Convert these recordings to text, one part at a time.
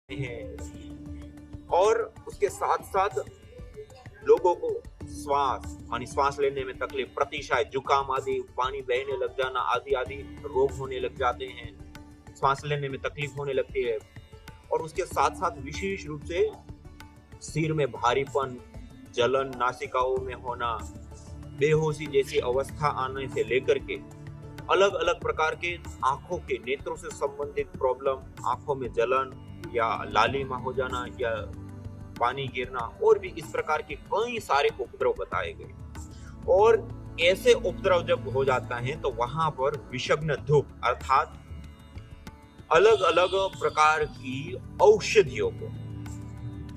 हैं। और उसके साथ साथ लोगों को श्वास लेने में तकलीफ, प्रतिशाय, जुकाम आदि, पानी बहने लग जाना आदि आदि रोग होने लग जाते हैं। श्वास लेने में तकलीफ होने लगती है। और उसके साथ साथ विशेष रूप से सिर में भारीपन, जलन, नासिकाओं में होना, बेहोशी जैसी अवस्था आने से लेकर के अलग अलग प्रकार के आंखों के नेत्रों से संबंधित प्रॉब्लम, आंखों में जलन या लालिमा हो जाना या पानी गिरना और भी इस प्रकार के कई सारे उपद्रव बताए गए। और ऐसे उपद्रव जब हो जाता है तो वहां पर विषग्न धूप अर्थात अलग अलग प्रकार की औषधियों को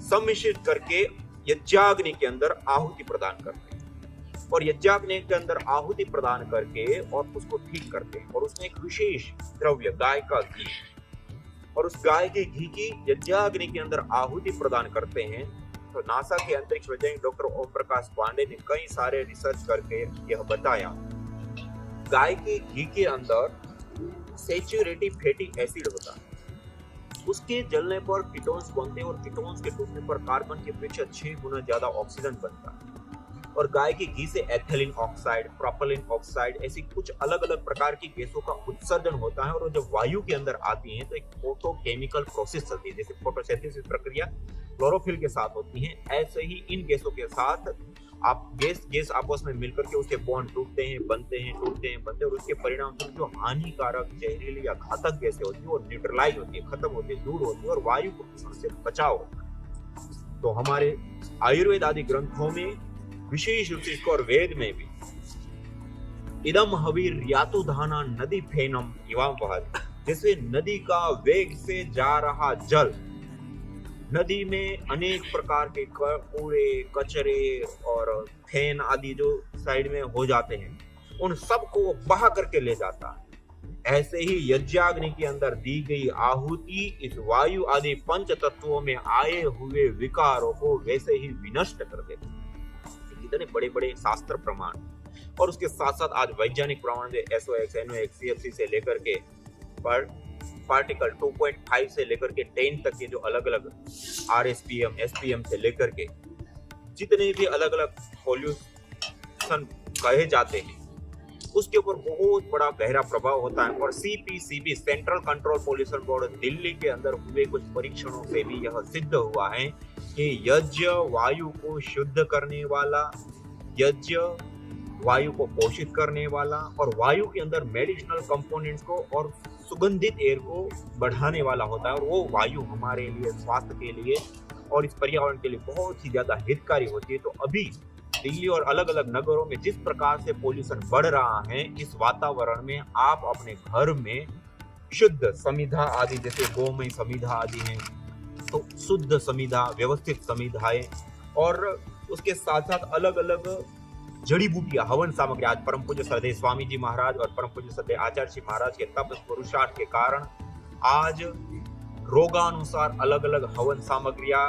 सम्मिश्रित करके यज्ञाग्नि के अंदर आहुति प्रदान करते हैं। और यज्ञाग्नि के अंदर आहुति प्रदान करके और उसको ठीक करते हैं। और उसमें एक विशेष द्रव्य गाय का घी, और उस गाय के घी की यज्ञाग्नि के अंदर आहुति प्रदान करते हैं। तो नासा के अंतरिक्ष वैज्ञानिक डॉक्टर ओम प्रकाश पांडे ने कई सारे रिसर्च करके यह बताया, गाय के घी के अंदर सैचुरेटिव फैटी एसिड होता है। उसके जलने पर कीटोन्स बनते हैं और कीटोन्स के टूटने पर कार्बन की अपेक्षा 6 गुना ज्यादा ऑक्सीजन बनता है। और गाय के घी से एथिलीन ऑक्साइड, प्रोपेलिन ऑक्साइड, ऐसी कुछ अलग अलग प्रकार की गैसों का उत्सर्जन होता है। और जब वायु के अंदर आती हैं तो एक फोटोकेमिकल प्रोसेस चलती है, जैसे फोटोसिंथेसिस प्रक्रिया क्लोरोफिल के साथ होती है, ऐसे ही इन गैसों के साथ आप गैस आपस में मिलकर के उसके बॉन्ड टूटते हैं, बनते हैं, टूटते हैं, बनते हैं। और उसके परिणाम स्वरूप जो हानिकारक, जहरीली या घातक गैसें होती है वो न्यूट्रलाइज होती है, खत्म होती है, दूर होती है और वायु प्रदूषण से बचाव होता है। तो हमारे आयुर्वेद आदि ग्रंथों में विशेष रूप से इसको, और वेद में भी, इदम हवीर यातुधाना नदी फेनम इवाम वहत, जैसे नदी का वेग से जा रहा जल, नदी में अनेक प्रकार के कूड़े, कचरे और फेन आदि जो साइड में हो जाते हैं, उन सबको वो बहा करके ले जाता है। ऐसे ही यज्ञाग्नि के अंदर दी गई आहुति इस वायु आदि पंच तत्वों में आए हुए विकारों को वैसे ही विनष्ट कर देते हैं। कितने बड़े बड़े शास्त्र प्रमाण। और उसके साथ साथ आज वैज्ञानिक प्रमाण जो SOX, NOx, CFC से लेकर के पार्टिकल 2.5 से लेकर के 10 तक के जो अलग अलग RSPM, SPM से लेकर के जितने भी अलग अलग पॉल्यूशन कहे जाते हैं, उसके ऊपर बहुत बड़ा गहरा प्रभाव होता है। और CPCB, central control pollution board, Delhi के अंदर हुए कुछ परीक्षणों से भी यह सिद्ध हुआ है कि यज्ञ वायु को शुद्ध करने वाला, यज्ञ वायु को पोषित करने वाला और वायु के अंदर मेडिसिनल कंपोनेंट्स को और सुगंधित एयर को बढ़ाने वाला होता है। और वो वायु हमारे लिए, स्वास्थ्य के लिए और इस पर्यावरण के लिए बहुत ही ज्यादा हितकारी होती है। तो अभी दिल्ली और अलग अलग नगरों में जिस प्रकार से पोल्यूशन बढ़ रहा है, इस वातावरण में आप अपने घर में शुद्ध समिधा आदि, जैसे गोमय समिधा आदि हैं, तो शुद्ध समिधा, व्यवस्थित समिधाएं, और उसके साथ साथ अलग अलग जड़ी बूटियां, हवन सामग्री। आज परम पूज्य श्रद्धेय स्वामी जी महाराज और परम पूज्य श्रद्धेय आचार्य श्री महाराज के तप पुरुषार्थ के कारण आज रोगानुसार अलग अलग हवन सामग्रियां,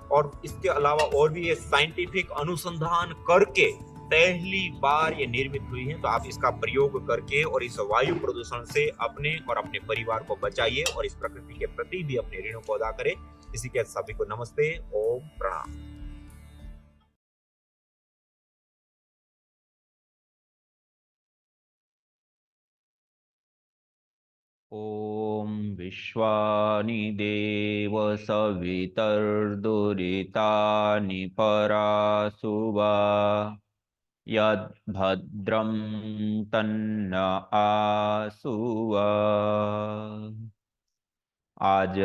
और इसके अलावा और भी ये साइंटिफिक अनुसंधान करके पहली बार ये निर्मित हुई है। तो आप इसका प्रयोग करके और इस वायु प्रदूषण से अपने और अपने परिवार को बचाइए और इस प्रकृति के प्रति भी अपने ऋणों को अदा करें। इसी के सभी को नमस्ते, ओम प्रणाम। ॐ विश्वानि देव सवितर्दुरितानि परासुवा यद्भद्रं तन्न आसुवा। आज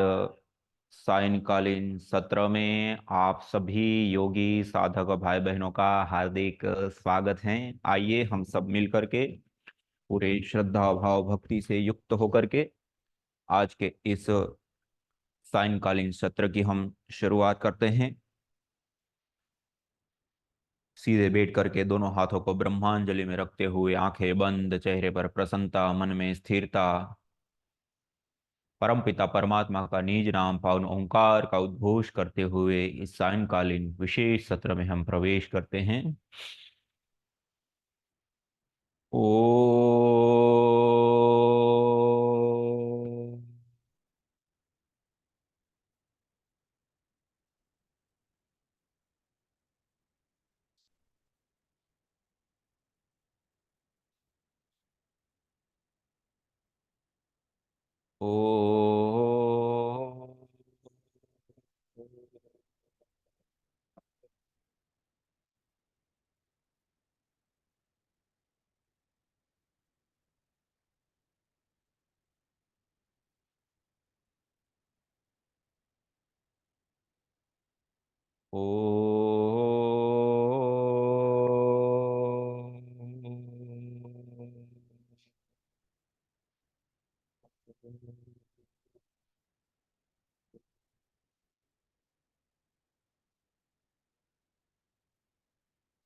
सायंकालीन सत्र में आप सभी योगी साधक भाई बहनों का हार्दिक स्वागत है। आइए हम सब मिलकर के पूरे श्रद्धा भाव भक्ति से युक्त होकर के आज के इस सायंकालीन सत्र की हम शुरुआत करते हैं। सीधे बैठ करके दोनों हाथों को ब्रह्मांजलि में रखते हुए, आंखें बंद, चेहरे पर प्रसन्नता, मन में स्थिरता, परमपिता परमात्मा का निज नाम पावन ओंकार का उद्घोष करते हुए इस सायंकालीन विशेष सत्र में हम प्रवेश करते हैं। ओ ओ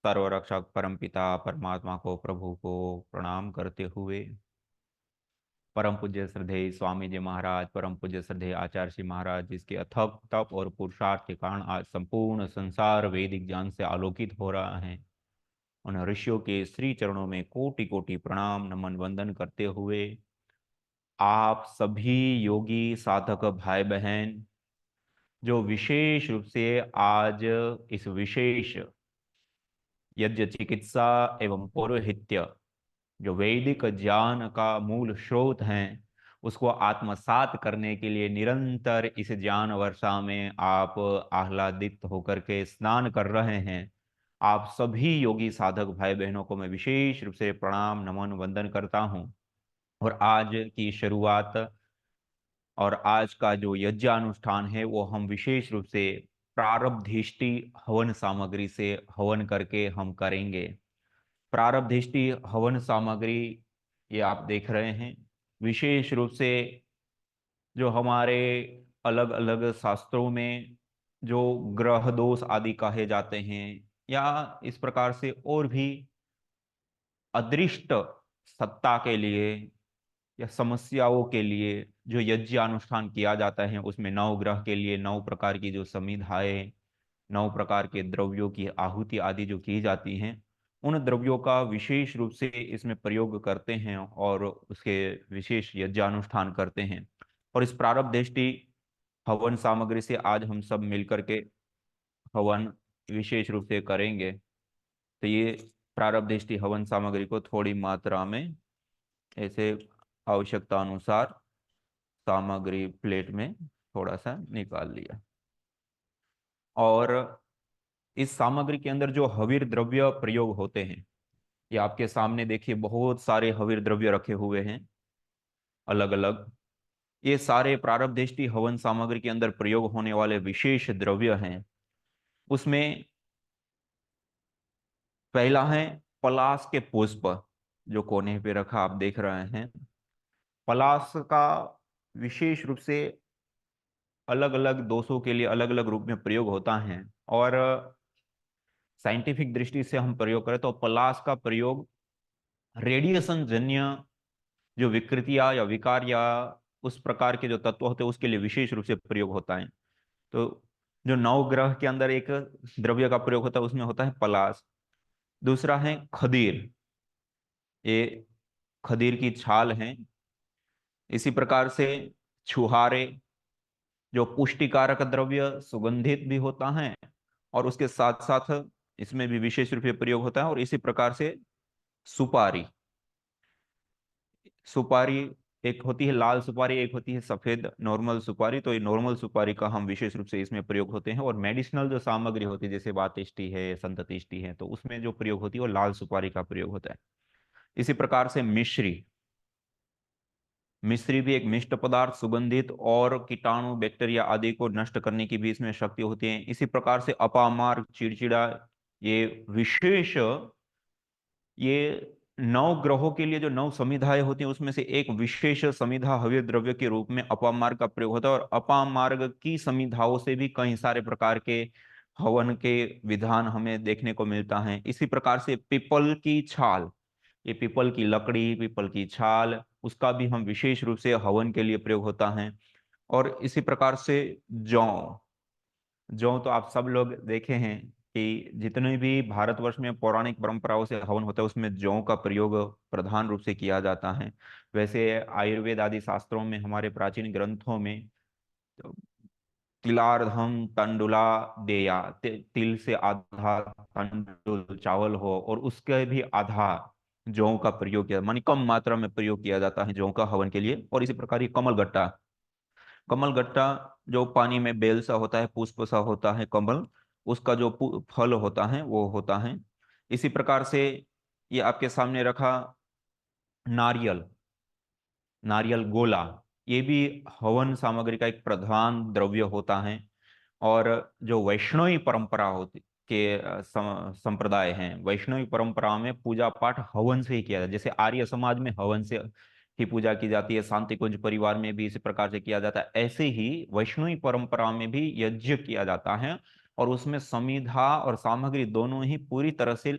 सर्वरक्षक परमपिता परमात्मा को, प्रभु को प्रणाम करते हुए, परम पूज्य श्रद्धेय स्वामी जी महाराज, परम पूज्य श्रद्धेय आचार्य श्री महाराज, जिसके अथक तप और पुरुषार्थ के कारण आज संपूर्ण संसार वैदिक ज्ञान से आलोकित हो रहा है, उन ऋषियों के श्री चरणों में कोटि कोटि प्रणाम नमन वंदन करते हुए, आप सभी योगी साधक भाई बहन जो विशेष रूप से आज इस विशेष यज्ञ चिकित्सा एवं पौरोहित्य जो वैदिक ज्ञान का मूल स्रोत हैं उसको आत्मसात करने के लिए निरंतर इस ज्ञान वर्षा में आप आह्लादित होकर के स्नान कर रहे हैं, आप सभी योगी साधक भाई बहनों को मैं विशेष रूप से प्रणाम नमन वंदन करता हूं। और आज की शुरुआत और आज का जो यज्ञानुष्ठान है वो हम विशेष रूप से प्रारब्धिष्टि हवन सामग्री से हवन करके हम करेंगे। प्रारब्धिष्टि हवन सामग्री ये आप देख रहे हैं, विशेष रूप से जो हमारे अलग अलग शास्त्रों में जो ग्रह दोष आदि कहे जाते हैं या इस प्रकार से और भी अदृष्ट सत्ता के लिए या समस्याओं के लिए जो यज्ञ अनुष्ठान किया जाता है उसमें नौ ग्रह के लिए 9 प्रकार की जो समिधाएं, 9 प्रकार के द्रव्यों की आहुति आदि जो की जाती हैं, उन द्रव्यों का विशेष रूप से इसमें प्रयोग करते हैं और उसके विशेष यज्ञानुष्ठान करते हैं। और इस प्रारब्धेष्टि हवन सामग्री से आज हम सब मिलकर के हवन विशेष रूप से करेंगे। तो ये प्रारब्धेष्टि हवन सामग्री को थोड़ी मात्रा में ऐसे आवश्यकता अनुसार सामग्री प्लेट में थोड़ा सा निकाल लिया। और इस सामग्री के अंदर जो हविर द्रव्य प्रयोग होते हैं, ये आपके सामने देखिए बहुत सारे हविर द्रव्य रखे हुए हैं अलग अलग। ये सारे प्रारब्धेष्टि हवन सामग्री के अंदर प्रयोग होने वाले विशेष द्रव्य हैं। उसमें पहला है पलाश के पुष्प, जो कोने पे रखा आप देख रहे हैं। पलाश का विशेष रूप से अलग अलग दोषों के लिए अलग अलग रूप में प्रयोग होता है और साइंटिफिक दृष्टि से हम प्रयोग करें तो पलाश का प्रयोग रेडिएशन जन्य जो विकृतियां या विकार या उस प्रकार के जो तत्व होते हैं उसके लिए विशेष रूप से प्रयोग होता है। तो जो नवग्रह के अंदर एक द्रव्य का प्रयोग होता है उसमें होता है पलाश। दूसरा है खदीर, ये खदीर की छाल है। इसी प्रकार से छुहारे जो पुष्टिकारक द्रव्य सुगंधित भी होता है और उसके साथ साथ इसमें भी विशेष रूप से प्रयोग होता है। और इसी प्रकार से सुपारी, सुपारी एक होती है लाल सुपारी, एक होती है सफेद नॉर्मल सुपारी। तो ये नॉर्मल सुपारी का हम विशेष रूप से इसमें प्रयोग होते हैं। और मेडिसिनल जो सामग्री होती है जैसे वातिष्ठी है संततिष्ठी है तो उसमें जो प्रयोग होती है वो लाल सुपारी का प्रयोग होता है। इसी प्रकार से मिश्री, मिश्री भी एक मिष्ट पदार्थ सुगंधित और कीटाणु बैक्टीरिया आदि को नष्ट करने की भी इसमें शक्ति होती है। इसी प्रकार से अपामार्ग चिड़चिड़ा, ये विशेष ये 9 ग्रहों के लिए जो 9 समिधाएं होती हैं उसमें से एक विशेष समिधा हव्य द्रव्य के रूप में अपामार्ग का प्रयोग होता है। और अपामार्ग की समिधाओं से भी कई सारे प्रकार के हवन के विधान हमें देखने को मिलता है। इसी प्रकार से पीपल की छाल, ये पीपल की लकड़ी पीपल की छाल उसका भी हम विशेष रूप से हवन के लिए प्रयोग होता है। और इसी प्रकार से जौ, जौ तो आप सब लोग देखे हैं कि जितने भी भारतवर्ष में पौराणिक परंपराओं से हवन होता है उसमें जौ का प्रयोग प्रधान रूप से किया जाता है। वैसे आयुर्वेद आदि शास्त्रों में हमारे प्राचीन ग्रंथों में तो तिलार्धम तंडुला देया, तिल से आधा तंडुल चावल हो और उसके भी आधा जौ का प्रयोग किया, मानी कम मात्रा में प्रयोग किया जाता है जौ का हवन के लिए। और इसी प्रकार ये कमल गट्टा, कमल गट्टा जो पानी में बेल सा होता है, पुष्प सा होता है कमल, उसका जो फल होता है वो होता है। इसी प्रकार से ये आपके सामने रखा नारियल, नारियल गोला, ये भी हवन सामग्री का एक प्रधान द्रव्य होता है। और जो वैष्णवी परंपरा होती के संप्रदाय हैं, वैष्णवी परंपरा में पूजा पाठ हवन से ही किया जाता है। जैसे आर्य समाज में हवन से ही पूजा की जाती है, शांति कुंज परिवार में भी इसी प्रकार से किया जाता है, ऐसे ही वैष्णवी परंपरा में भी यज्ञ किया जाता है। और उसमें समिधा और सामग्री दोनों ही पूरी तरह से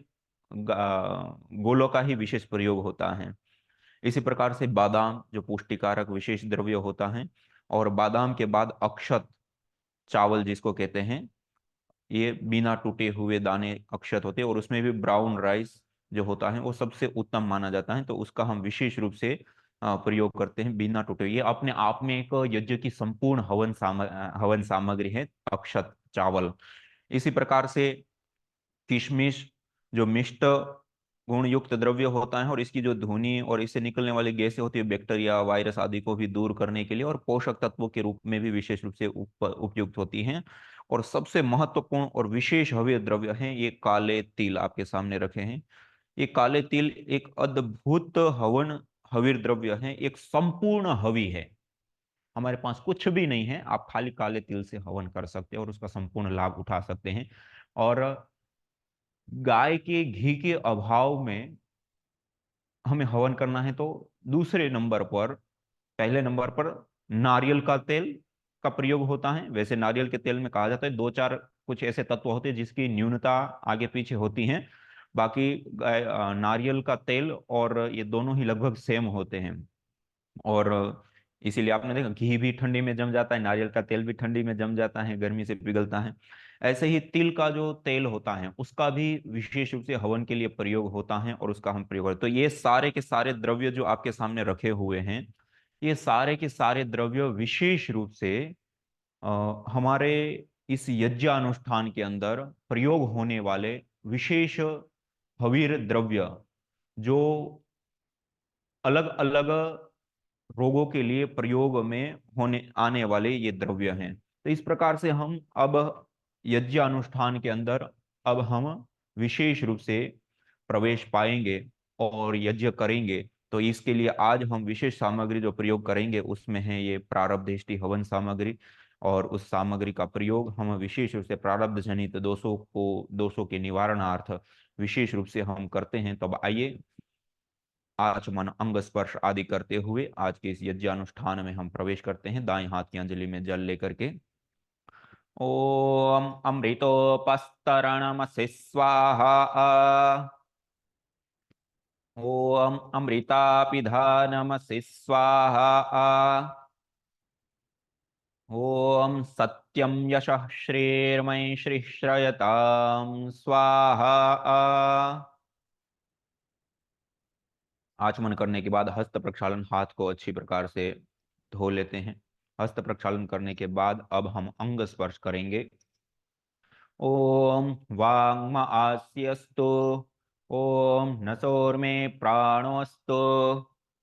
गोलों का ही विशेष प्रयोग होता है। इसी प्रकार से बादाम जो पुष्टिकारक विशेष द्रव्य होता है, और बादाम के बाद अक्षत चावल जिसको कहते हैं, ये बिना टूटे हुए दाने अक्षत होते हैं, और उसमें भी ब्राउन राइस जो होता है वो सबसे उत्तम माना जाता है, तो उसका हम विशेष रूप से प्रयोग करते हैं बिना टूटे। ये अपने आप में एक यज्ञ की संपूर्ण हवन सामग्री है, अक्षत चावल। इसी प्रकार से किशमिश जो मिष्ट गुण युक्त द्रव्य होता है, और इसकी जो धुनी और इससे निकलने वाली गैसें होती है बैक्टीरिया वायरस आदि को भी दूर करने के लिए, और पोषक तत्वों के रूप में भी विशेष रूप से उपयुक्त होती हैं। और सबसे महत्वपूर्ण और विशेष हव्य द्रव्य है ये काले तिल, आपके सामने रखे हैं। ये काले तिल एक अद्भुत हवन हवीर द्रव्य है, एक संपूर्ण हवि है। हमारे पास कुछ भी नहीं है, आप खाली काले तिल से हवन कर सकते हैं और उसका संपूर्ण लाभ उठा सकते हैं। और गाय के घी के अभाव में हमें हवन करना है तो दूसरे नंबर पर, पहले नंबर पर नारियल का तेल का प्रयोग होता है। वैसे नारियल के तेल में कहा जाता है दो चार कुछ ऐसे तत्व होते हैं जिसकी न्यूनता आगे पीछे होती हैं, बाकी नारियल का तेल और ये दोनों ही लगभग सेम होते हैं। और इसीलिए आपने देखा घी भी ठंडी में जम जाता है, नारियल का तेल भी ठंडी में जम जाता है, गर्मी से पिघलता है। ऐसे ही तिल का जो तेल होता है उसका भी विशेष रूप से हवन के लिए प्रयोग होता है, और उसका हम प्रयोग करते हैं। तो ये सारे के सारे द्रव्य जो आपके सामने रखे हुए हैं, ये सारे के सारे द्रव्य विशेष रूप से हमारे इस यज्ञ अनुष्ठान के अंदर प्रयोग होने वाले विशेष हवीर द्रव्य, जो अलग अलग रोगों के लिए प्रयोग में होने आने वाले ये द्रव्य हैं। तो इस प्रकार से हम अब यज्ञ अनुष्ठान के अंदर अब हम विशेष रूप से प्रवेश पाएंगे और यज्ञ करेंगे। तो इसके लिए आज हम विशेष सामग्री जो प्रयोग करेंगे उसमें है ये प्रारब्धेष्टि हवन सामग्री। और उस सामग्री का प्रयोग हम विशेष रूप से प्रारब्ध जनित दोषों के निवारणार्थ विशेष रूप से हम करते हैं। तब आइए आचमन अंग स्पर्श आदि करते हुए आज के इस यज्ञानुष्ठान में हम प्रवेश करते हैं। दाएं हाथ की अंजलि में जल लेकर के ओम अमृतोपस्तरणमसि स्वाहा, ओम अमृतापिधानमसि स्वाहा, ओम सत्यम यशः श्रीर्मयि श्रीश्रयताम स्वाहा। आचमन करने के बाद हस्त प्रक्षालन, हाथ को अच्छी प्रकार से धो लेते हैं। हस्त प्रक्षालन करने के बाद अब हम अंग स्पर्श करेंगे। ओम वांग्म आस्यस्तु, ओम नसोर्मे प्राणोस्तु,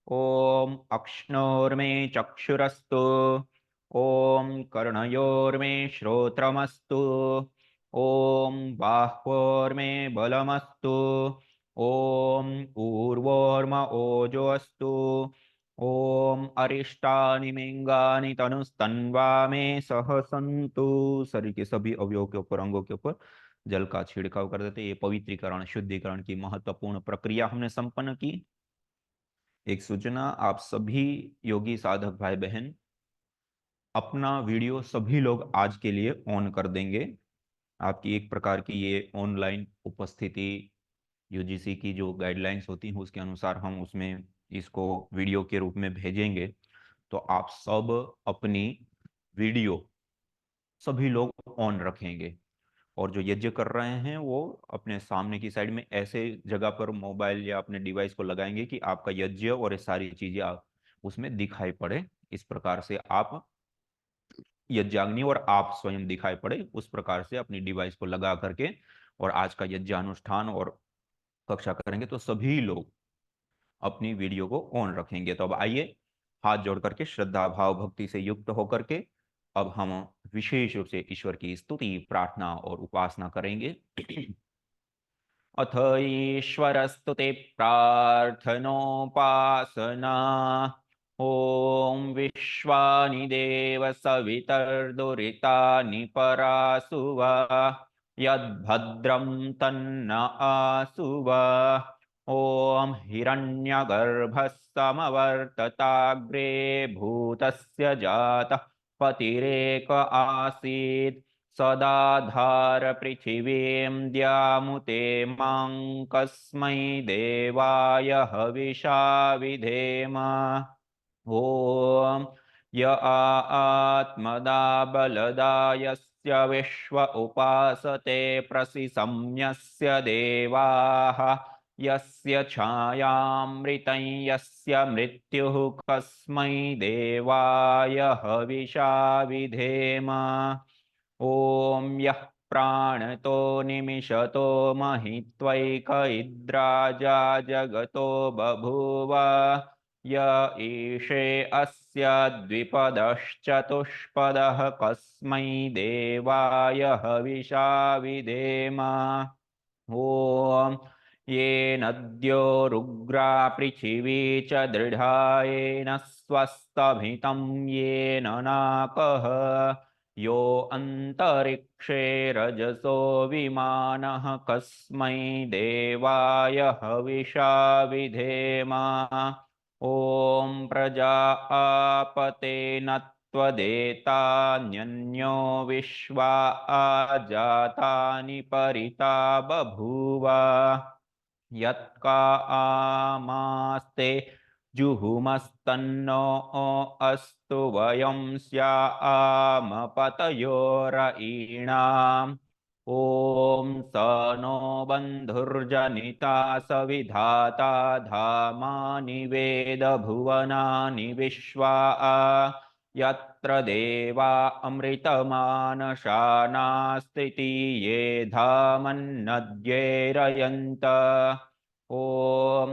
ओम अक्ष्णोर्मे चक्षुरस्तु, ओम कर्णयोर्मे श्रोत्रमस्तु, ओम बाह्वोर्मे बलमस्तु, ओम ऊर्वोर्म ओजोऽस्तु, ओम अरिष्टानि मिंगानि तनुस्तन्वा में सह सन्तु। शरीर के सभी अवयवों के ऊपर, अंगों के ऊपर जल का छिड़काव कर देते हैं। ये पवित्रीकरण शुद्धिकरण की महत्वपूर्ण प्रक्रिया हमने संपन्न की। एक सूचना, आप सभी योगी साधक भाई बहन अपना वीडियो सभी लोग आज के लिए ऑन कर देंगे। आपकी एक प्रकार की ये ऑनलाइन उपस्थिति यूजीसी की जो गाइडलाइंस होती हैं उसके अनुसार हम उसमें इसको वीडियो के रूप में भेजेंगे। तो आप सब अपनी वीडियो सभी लोग ऑन रखेंगे, और जो यज्ञ कर रहे हैं वो अपने सामने की साइड में ऐसे जगह पर मोबाइल या अपने डिवाइस को लगाएंगे कि आपका यज्ञ और ये सारी चीजें उसमें दिखाई पड़े। इस प्रकार से आप यज्ञाग्नि और आप स्वयं दिखाई पड़े, उस प्रकार से अपनी डिवाइस को लगा करके और आज का यज्ञ अनुष्ठान और कक्षा करेंगे। तो सभी लोग अपनी वीडियो को ऑन रखेंगे। तो अब आइए हाथ जोड़ करके श्रद्धा भाव भक्ति से युक्त होकर के अब हम विशेष रूप से ईश्वर की स्तुति प्रार्थना और उपासना करेंगे। अथ ईश्वरस्तुते प्रार्थनोपासना। ओम विश्वानि देव सवितर्दुरितानि परासुव यद्भद्रं तन्न आसुव। ओम हिरण्यगर्भः समवर्तताग्रे भूतस्य जातः पतिरेक आसीत् सदाधार पृथिवीं द्यामुते मां कस्मै देवाय हविषा विधेम। ॐ य आत्मदा बलदा यस्य विश्व उपासते प्रसिसंयस्य देवाः यस्य छायामृतं यस्य मृत्युः कस्मै देवाय हविषा विधेम। ॐ यः प्राणतो निमिषतो महित्वैक इद्राजा जगतो बभूव य ईशे अस्य द्विपदश्चतुष्पदः कस्मै देवाय हविषा विधेम। ॐ येनद्यो रुग्रा पृथिवी च दृढा येन स्वस्तभितं येन नाकः यो अन्तरिक्षे रजसो विमानः कस्मै देवाय हविषा विधेम। ॐ प्रजापतेन त्वदेतान्यन्यो विश्वा आजातानि परिता बभूव यत्का आमास्ते जुहुमस्तन्नो अस्तु वयं स्याम पतयोरयीणाम्। ॐ स नो बन्धुर्जनिता सविधाता धामानि वेद भुवनानि विश्वा यत्र देवा अमृतमानशानास्तिति ये धामन्नद्यैरयन्त। ॐ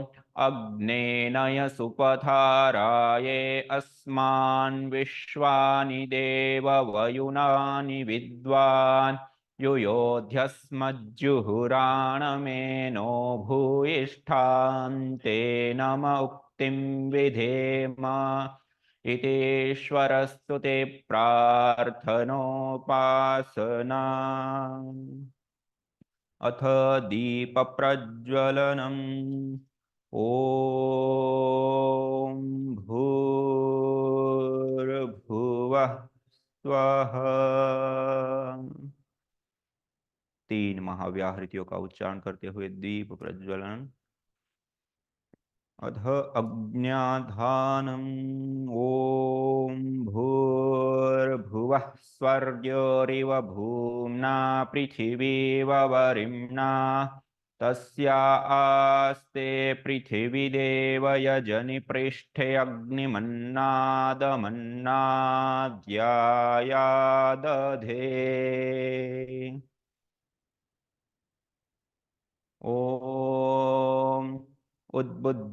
अग्नेनय सुपथाराये अस्मान् विश्वानि देव वयुनानि विद्वान् युयोध्यस्मज्जुहुराणमेनो भूयिष्ठान् तेन उक्तिं विधेम। इतीश्वरस्तुते प्रार्थनोपासना। अथ दीपप्रज्वलनम्। ॐ भूर्भुवः स्वः। 3 महाव्याहृतियों का उच्चारण करते हुए दीप प्रज्वलन। अध अज्ञाधानम्। ॐ भूर्भुवः स्वर्ग्योरिव भूम्ना पृथिवीव वरिम्ना तस्या आस्ते पृथिवीदेव यजनि पृष्ठे अग्निमन्नादमन्नाद्यायादधे। ॐ उद्बुध्यस्वाग्ने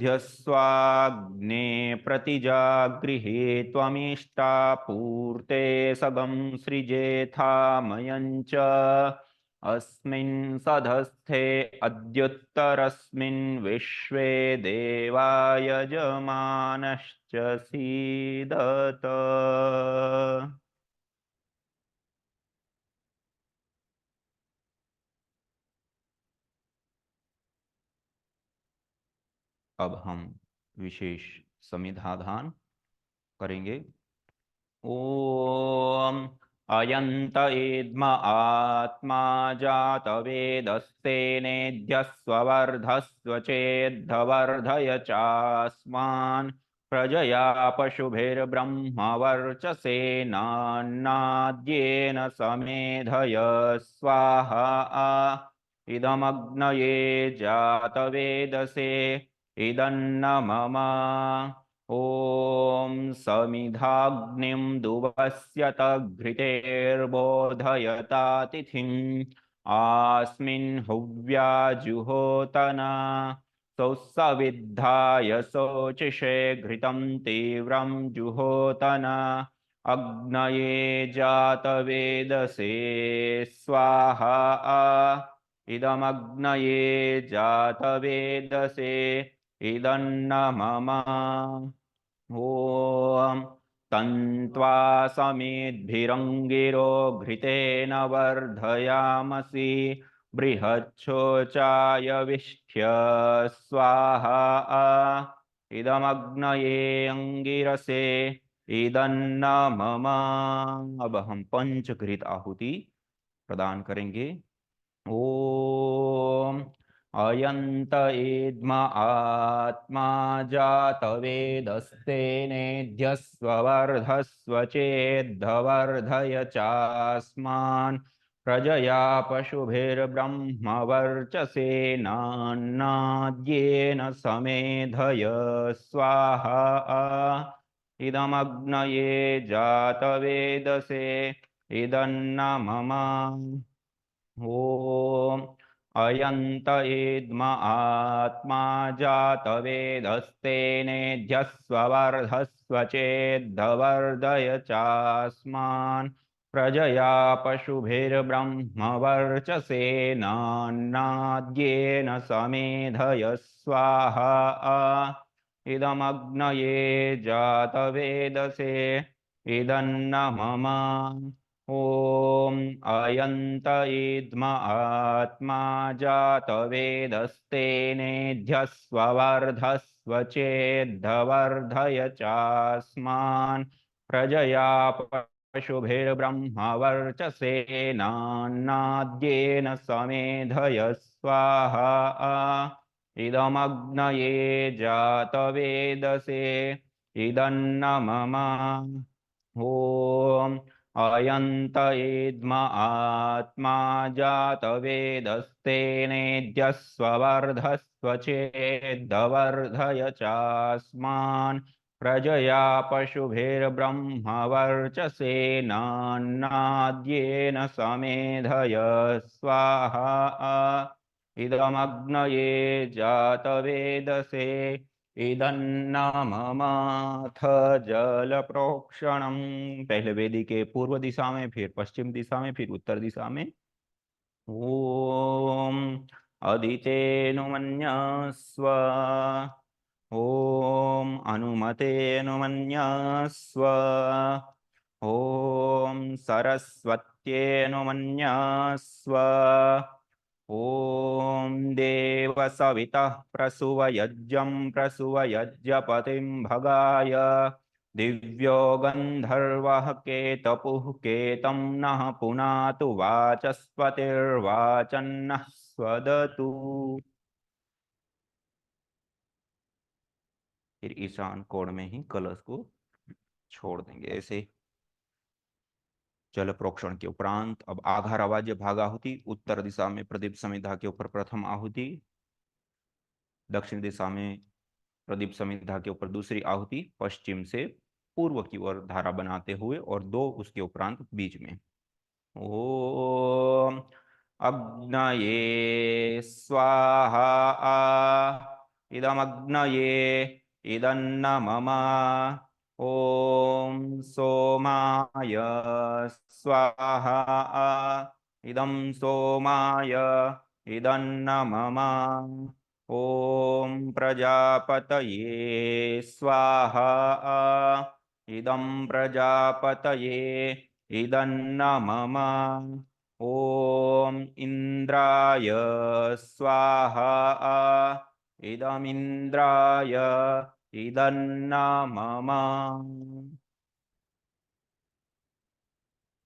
प्रतिजागृहे त्वमिष्टा पूर्ते सगं सृजेथामयं च अस्मिन् सधस्थे अद्युत्तरस्मिन् विश्वे देवा यजमानश्च सीदत। अब हम विशेष समिधाधान करेंगे। ओम अयंत इद्म आत्मा जात वेदस्तेनेध्यस्वर्धस्व चेद्धवर्धय चास्मान् प्रजया पशुभिर्ब्रह्मवर्चसेनान्नाद्येन समेधय स्वाहा। इदमग्नये जातवेदसे इदन्न मम। ॐ समिधाग्निं दुवस्यत घृतेर्बोधयता तिथिम् आस्मिन् हुव्या जुहोतना सौसविद्धाय शोचिषे घृतं तीव्रं जुहोतन अग्नये जातवेदसे स्वाहा इदमग्नये जातवेदसे इदन्न मम ॐ तन्त्वा समेद्भिरङ्गिरो घृतेन वर्धयामसि बृहच्छोचाय विष्ठ्य स्वाहा इदमग्नये अंगिरसे इदन्न मम। अब हम पंचघृत आहुति प्रदान करेंगे। ओम अयंत इद्म आत्मा जातवेदस्तेनेध्यस्ववर्धस्व चेद्धवर्धय चास्मान् प्रजया पशुभिर्ब्रह्मवर्चसेनान्नाद्येन समेधय स्वाहा इदमग्नये जातवेदसे इदन्न मम। ॐ अयंत इद्म आत्मा जातवेदस्तेनेध्यस्ववर्धस्व चेद्धवर्धय चास्मान् प्रजया पशुभिर्ब्रह्मवर्चसेनान्नाद्येन समेधय स्वाहा इदमग्नये जातवेदसे इदन्न मम। ॐ अयंत इद्म आत्मा जातवेदस्तेनेध्यस्ववर्धस्व चेद्धवर्धय चास्मान् प्रजया पशुभिर्ब्रह्मवर्चसेनान्नाद्येन समेधय स्वाहा इदमग्नये जातवेदसे इदन्न मम। ॐ अयंत इद्म आत्मा जातवेदस्तेनेध्यस्ववर्धस्व चेद्धवर्धय चास्मान् प्रजया पशुभिर्ब्रह्मवर्चसेनान्नाद्येन समेधय स्वाहा इदमग्नये जातवेदसे इदन्न मम। अथ जल प्रोक्षणम। पहले वेदी के पूर्व दिशा में, फिर पश्चिम दिशा में, फिर उत्तर दिशा में। ओम अदितेनुमन्यस्व ओम अनुमतेनुमन्यस्व ओम सरस्वत्येनुमन्यस्व ॐ देवसवितः प्रसुवयज्ञं प्रसुवयज्ञपतिं भगाय दिव्यो गन्धर्वः केतपुः केतं नः पुनातु वाचस्पतिर्वाचन्नः स्वदतु। फिर ईशान कोण में ही कलश को छोड़ देंगे ऐसे। जल प्रोक्षण के उपरांत अब आधार आवाज्य भाग आहुति। उत्तर दिशा में प्रदीप समिधा के ऊपर प्रथम आहुति, दक्षिण दिशा में प्रदीप समिधा के ऊपर दूसरी आहुति, पश्चिम से पूर्व की ओर धारा बनाते हुए और दो उसके उपरांत बीच में। ओम अग्नये स्वाहा इदमग्नये इदन्न मम। ओम सोमाय स्वाहा इदं सोमाय इदन्न मम। ओम प्रजापतये स्वाहा इदं प्रजापतये इदन्न मम। ओम इंद्राय स्वाहा इदमिन्द्राय इदन्न मम।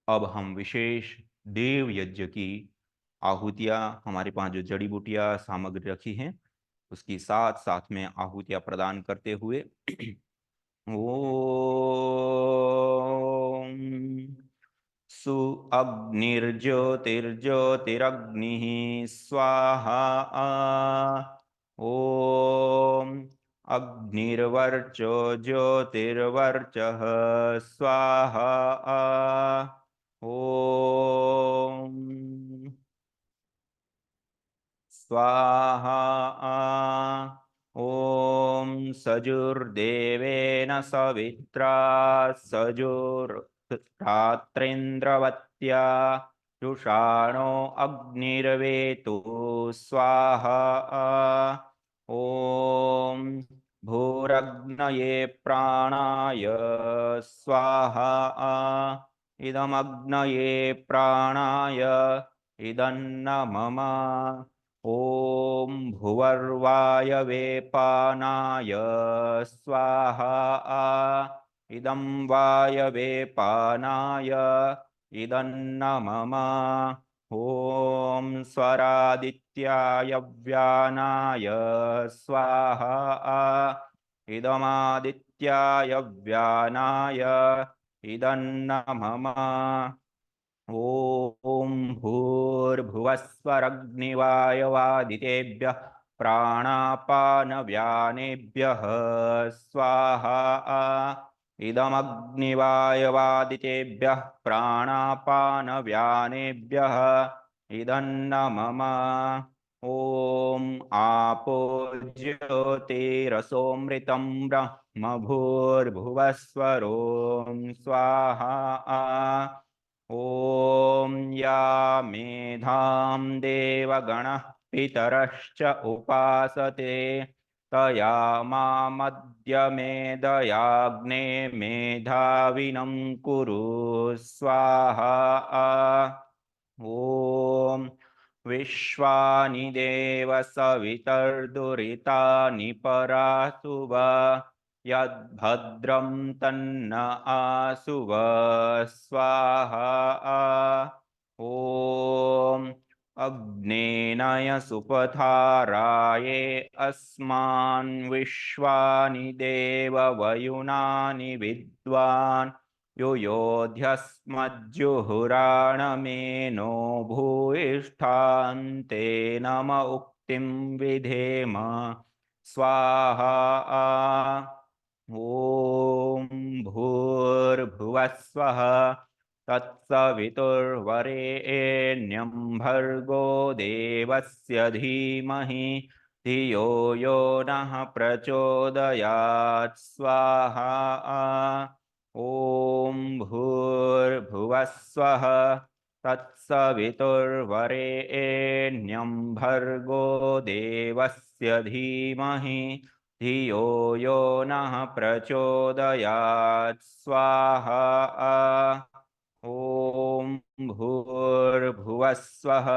अब हम विशेष देव यज्ञ की आहुतियां, हमारे पास जो जड़ी बूटियां सामग्री रखी हैं उसकी साथ साथ में आहुतियां प्रदान करते हुए ओम सु अग्निर्ज्योतिर्ज्योतिरग्निः स्वाहा ओम अग्निर्वर्चो ज्योतिर्वर्चः स्वाहा ओम स्वाहा सजुर्देवेन सवित्रा सजुर्रात्रिन्द्रवत्या जुषाणो अग्निर्वेतु स्वाहा ॐ भूरग्नये प्राणाय स्वाहा इदमग्नये प्राणाय इदन्न मम ॐ भुवर्वायवे पानाय स्वाहा इदं वायवे पानाय इदन्न मम ॐ स्वरादित्याय व्यानाय स्वाहा इदमादित्याय व्यानाय इदन्न मम ॐ भूर्भुवस्वरग्निवायवादितेभ्यः प्राणापानव्यानेभ्यः स्वाहा इदमग्निवायवादितेभ्यः प्राणापानव्यानेभ्यः इदन्न मम ॐ आपो ज्योतिरसोऽमृतं ब्रह्म भूर्भुवस्वरों स्वाहा ॐ या मेधां देवगणः पितरश्च उपासते तया मामद्य मेधयाग्ने मेधाविनं कुरु स्वाहा ॐ विश्वानि देव सवितर्दुरितानि परासुव यद्भद्रं तन्न आसुव स्वाहा ॐ अग्नेनय सुपथाराये अस्मान् विश्वानि देव वयुनानि विद्वान् युयोध्यस्मज्जुहुराणमेनो भूयिष्ठान्ते नम उक्तिं विधेम स्वाहा ॐ भूर्भुवस्वः तत्सवितुर्वरेण्यं भर्गो देवस्य धीमहि धियो यो नः प्रचोदयात् स्वाहा ॐ भूर्भुवस्वः तत्सवितुर्वरेण्यं भर्गो देवस्य धीमहि धियो यो नः प्रचोदयात् स्वाहा ॐ भूर्भुवस्वः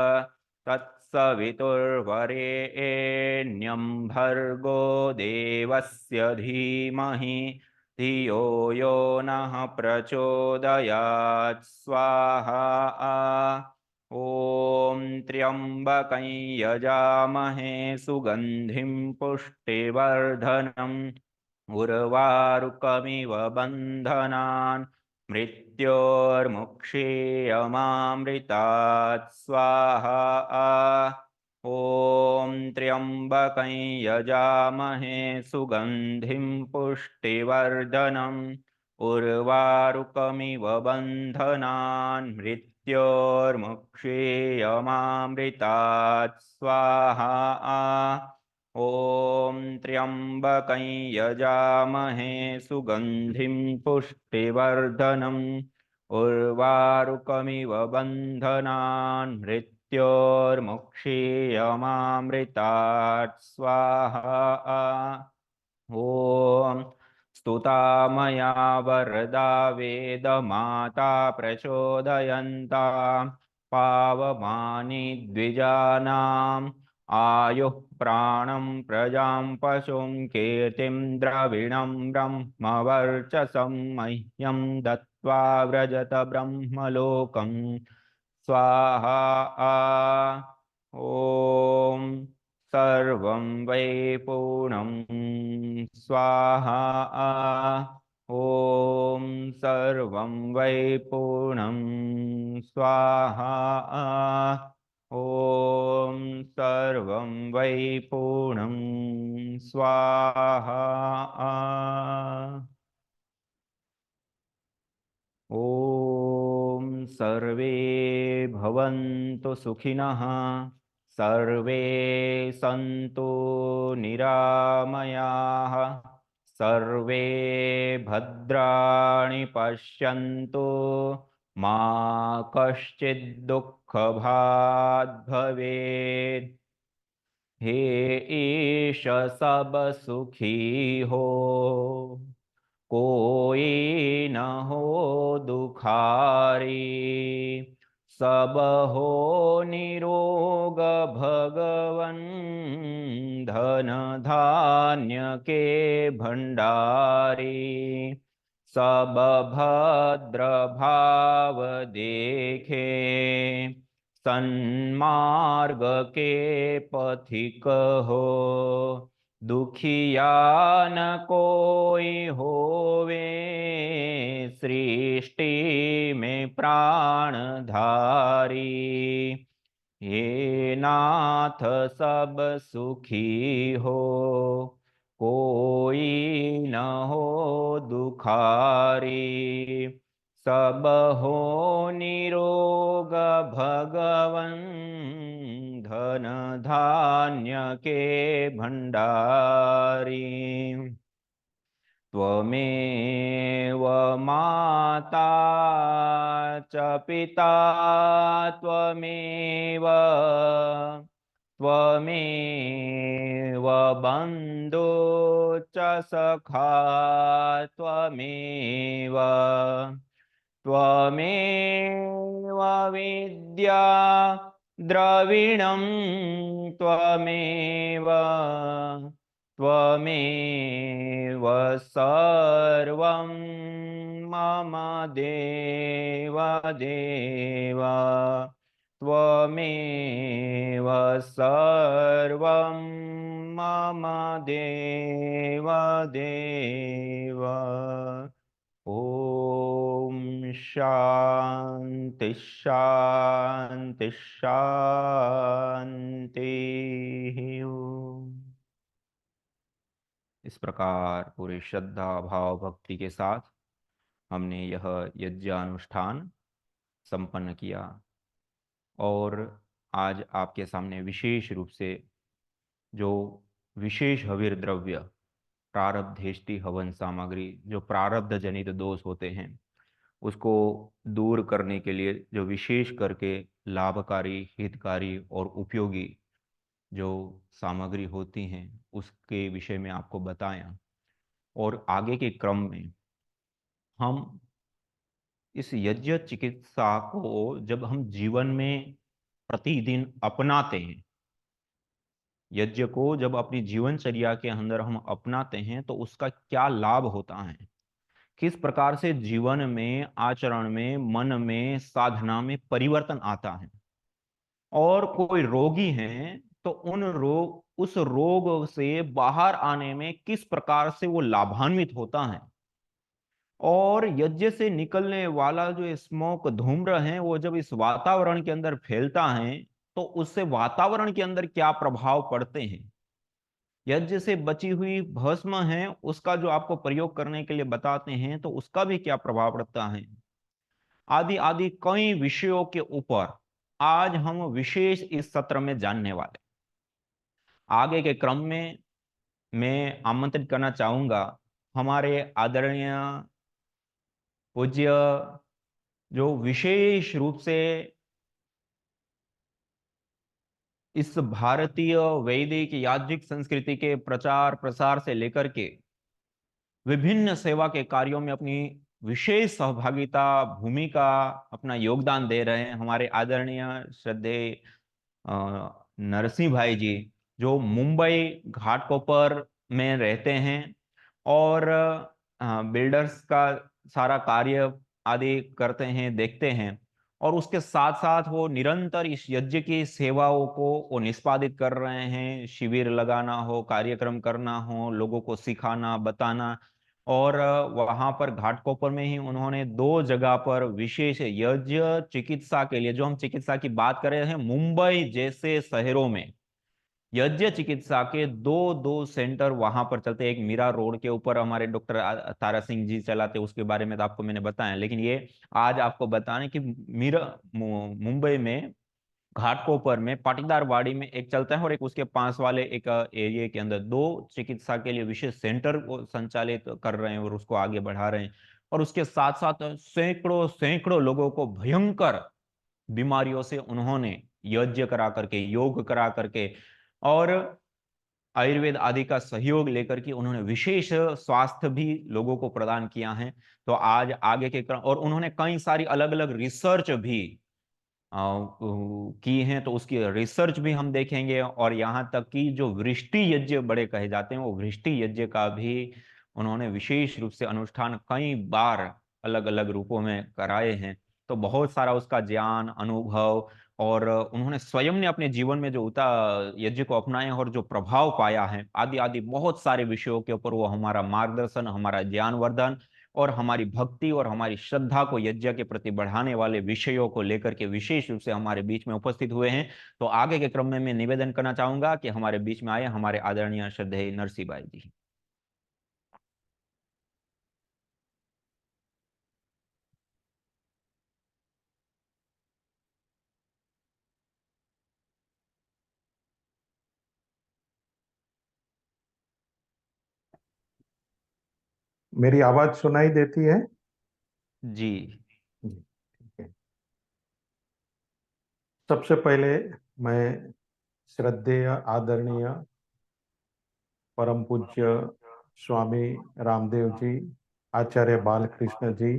तत्सवितुर्वरेण्यं भर्गो देवस्य धीमहि धियो यो नः प्रचोदयात् स्वाहा ॐ त्र्यम्बकं यजामहे सुगन्धिं पुष्टिवर्धनम् उर्वारुकमिव बन्धनान् मृत्योर्मुक्षीयमामृतात् स्वाहा ॐ त्र्यम्बकं यजामहे सुगन्धिं पुष्टिवर्धनम् उर्वारुकमिव बन्धनान् मृत्योर्मुक्षीयमामृतात् स्वाहा ॐ त्र्यम्बकं यजामहे सुगन्धिं पुष्टिवर्धनम् उर्वारुकमिव बन्धनान् मृत्योर्मुक्षीयमामृतात् स्वाहा ॐ स्तुता मया वरदा वेदमाता प्रचोदयन्ता पावमानि द्विजानाम् आयुः प्राणं प्रजां पशुं कीर्तिं द्रविणं ब्रह्मवर्चसं मह्यं दत्त्वा व्रजत ब्रह्मलोकं स्वाहा ॐ सर्वं वै पूर्णं स्वाहा ॐ सर्वं वै पूर्णं स्वाहा ॐ सर्वं वै पूर्णं स्वाहा ॐ सर्वे भवन्तु सुखिनः सर्वे सन्तु निरामयाः सर्वे भद्राणि पश्यन्तु मा कश्चित् दुःखभाग् भवेत्। हे ईश सब सुखी हो, कोई न हो दुखारी। सब हो निरोग भगवन, धन धान्य के भंडारी। सब भद्र भाव देखे, सन्मार्ग के पथिक हो। दुखिया न कोई होवे, सृष्टि में प्राणधारी। हे नाथ सब सुखी हो, कोई न हो दुखारी। सब हो निरोग भगवन, धन धान्य के भंडारी। त्वमेव माता च पिता त्वमेव, त्वमेव बन्धु च सखा त्वमेव, त्वमेव विद्या द्रविणं त्वमेव, त्वमेव सर्वं मम देव देव। त्वमेव सर्वं मम देव देव। ओम शांति शांति शांति। ओम। इस प्रकार पूरे श्रद्धा भाव भक्ति के साथ हमने यह यज्ञानुष्ठान संपन्न किया और आज आपके सामने विशेष रूप से जो विशेष हविर द्रव्य प्रारब्धेष्टि हवन सामग्री, जो प्रारब्ध जनित दोष होते हैं उसको दूर करने के लिए जो विशेष करके लाभकारी, हितकारी और उपयोगी जो सामग्री होती हैं उसके विषय में आपको बताया। और आगे के क्रम में हम इस यज्ञ चिकित्सा को जब हम जीवन में प्रतिदिन अपनाते हैं, यज्ञ को जब अपनी जीवनचर्या के अंदर हम अपनाते हैं तो उसका क्या लाभ होता है, किस प्रकार से जीवन में, आचरण में, मन में, साधना में परिवर्तन आता है। और कोई रोगी हैं तो उस रोग से बाहर आने में किस प्रकार से वो लाभान्वित होता है। और यज्ञ से निकलने वाला जो स्मोक, धूम्र है, वो जब इस वातावरण के अंदर फैलता है तो उससे वातावरण के अंदर क्या प्रभाव पड़ते हैं। यज्ञ से बची हुई भस्म है उसका जो आपको प्रयोग करने के लिए बताते हैं तो उसका भी क्या प्रभाव पड़ता है। आदि आदि कई विषयों के ऊपर आज हम विशेष इस सत्र में जानने वाले। आगे के क्रम में मैं आमंत्रित करना चाहूंगा हमारे आदरणीय पूज्य जो विशेष रूप से इस भारतीय वैदिक याज्ञिक संस्कृति के प्रचार प्रसार से लेकर के विभिन्न सेवा के कार्यों में अपनी विशेष सहभागिता, भूमिका, अपना योगदान दे रहे हैं हमारे आदरणीय श्रद्धेय नरसिंह भाई जी, जो मुंबई घाटकोपर में रहते हैं और बिल्डर्स का सारा कार्य आदि करते हैं, देखते हैं। और उसके साथ साथ वो निरंतर इस यज्ञ की सेवाओं को वो निष्पादित कर रहे हैं। शिविर लगाना हो, कार्यक्रम करना हो, लोगों को सिखाना, बताना। और वहां पर घाटकोपर में ही उन्होंने 2 जगह पर विशेष यज्ञ चिकित्सा के लिए, जो हम चिकित्सा की बात कर रहे हैं, मुंबई जैसे शहरों में यज्ञ चिकित्सा के 2 सेंटर वहां पर चलते। एक मीरा रोड के ऊपर हमारे डॉक्टर तारा सिंह जी चलाते, उसके बारे में तो आपको मैंने बताया। लेकिन ये आज आपको बताने कि मीरा मुंबई में घाटकोपर में पाटीदार वाड़ी में एक चलता है, और एक उसके पास वाले एक एरिया के अंदर दो चिकित्सा के लिए विशेष सेंटर वो संचालित कर रहे हैं और उसको आगे बढ़ा रहे हैं। और उसके साथ साथ सैकड़ों सैकड़ों लोगों को भयंकर बीमारियों से उन्होंने यज्ञ करा करके, योग करा करके और आयुर्वेद आदि का सहयोग लेकर के उन्होंने विशेष स्वास्थ्य भी लोगों को प्रदान किया है। तो आज आगे के क्रम, और उन्होंने कई सारी अलग अलग रिसर्च भी की हैं, तो उसकी रिसर्च भी हम देखेंगे। और यहाँ तक कि जो वृष्टि यज्ञ बड़े कहे जाते हैं, वो वृष्टि यज्ञ का भी उन्होंने विशेष रूप से अनुष्ठान कई बार अलग अलग रूपों में कराए हैं। तो बहुत सारा उसका ज्ञान, अनुभव, और उन्होंने स्वयं ने अपने जीवन में जो उता यज्ञ को अपनाया और जो प्रभाव पाया है, आदि आदि बहुत सारे विषयों के ऊपर वो हमारा मार्गदर्शन, हमारा ज्ञानवर्धन और हमारी भक्ति और हमारी श्रद्धा को यज्ञ के प्रति बढ़ाने वाले विषयों को लेकर के विशेष रूप से हमारे बीच में उपस्थित हुए हैं। तो आगे के क्रम में मैं निवेदन करना चाहूंगा कि हमारे बीच में आए हमारे आदरणीय श्रद्धेय नरसिंह भाई जी। मेरी आवाज सुनाई देती है? जी। जी, ठीक है। सबसे पहले मैं श्रद्धेय आदरणीय परम पूज्य स्वामी रामदेव जी, आचार्य बालकृष्ण जी,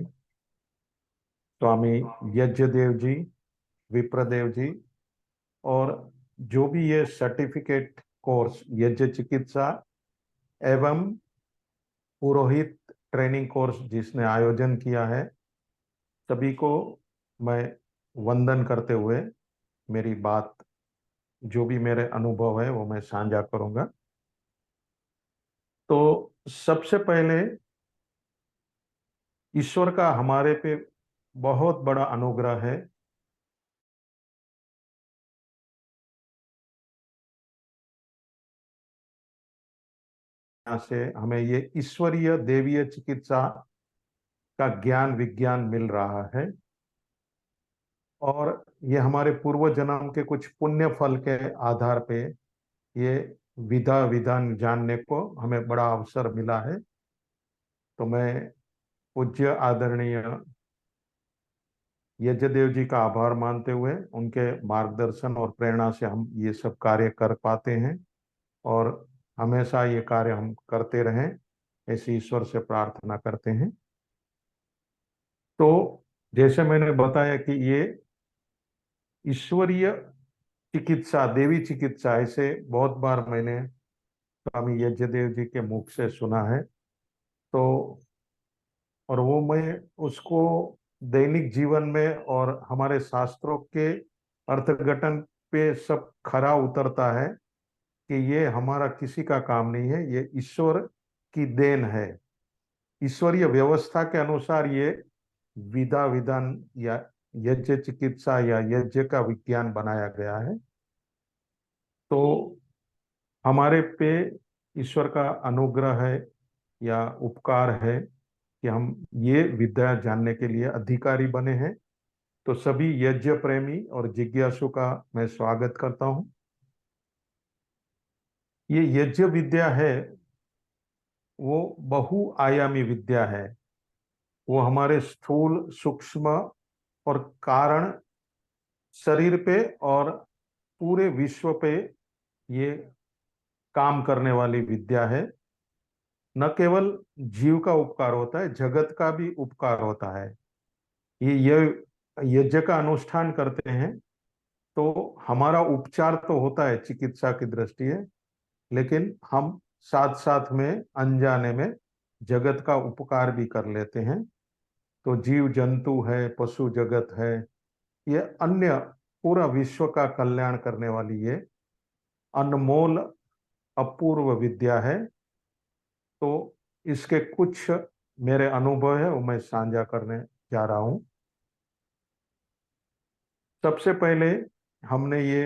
स्वामी यज्ञदेव जी, विप्रदेव जी, और जो भी ये सर्टिफिकेट कोर्स यज्ञ चिकित्सा एवं पुरोहित ट्रेनिंग कोर्स जिसने आयोजन किया है, सभी को मैं वंदन करते हुए मेरी बात, जो भी मेरे अनुभव है वो मैं साझा करूंगा। तो सबसे पहले ईश्वर का हमारे पे बहुत बड़ा अनुग्रह है। यहाँ से हमें ये ईश्वरीय देवीय चिकित्सा का ज्ञान विज्ञान मिल रहा है, और ये हमारे पूर्व जन्म के कुछ पुण्य फल के आधार पे ये विधा विधान जानने को हमें बड़ा अवसर मिला है। तो मैं पूज्य आदरणीय यज्ञदेव जी का आभार मानते हुए उनके मार्गदर्शन और प्रेरणा से हम ये सब कार्य कर पाते हैं, और हमेशा ये कार्य हम करते रहें, ऐसी ईश्वर से प्रार्थना करते हैं। तो जैसे मैंने बताया कि ये ईश्वरीय चिकित्सा, देवी चिकित्सा, ऐसे बहुत बार मैंने स्वामी यज्ञदेव जी के मुख से सुना है। तो और वो मैं उसको दैनिक जीवन में और हमारे शास्त्रों के अर्थघटन पे सब खरा उतरता है कि ये हमारा किसी का काम नहीं है, ये ईश्वर की देन है। ईश्वरीय व्यवस्था के अनुसार ये विधा विधान या यज्ञ चिकित्सा या यज्ञ का विज्ञान बनाया गया है। तो हमारे पे ईश्वर का अनुग्रह है या उपकार है कि हम ये विद्या जानने के लिए अधिकारी बने हैं। तो सभी यज्ञ प्रेमी और जिज्ञासु का मैं स्वागत करता हूं। ये यज्ञ विद्या है, वो बहुआयामी विद्या है। वो हमारे स्थूल, सूक्ष्म और कारण शरीर पे और पूरे विश्व पे ये काम करने वाली विद्या है। न केवल जीव का उपकार होता है, जगत का भी उपकार होता है। ये यज्ञ का अनुष्ठान करते हैं तो हमारा उपचार तो होता है चिकित्सा की दृष्टि है, लेकिन हम साथ साथ में अनजाने में जगत का उपकार भी कर लेते हैं। तो जीव जंतु है, पशु जगत है, ये अन्य पूरा विश्व का कल्याण करने वाली ये अनमोल अपूर्व विद्या है। तो इसके कुछ मेरे अनुभव है वो मैं साझा करने जा रहा हूं। सबसे पहले हमने ये,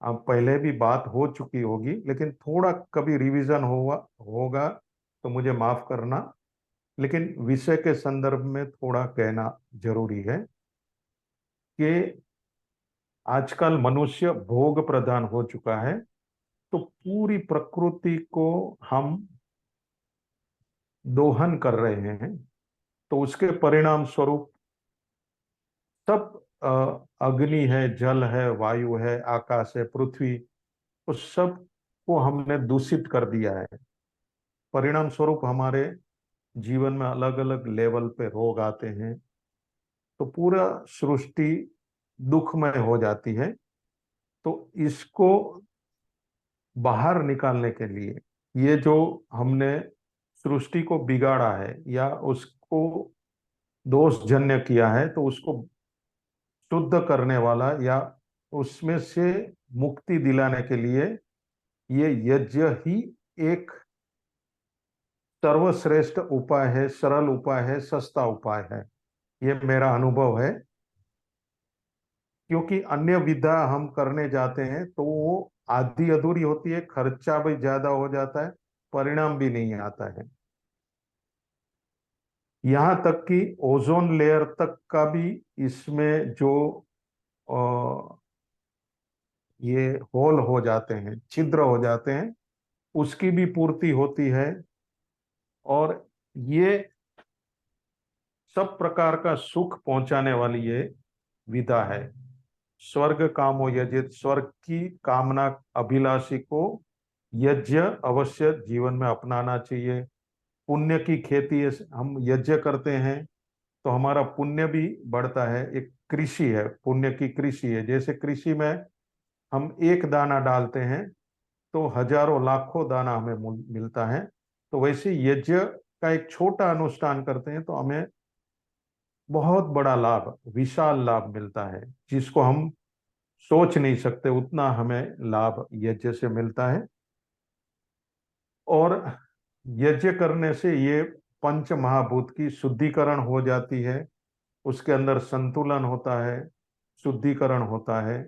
अब पहले भी बात हो चुकी होगी लेकिन थोड़ा कभी रिवीजन होगा तो मुझे माफ करना, लेकिन विषय के संदर्भ में थोड़ा कहना जरूरी है कि आजकल मनुष्य भोग प्रधान हो चुका है, तो पूरी प्रकृति को हम दोहन कर रहे हैं। तो उसके परिणाम स्वरूप सब अग्नि है, जल है, वायु है, आकाश है, पृथ्वी, उस सब को हमने दूषित कर दिया है। परिणाम स्वरूप हमारे जीवन में अलग अलग लेवल पे रोग आते हैं। तो पूरा सृष्टि दुखमय हो जाती है। तो इसको बाहर निकालने के लिए, ये जो हमने सृष्टि को बिगाड़ा है या उसको दोषजन्य किया है, तो उसको शुद्ध करने वाला या उसमें से मुक्ति दिलाने के लिए ये यज्ञ ही एक सर्वश्रेष्ठ उपाय है, सरल उपाय है, सस्ता उपाय है। ये मेरा अनुभव है। क्योंकि अन्य विधा हम करने जाते हैं तो वो आधी अधूरी होती है, खर्चा भी ज्यादा हो जाता है, परिणाम भी नहीं आता है। यहाँ तक कि ओजोन लेयर तक का भी इसमें जो अ, ये होल हो जाते हैं, छिद्र हो जाते हैं, उसकी भी पूर्ति होती है। और ये सब प्रकार का सुख पहुंचाने वाली ये विधा है। स्वर्ग कामो यजित, स्वर्ग की कामना अभिलाषी को यज्ञ अवश्य जीवन में अपनाना चाहिए। पुण्य की खेती है, हम यज्ञ करते हैं तो हमारा पुण्य भी बढ़ता है। एक कृषि है, पुण्य की कृषि है। जैसे कृषि में हम एक दाना डालते हैं तो हजारों लाखों दाना हमें मिलता है। तो वैसे यज्ञ का एक छोटा अनुष्ठान करते हैं तो हमें बहुत बड़ा लाभ, विशाल लाभ मिलता है, जिसको हम सोच नहीं सकते उतना हमें लाभ यज्ञ से मिलता है। और यज्ञ करने से ये पंच महाभूत की शुद्धिकरण हो जाती है, उसके अंदर संतुलन होता है, शुद्धिकरण होता है।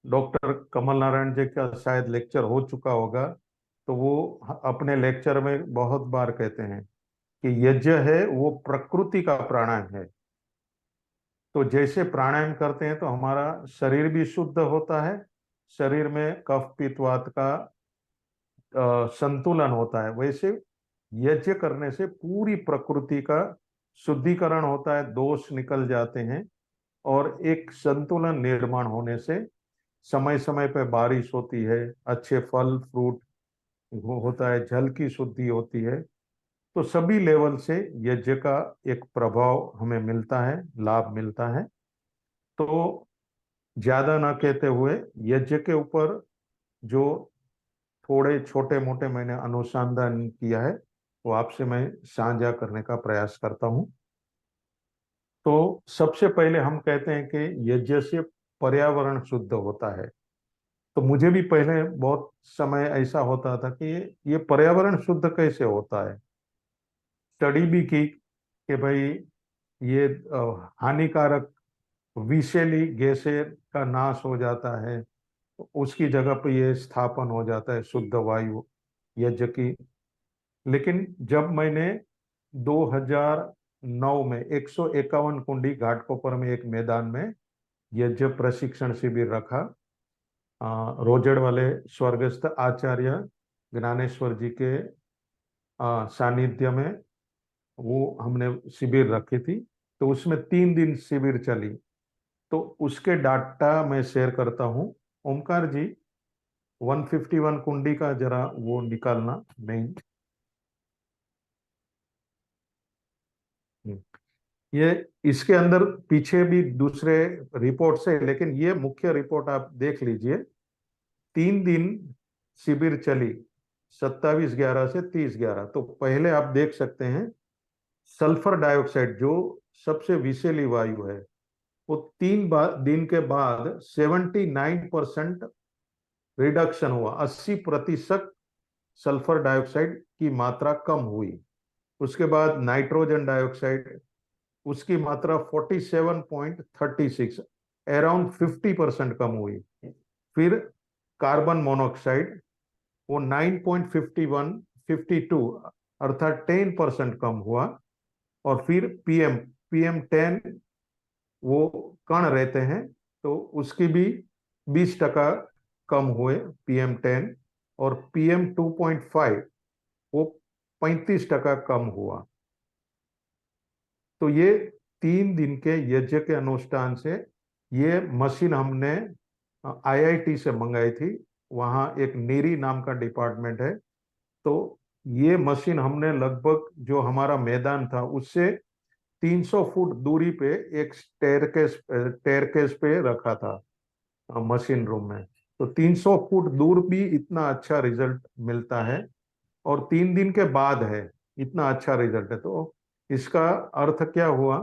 डॉक्टर कमल नारायण जी का शायद लेक्चर हो चुका होगा, तो वो अपने लेक्चर में बहुत बार कहते हैं कि यज्ञ है वो प्रकृति का प्राणायाम है। तो जैसे प्राणायाम करते हैं तो हमारा शरीर भी शुद्ध होता है, शरीर में कफ पित्त वात का संतुलन होता है। वैसे यज्ञ करने से पूरी प्रकृति का शुद्धिकरण होता है, दोष निकल जाते हैं और एक संतुलन निर्माण होने से समय समय पर बारिश होती है, अच्छे फल फ्रूट होता है, जल की शुद्धि होती है। तो सभी लेवल से यज्ञ का एक प्रभाव हमें मिलता है, लाभ मिलता है। तो ज्यादा ना कहते हुए यज्ञ के ऊपर जो थोड़े छोटे मोटे मैंने अनुसंधान किया है वो आपसे मैं साझा करने का प्रयास करता हूँ। तो सबसे पहले हम कहते हैं कि यज्ञ से पर्यावरण शुद्ध होता है। तो मुझे भी पहले बहुत समय ऐसा होता था कि ये पर्यावरण शुद्ध कैसे होता है। स्टडी भी की कि भाई ये हानिकारक विषैली गैसें का नाश हो जाता है, तो उसकी जगह पे ये स्थापन हो जाता है शुद्ध वायु यज्ञ की। लेकिन जब मैंने 2009 में 151 कुंडी घाटकोपर में एक मैदान में यज्ञ प्रशिक्षण शिविर रखा, रोजड़ वाले स्वर्गस्थ आचार्य ज्ञानेश्वर जी के सानिध्य में वो हमने शिविर रखी थी। तो उसमें 3 दिन शिविर चली, तो उसके डाटा मैं शेयर करता हूँ। ओमकार जी 151 कुंडी का जरा वो निकालना नहीं। ये इसके अंदर पीछे भी दूसरे रिपोर्ट्स है, लेकिन ये मुख्य रिपोर्ट आप देख लीजिए। 3 दिन शिविर चली, 27/11 से 30/11। तो पहले आप देख सकते हैं सल्फर डाइऑक्साइड जो सबसे विषैली वायु है, वो 3 दिन के बाद 79% रिडक्शन हुआ, 80% सल्फर डाइऑक्साइड की मात्रा कम हुई। उसके बाद नाइट्रोजन डाइऑक्साइड, उसकी मात्रा 47.36, अराउंड 50% कम हुई। फिर कार्बन मोनोऑक्साइड वो 9.51 52 अर्थात 10% कम हुआ। और फिर PM 10 वो कण रहते हैं, तो उसकी भी 20% कम हुए PM10, और PM2.5 वो 35% कम हुआ। तो ये 3 दिन के यज्ञ के अनुष्ठान से ये मशीन हमने IIT से मंगाई थी। वहाँ एक नीरी नाम का डिपार्टमेंट है। तो ये मशीन हमने लगभग जो हमारा मैदान था उससे 300 फुट दूरी पे एक स्टेयरकेस पे रखा था मशीन रूम में। तो 300 फुट दूर भी इतना अच्छा रिजल्ट मिलता है, और 3 दिन के बाद है, इतना अच्छा रिजल्ट है। तो इसका अर्थ क्या हुआ,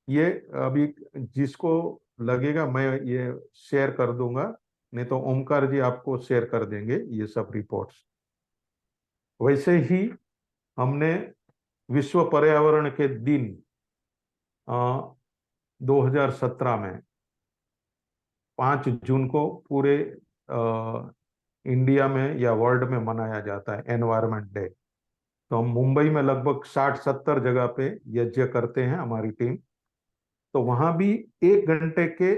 ये अभी जिसको लगेगा मैं ये शेयर कर दूंगा, नहीं तो ओमकार जी आपको शेयर कर देंगे ये सब रिपोर्ट्स। वैसे ही हमने विश्व पर्यावरण के दिन 2017 में 5 जून को पूरे इंडिया में या वर्ल्ड में मनाया जाता है एनवायरनमेंट डे। तो हम मुंबई में लगभग 60-70 जगह पे यज्ञ करते हैं हमारी टीम। तो वहां भी 1 घंटे के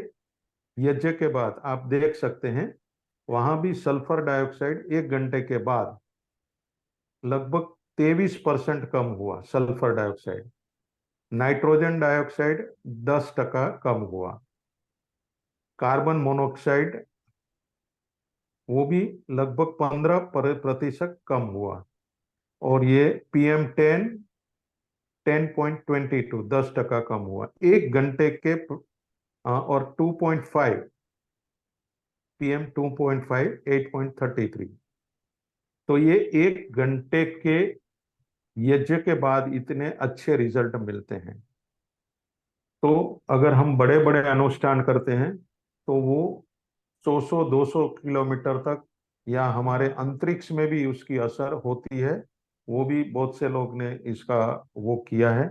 यज्ञ के बाद आप देख सकते हैं, वहां भी सल्फर डाइऑक्साइड 1 घंटे के बाद लगभग 23% कम हुआ। सल्फर डाइऑक्साइड, नाइट्रोजन डाइऑक्साइड 10% कम हुआ, कार्बन मोनोऑक्साइड वो भी लगभग 15% कम हुआ, और ये PM10 10.22 10% कम हुआ 1 घंटे के। और 2.5 PM2.5 8.33। तो ये 1 घंटे के यज्ञ के बाद इतने अच्छे रिजल्ट मिलते हैं। तो अगर हम बड़े बड़े अनुष्ठान करते हैं तो वो 100-200 किलोमीटर तक, या हमारे अंतरिक्ष में भी उसकी असर होती है। वो भी बहुत से लोग ने इसका वो किया है।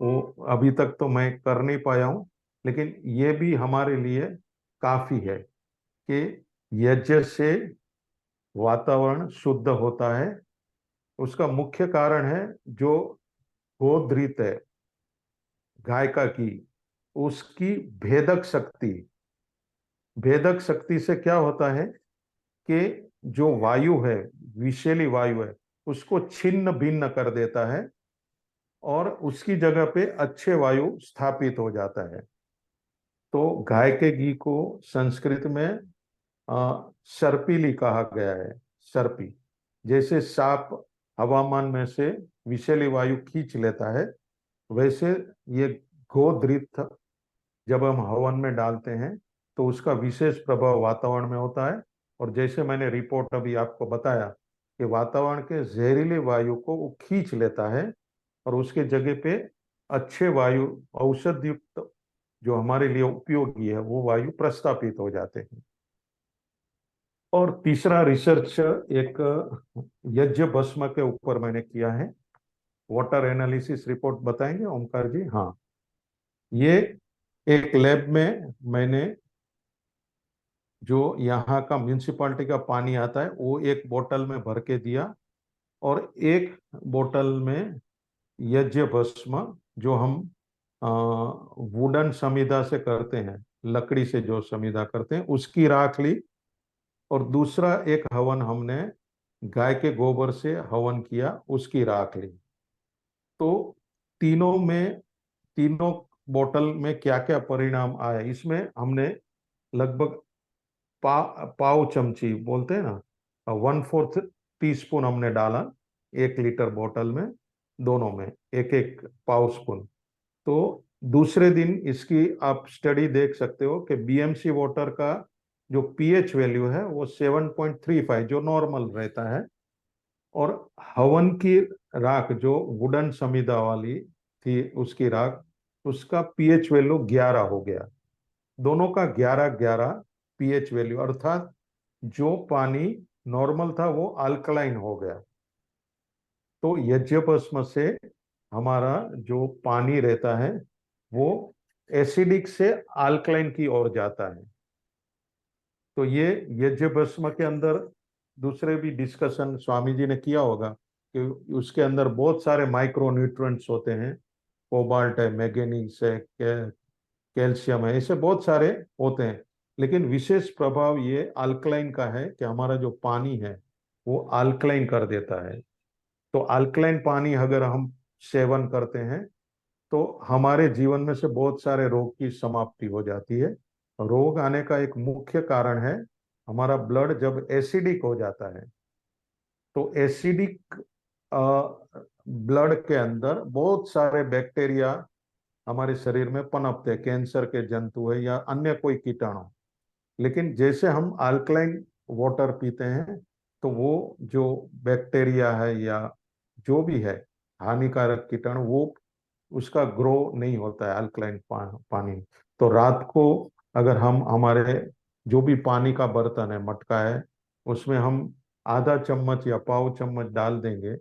वो अभी तक तो मैं कर नहीं पाया हूँ, लेकिन ये भी हमारे लिए काफी है कि यज्ञ से वातावरण शुद्ध होता है। उसका मुख्य कारण है जो गोधृत है गाय का घी, उसकी भेदक शक्ति। भेदक शक्ति से क्या होता है कि जो वायु है, विषैली वायु है, उसको छिन्न भिन्न कर देता है, और उसकी जगह पे अच्छे वायु स्थापित हो जाता है। तो गाय के घी को संस्कृत में सर्पिली कहा गया है। सर्पी, जैसे सांप हवामान में से विषैली वायु खींच लेता है, वैसे ये गोधृत जब हम हवन में डालते हैं तो उसका विशेष प्रभाव वातावरण में होता है। और जैसे मैंने रिपोर्ट अभी आपको बताया कि वातावरण के जहरीले वायु को वो खींच लेता है, और उसके जगह पे अच्छे वायु, औषध युक्त जो हमारे लिए उपयोगी है, वो वायु प्रस्तापित हो जाते हैं। और तीसरा रिसर्च एक यज्ञ भस्म के ऊपर मैंने किया है। वाटर एनालिसिस रिपोर्ट बताएंगे ओमकार जी? हाँ, ये एक लैब में मैंने जो यहाँ का म्यूनिसिपालिटी का पानी आता है वो एक बोतल में भर के दिया, और एक बोतल में यज्ञ भस्म जो हम वुडन समिधा से करते हैं, लकड़ी से जो समिधा करते हैं, उसकी राख ली। और दूसरा एक हवन हमने गाय के गोबर से हवन किया, उसकी राख ली। तो तीनों में, तीनों बोतल में क्या क्या परिणाम आया, इसमें हमने लगभग पाव चमची बोलते हैं ना, 1/4 टीस्पून हमने डाला 1 लीटर बोतल में, दोनों में एक एक पाव स्पून। तो दूसरे दिन इसकी आप स्टडी देख सकते हो कि BMC वाटर का जो pH वैल्यू है वो 7.35 जो नॉर्मल रहता है, और हवन की राख जो वुडन समिधा वाली थी उसकी राख, उसका pH वैल्यू 11 हो गया। दोनों का 11-11 pH वैल्यू, अर्थात जो पानी नॉर्मल था वो अल्कलाइन हो गया। तो यज्ञ भस्म से हमारा जो पानी रहता है वो एसिडिक से अल्कलाइन की ओर जाता है। तो ये यज्ञ भस्म के अंदर दूसरे भी डिस्कशन स्वामी जी ने किया होगा कि उसके अंदर बहुत सारे माइक्रो न्यूट्रिएंट्स होते हैं। कोबाल्ट है, मैंगनीज है, कैल्शियम है, ऐसे बहुत सारे होते हैं। लेकिन विशेष प्रभाव ये अल्कलाइन का है कि हमारा जो पानी है वो अल्कलाइन कर देता है। तो अल्कलाइन पानी अगर हम सेवन करते हैं तो हमारे जीवन में से बहुत सारे रोग की समाप्ति हो जाती है। रोग आने का एक मुख्य कारण है हमारा ब्लड जब एसिडिक हो जाता है। तो एसिडिक ब्लड के अंदर बहुत सारे बैक्टीरिया हमारे शरीर में पनपते हैं, कैंसर के जंतु है या अन्य कोई कीटाणु। लेकिन जैसे हम अल्कलाइन वाटर पीते हैं तो वो जो बैक्टीरिया है या जो भी है हानिकारक कीटाणु वो उसका ग्रो नहीं होता है अल्कलाइन पानी। तो रात को अगर हम हमारे जो भी पानी का बर्तन है, मटका है, उसमें हम आधा चम्मच या पाव चम्मच डाल देंगे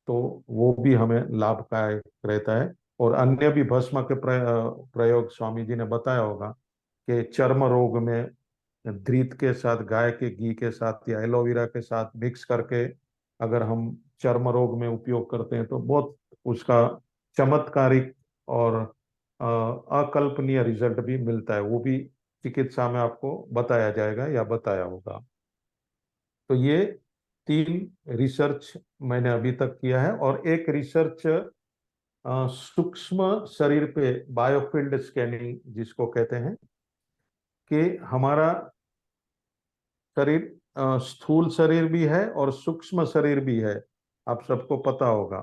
तो वो भी हमें लाभदायक रहता है। और अन्य भी भस्म के प्रयोग स्वामी जी ने बताया होगा कि चर्म रोग में घृत के साथ, गाय के घी के साथ या एलोवेरा के साथ मिक्स करके अगर हम चर्म रोग में उपयोग करते हैं तो बहुत उसका चमत्कारिक और अकल्पनीय रिजल्ट भी मिलता है। वो भी चिकित्सा में आपको बताया जाएगा या बताया होगा। तो ये 3 रिसर्च मैंने अभी तक किया है। और एक रिसर्च सूक्ष्म शरीर पे बायोफील्ड स्कैनिंग जिसको कहते हैं कि हमारा शरीर स्थूल शरीर भी है और सूक्ष्म शरीर भी है, आप सबको पता होगा।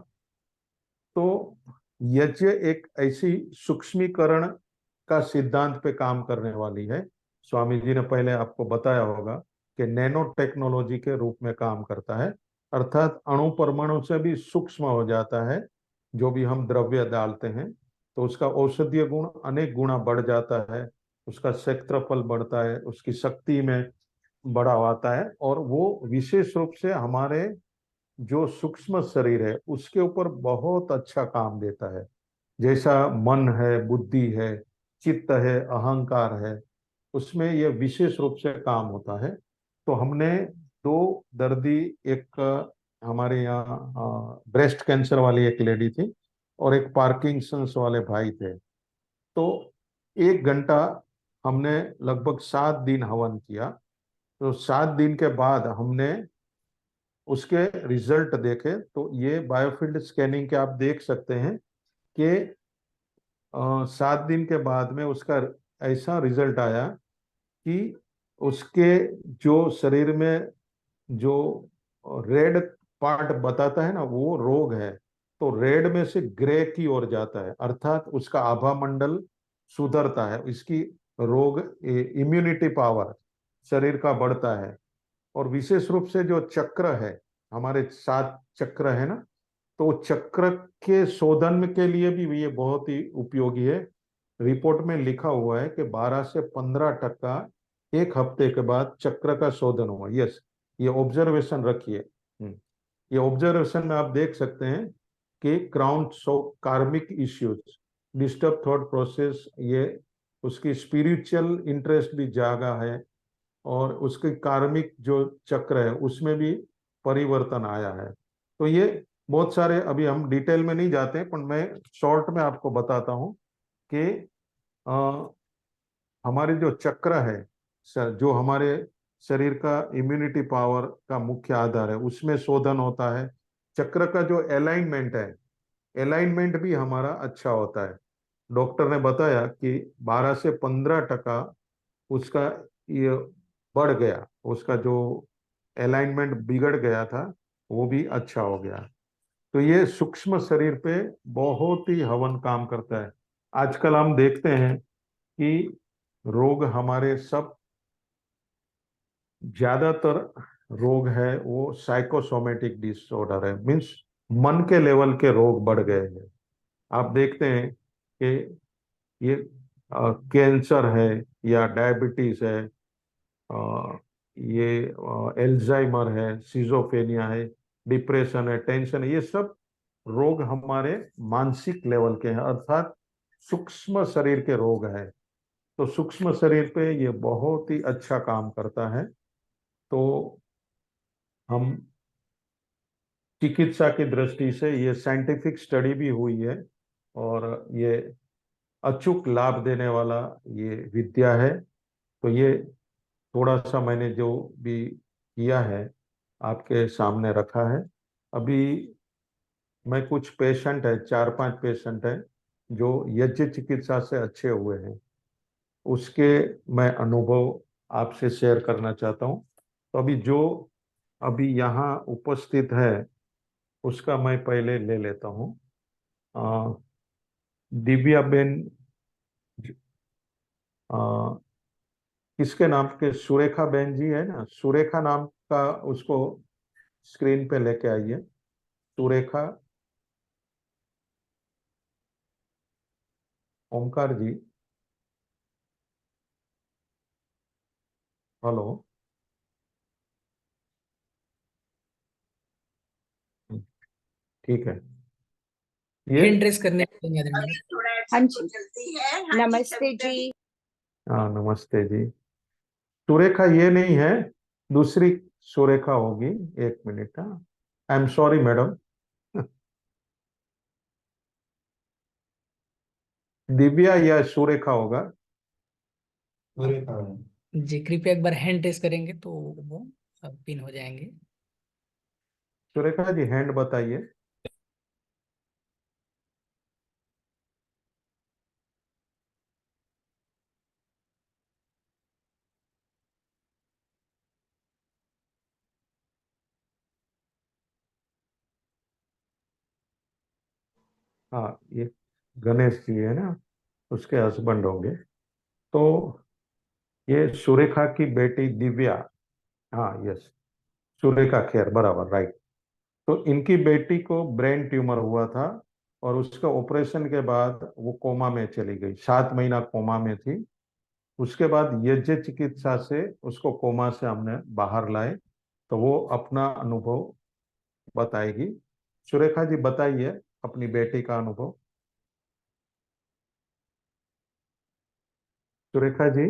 तो यज्ञ एक ऐसी सूक्ष्मीकरण का सिद्धांत पे काम करने वाली है। स्वामी जी ने पहले आपको बताया होगा कि नैनो टेक्नोलॉजी के रूप में काम करता है, अर्थात अणु परमाणु से भी सूक्ष्म हो जाता है। जो भी हम द्रव्य डालते हैं तो उसका औषधीय गुण अनेक गुना बढ़ जाता है, उसका क्षेत्रफल बढ़ता है, उसकी शक्ति में बढ़ाव आता है। और वो विशेष रूप से हमारे जो सूक्ष्म शरीर है उसके ऊपर बहुत अच्छा काम देता है। जैसा मन है, बुद्धि है, चित्त है, अहंकार है, उसमें यह विशेष रूप से काम होता है। तो हमने 2 दर्दी, एक हमारे यहाँ ब्रेस्ट कैंसर वाली एक लेडी थी और एक पार्किंसंस वाले भाई थे। तो 1 घंटा हमने लगभग 7 दिन हवन किया। तो 7 दिन के बाद हमने उसके रिजल्ट देखे। तो ये बायोफील्ड स्कैनिंग के आप देख सकते हैं कि 7 दिन के बाद में उसका ऐसा रिजल्ट आया कि उसके जो शरीर में जो रेड पार्ट बताता है ना वो रोग है, तो रेड में से ग्रे की ओर जाता है, अर्थात उसका आभा मंडल सुधरता है, इसकी रोग इम्यूनिटी पावर शरीर का बढ़ता है। और विशेष रूप से जो चक्र है, हमारे 7 चक्र है ना, तो चक्र के शोधन के लिए भी ये बहुत ही उपयोगी है। रिपोर्ट में लिखा हुआ है कि 12 से 15% 1 हफ्ते के बाद चक्र का शोधन हुआ। यस, ये ऑब्जर्वेशन रखिए। ये ऑब्जर्वेशन में आप देख सकते हैं कि क्राउन सो कार्मिक इश्यूज, डिस्टर्ब थॉट प्रोसेस, ये उसकी स्पिरिचुअल इंटरेस्ट भी जागा है और उसके कार्मिक जो चक्र है उसमें भी परिवर्तन आया है। तो ये बहुत सारे, अभी हम डिटेल में नहीं जाते पर मैं शॉर्ट में आपको बताता हूँ कि हमारे जो चक्र है जो हमारे शरीर का इम्यूनिटी पावर का मुख्य आधार है उसमें शोधन होता है। चक्र का जो अलाइनमेंट है, अलाइनमेंट भी हमारा अच्छा होता है। डॉक्टर ने बताया कि 12 से 15% उसका ये बढ़ गया, उसका जो अलाइनमेंट बिगड़ गया था वो भी अच्छा हो गया। तो ये सूक्ष्म शरीर पे बहुत ही हवन काम करता है। आजकल हम देखते हैं कि रोग हमारे सब, ज्यादातर रोग है वो साइकोसोमेटिक डिसऑर्डर है, मीन्स मन के लेवल के रोग बढ़ गए हैं। आप देखते हैं कि ये कैंसर है या डायबिटीज है, ये एल्जाइमर है, सिजोफ्रेनिया है, डिप्रेशन है, टेंशन है, ये सब रोग हमारे मानसिक लेवल के हैं, अर्थात सूक्ष्म शरीर के रोग हैं। तो सूक्ष्म शरीर पे ये बहुत ही अच्छा काम करता है। तो हम चिकित्सा की दृष्टि से ये साइंटिफिक स्टडी भी हुई है और ये अचूक लाभ देने वाला ये विद्या है। तो ये थोड़ा सा मैंने जो भी किया है आपके सामने रखा है। अभी मैं कुछ पेशेंट है, 4-5 पेशेंट है जो यज्ञ चिकित्सा से अच्छे हुए हैं, उसके मैं अनुभव आपसे शेयर करना चाहता हूँ। तो अभी यहाँ उपस्थित है उसका मैं पहले ले लेता हूँ। दिव्या बेन, किसके नाम के, सुरेखा बेन जी है ना, सुरेखा नाम का उसको स्क्रीन पे लेके आइए। सुरेखा, ओमकार जी, हेलो। ठीक है, ये हैंड रेस करने देंगे आदरणीय। हाँ जी, नमस्ते जी। हाँ नमस्ते जी। सुरेखा ये नहीं है, दूसरी सुरेखा होगी। एक मिनट, हाँ, I am sorry madam. Divya या सुरेखा होगा। जी कृपया एक बार हैंड रेस करेंगे तो वो पिन हो जाएंगे। सुरेखा जी हैंड बताइए। हाँ, ये गणेश जी है ना, उसके हस्बैंड होंगे। तो ये सुरेखा की बेटी दिव्या, हाँ यस, सुरेखा खेर, बराबर, राइट। तो इनकी बेटी को ब्रेन ट्यूमर हुआ था और उसका ऑपरेशन के बाद वो कोमा में चली गई, 7 महीना कोमा में थी। उसके बाद यज्ञ चिकित्सा से उसको कोमा से हमने बाहर लाए। तो वो अपना अनुभव बताएगी। सुरेखा जी बताइए अपनी बेटी का अनुभव। सुरेखा जी।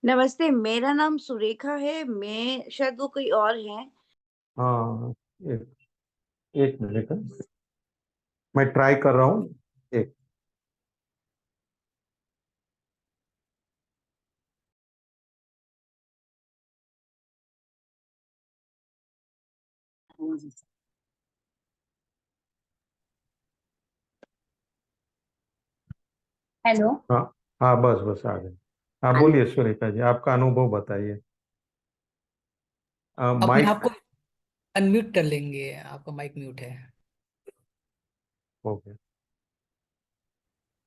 नमस्ते, मेरा नाम सुरेखा है। मैं शायद वो कोई और है। हाँ, एक एक मिनट, मैं ट्राई कर रहा हूँ। एक हेलो। हाँ, हाँ बस बस आ गए। हाँ बोलिए सुरेखा जी, आपका अनुभव बताइए। अपने आप माइक को अनम्यूट कर लेंगे, आपका माइक म्यूट है। हो गया।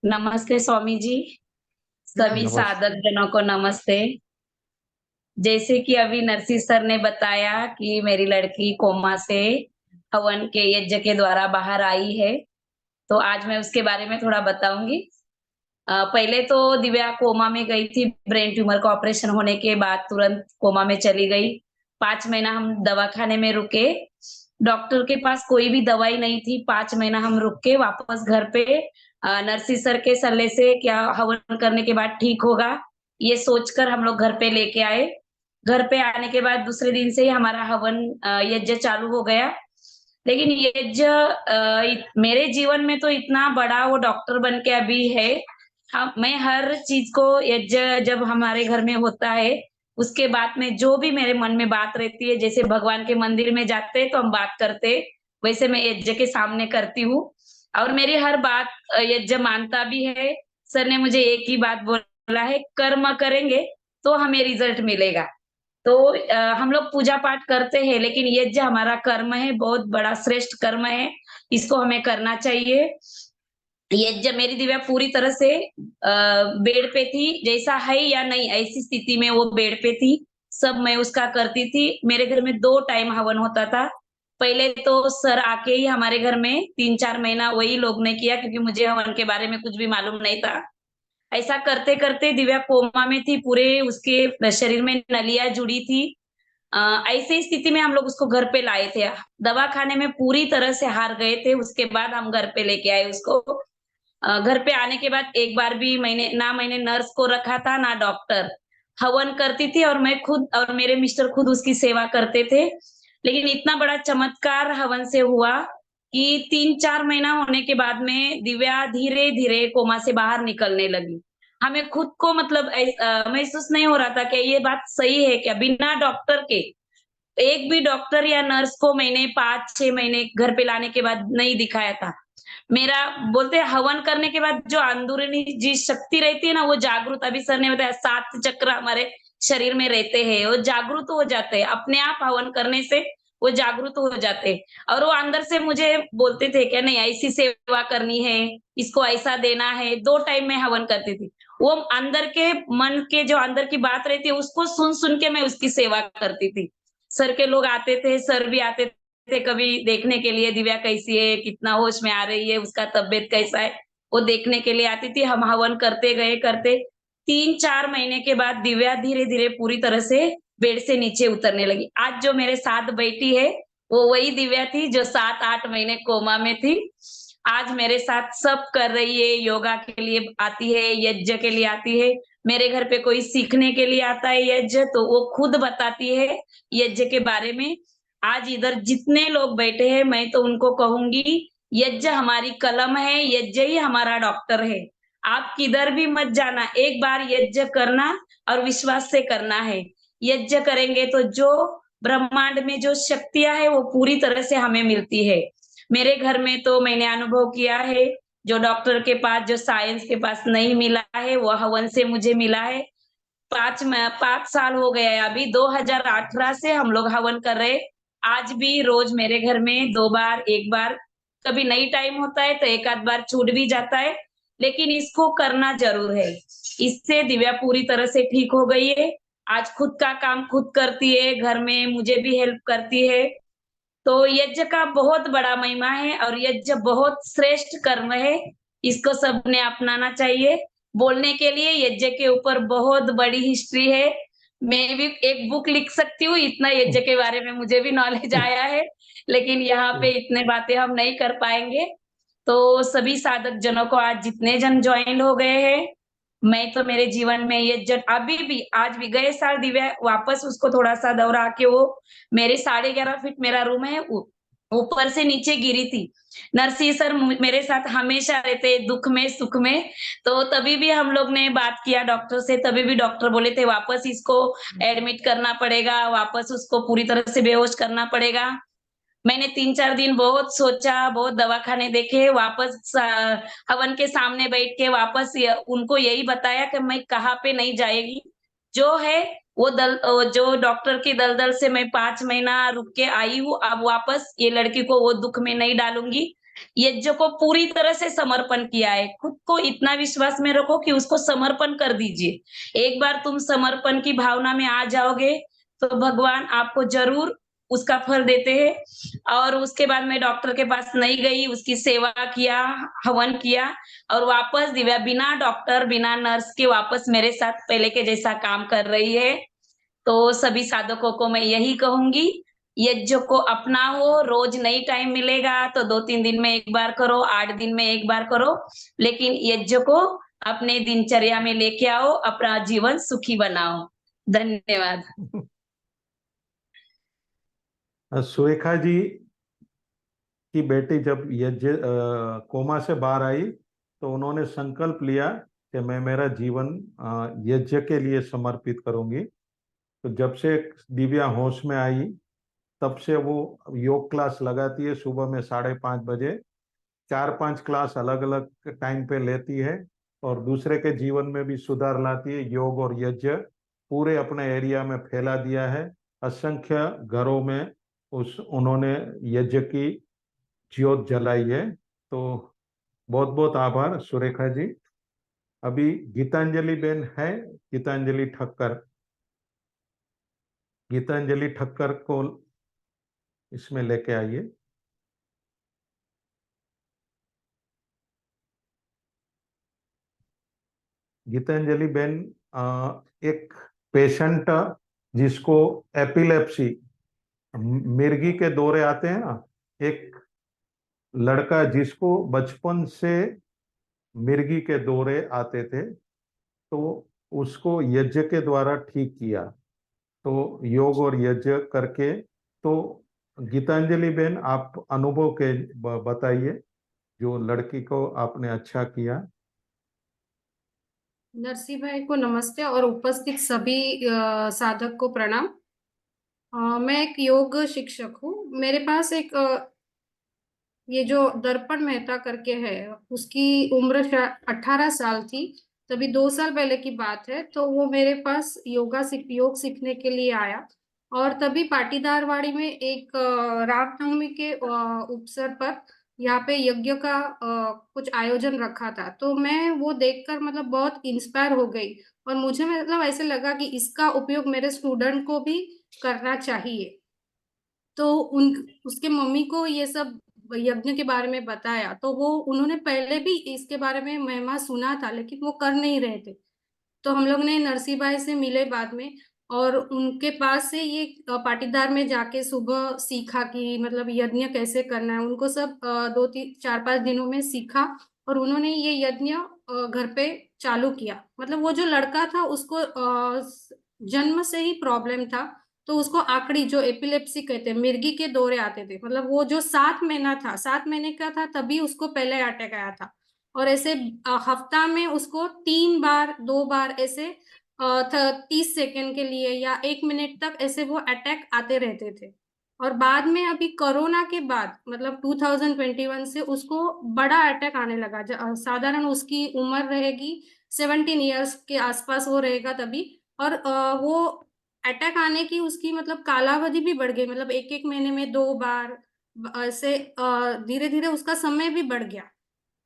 नमस्ते स्वामी जी, सभी नमस्ते। साधक जनों को नमस्ते। जैसे कि अभी नरसिंह सर ने बताया कि मेरी लड़की कोमा से हवन के यज्ञ के द्वारा बाहर आई है, तो आज मैं उसके बारे में थोड़ा बताऊंगी। पहले तो दिव्या कोमा में गई थी, ब्रेन ट्यूमर का ऑपरेशन होने के बाद तुरंत कोमा में चली गई। 5 महीना हम दवाखाने में रुके, डॉक्टर के पास कोई भी दवाई नहीं थी। 5 महीना हम रुक के वापस घर पे नरसिंह सर के सल्ले से क्या हवन करने के बाद ठीक होगा, ये सोचकर हम लोग घर पे लेके आए। घर पे आने के बाद दूसरे दिन से ही हमारा हवन यज्ञ चालू हो गया। लेकिन यज्ञ मेरे जीवन में तो इतना बड़ा वो डॉक्टर बन के अभी है। मैं हर चीज को यज्ञ जब हमारे घर में होता है उसके बाद में जो भी मेरे मन में बात रहती है, जैसे भगवान के मंदिर में जाते हैं तो हम बात करते, वैसे मैं यज्ञ के सामने करती हूँ और मेरी हर बात यज्ञ मानता भी है। सर ने मुझे एक ही बात बोला है, कर्म करेंगे तो हमें रिजल्ट मिलेगा। तो हम लोग पूजा पाठ करते हैं लेकिन यज्ञ हमारा कर्म है, बहुत बड़ा श्रेष्ठ कर्म है, इसको हमें करना चाहिए। यज्ञ मेरी दिव्या पूरी तरह से बेड पे थी, जैसा है या नहीं ऐसी स्थिति में वो बेड पे थी, सब मैं उसका करती थी। मेरे घर में 2 टाइम हवन होता था। पहले तो सर आके ही हमारे घर में 3-4 महीना वही लोग ने किया क्योंकि मुझे हवन के बारे में कुछ भी मालूम नहीं था। ऐसा करते-करते दिव्या कोमा में थी, पूरे उसके शरीर में नलियाँ जुड़ी थी। ऐसी स्थिति में हम लोग उसको घर पे लाए थे। दवाखाने में पूरी तरह से हार गए थे, उसके बाद हम घर पे लेके आए उसको। घर पे आने के बाद एक बार भी मैंने नर्स को रखा था ना डॉक्टर। हवन करती थी और मैं खुद और मेरे मिस्टर खुद उसकी सेवा करते थे। लेकिन इतना बड़ा चमत्कार हवन से हुआ कि 3-4 महीना होने के बाद में दिव्या धीरे-धीरे कोमा से बाहर निकलने लगी। हमें खुद को मतलब महसूस नहीं हो रहा था कि ये बात सही है क्या? बिना डॉक्टर के, एक भी डॉक्टर या नर्स को मैंने 5-6 महीने घर पे लाने के बाद नहीं दिखाया था। मेरा बोलते हैं हवन करने के बाद जो अंदरूनी जी शक्ति रहती है ना, वो जागृत, अभी सर ने बताया 7 चक्र हमारे शरीर में रहते हैं, वो जागृत हो जाते हैं। अपने आप हवन करने से वो जागृत हो जाते हैं। और वो अंदर से मुझे बोलते थे क्या नहीं ऐसी सेवा करनी है, इसको ऐसा देना है। 2 टाइम मैं हवन करती थी। वो अंदर के मन के जो अंदर की बात रहती है उसको सुन-सुन के मैं उसकी सेवा करती थी। सर के लोग आते थे, सर भी आते थे कभी देखने के लिए दिव्या कैसी है, कितना होश में आ रही है, उसका तबीयत कैसा है, वो देखने के लिए आती थी। हम हवन करते गए, करते 3-4 महीने के बाद दिव्या धीरे-धीरे पूरी तरह से बेड से नीचे उतरने लगी। आज जो मेरे साथ बैठी है, वो वही दिव्या थी जो 7-8 महीने कोमा में थी। आज मेरे साथ सब कर रही है, योगा के लिए आती है, यज्ञ के लिए आती है। मेरे घर पे कोई सीखने के लिए आता है यज्ञ, तो वो खुद बताती है यज्ञ के बारे में। आज इधर जितने लोग बैठे हैं, मैं तो उनको कहूँगी, यज्ञ हमारी कलम है, यज्ञ ही हमारा डॉक्टर है। आप किधर भी मत जाना, एक बार यज्ञ करना और विश्वास से करना है। यज्ञ करेंगे तो जो ब्रह्मांड में जो शक्तियाँ हैं, वो पूरी तरह से हमें मिलती है। मेरे घर में तो मैंने अनुभव किया है, जो डॉक्टर के पास, जो साइंस के पास नहीं मिला है, वो हवन से मुझे मिला है। 5 साल हो गए हैं अभी, 2018 से हम लोग हवन कर रहे हैं। आज भी रोज मेरे घर में 2 बार, 1 बार, कभी नहीं टाइम होता है तो 1 आध बार छूट भी जाता है, लेकिन इसको करना ज़रूर है। इससे दिव्या पूरी तरह से ठीक हो गई है। आज खुद का काम खुद करती है, घर में मुझे भी हेल्प करती है। तो यज्ञ का बहुत बड़ा महिमा है और यज्ञ बहुत श्रेष्ठ कर्म है। इसको सबने अपनाना चाहिए। बोलने के लिए यज्ञ के ऊपर बहुत बड़ी हिस्ट्री है। मैं भी एक बुक लिख सकती हूँ, इतना यज्ञ के बारे में मुझे भी नॉलेज आया है, लेकिन यहाँ पे इतने बातें हम नहीं कर पाएँगे। तो सभी साधक जनों को आज जितने जन जॉइन हो गए हैं, मैं तो मेरे जीवन में यज्ञ अभी भी, आज भी, गए साल दिव्या वापस उसको थोड़ा-सा दौरा के वो मेरे 11.5 फीट मेरा रूम है, ऊपर से नीचे गिरी थी। नरसिंह सर मेरे साथ हमेशा रहते दुख में सुख में। तो तभी भी हम लोग ने बात किया डॉक्टर से, तभी भी डॉक्टर बोले थे वापस इसको एडमिट करना पड़ेगा, वापस उसको पूरी तरह से बेहोश करना पड़ेगा। मैंने 3-4 दिन बहुत सोचा, बहुत दवाखाने देखे, वापस हवन के सामने बैठ के वापस उनको यही बताया कि मैं कहाँ पे नहीं जाएगी। जो है वो जो डॉक्टर की दलदल से मैं 5 महीना रुक के आई हूँ, अब वापस ये लड़की को वो दुःख में नहीं डालूँगी। यज्ञ को पूरी तरह से समर्पण किया है। खुद को इतना विश्वास में रखो कि उसको समर्पण कर दीजिए। एक बार तुम समर्पण की भावना में आ जाओगे, तो भगवान आपको ज़रूर उसका फल देते हैं। और उसके बाद मैं डॉक्टर के पास नहीं गई, उसकी सेवा किया, हवन किया और वापस दिव्या बिना डॉक्टर, बिना नर्स के वापस मेरे साथ पहले के जैसा काम कर रही है। तो सभी साधकों को मैं यही कहूँगी, यज्ञ को अपनाओ, रोज नहीं टाइम मिलेगा तो 2-3 दिन में 1 बार करो, 8 दिन में 1 बार करो, लेकिन यज्ञ को अपने दिनचर्या में लेके आओ, अपना जीवन सुखी बनाओ। धन्यवाद। सुरेखा जी की बेटी जब यज्ञ कोमा से बाहर आई तो उन्होंने संकल्प लिया कि मैं मेरा जीवन यज्ञ के लिए समर्पित करूंगी। तो जब से दिव्या होश में आई तब से वो योग क्लास लगाती है, सुबह में 5:30 बजे 4-5 क्लास अलग अलग टाइम पे लेती है और दूसरे के जीवन में भी सुधार लाती है। योग और यज्ञ पूरे अपने एरिया में फैला दिया है। असंख्य घरों में उन्होंने यज्ञ की ज्योत जलाई है। तो बहुत बहुत आभार सुरेखा जी। अभी गीतांजलि बेन है, गीतांजलि ठक्कर। गीतांजलि ठक्कर को इसमें लेके आइए। गीतांजलि बेन एक पेशेंट जिसको एपिलेप्सी, मिर्गी के दौरे आते हैं ना, एक लड़का जिसको बचपन से मिर्गी के दौरे आते थे, तो उसको यज्ञ के द्वारा ठीक किया। तो योग और यज्ञ करके, तो गीतांजलि बहन आप अनुभव के बताइए, जो लड़की को आपने अच्छा किया। नरसिंह भाई को नमस्ते और उपस्थित सभी साधक को प्रणाम। मैं एक योग शिक्षक हूँ। मेरे पास एक ये जो दर्पण मेहता करके है, उसकी उम्र 18 साल थी। तभी 2 साल पहले की बात है। तो वो मेरे पास योग सीखने के लिए आया। और तभी पाटीदारवाड़ी में एक रामनवमी के अवसर पर यहाँ पे यज्ञ का कुछ आयोजन रखा था। तो मैं वो देखकर मतलब बहुत इंस्पायर हो गई। और मुझे मतलब ऐसे लगा कि इसका उपयोग मेरे स्टूडेंट को भी करना चाहिए। तो उसके मम्मी को ये सब यज्ञ के बारे में बताया। तो वो उन्होंने पहले भी इसके बारे में महिमा सुना था, लेकिन वो कर नहीं रहे थे। तो हम लोग ने नरसिंह भाई से मिले बाद में, और उनके पास से ये पाटीदार में जाके सुबह सीखा कि मतलब यज्ञ कैसे करना है। उनको सब 2-3-4-5 दिनों में सीखा। और उन्होंने ये यज्ञ घर पे चालू किया। मतलब वो जो लड़का था उसको जन्म से ही प्रॉब्लम था। तो उसको आकड़ी, जो एपिलेप्सी कहते हैं, मिर्गी के दौरे आते थे। मतलब वो जो 7 महीना था, 7 महीने का था, तभी उसको पहले अटैक आया था। और ऐसे हफ्ता में उसको 3 बार 2 बार ऐसे 30 सेकेंड के लिए या 1 मिनट तक ऐसे वो अटैक आते रहते थे। और बाद में अभी कोरोना के बाद मतलब 2021 से उसको बड़ा अटैक आने लगा। साधारण उसकी उम्र रहेगी 17 इयर्स के आसपास वो रहेगा तभी। और वो अटैक आने की उसकी मतलब कालावधि भी बढ़ गई। मतलब 1-1 महीने में 2 बार ऐसे धीरे धीरे उसका समय भी बढ़ गया।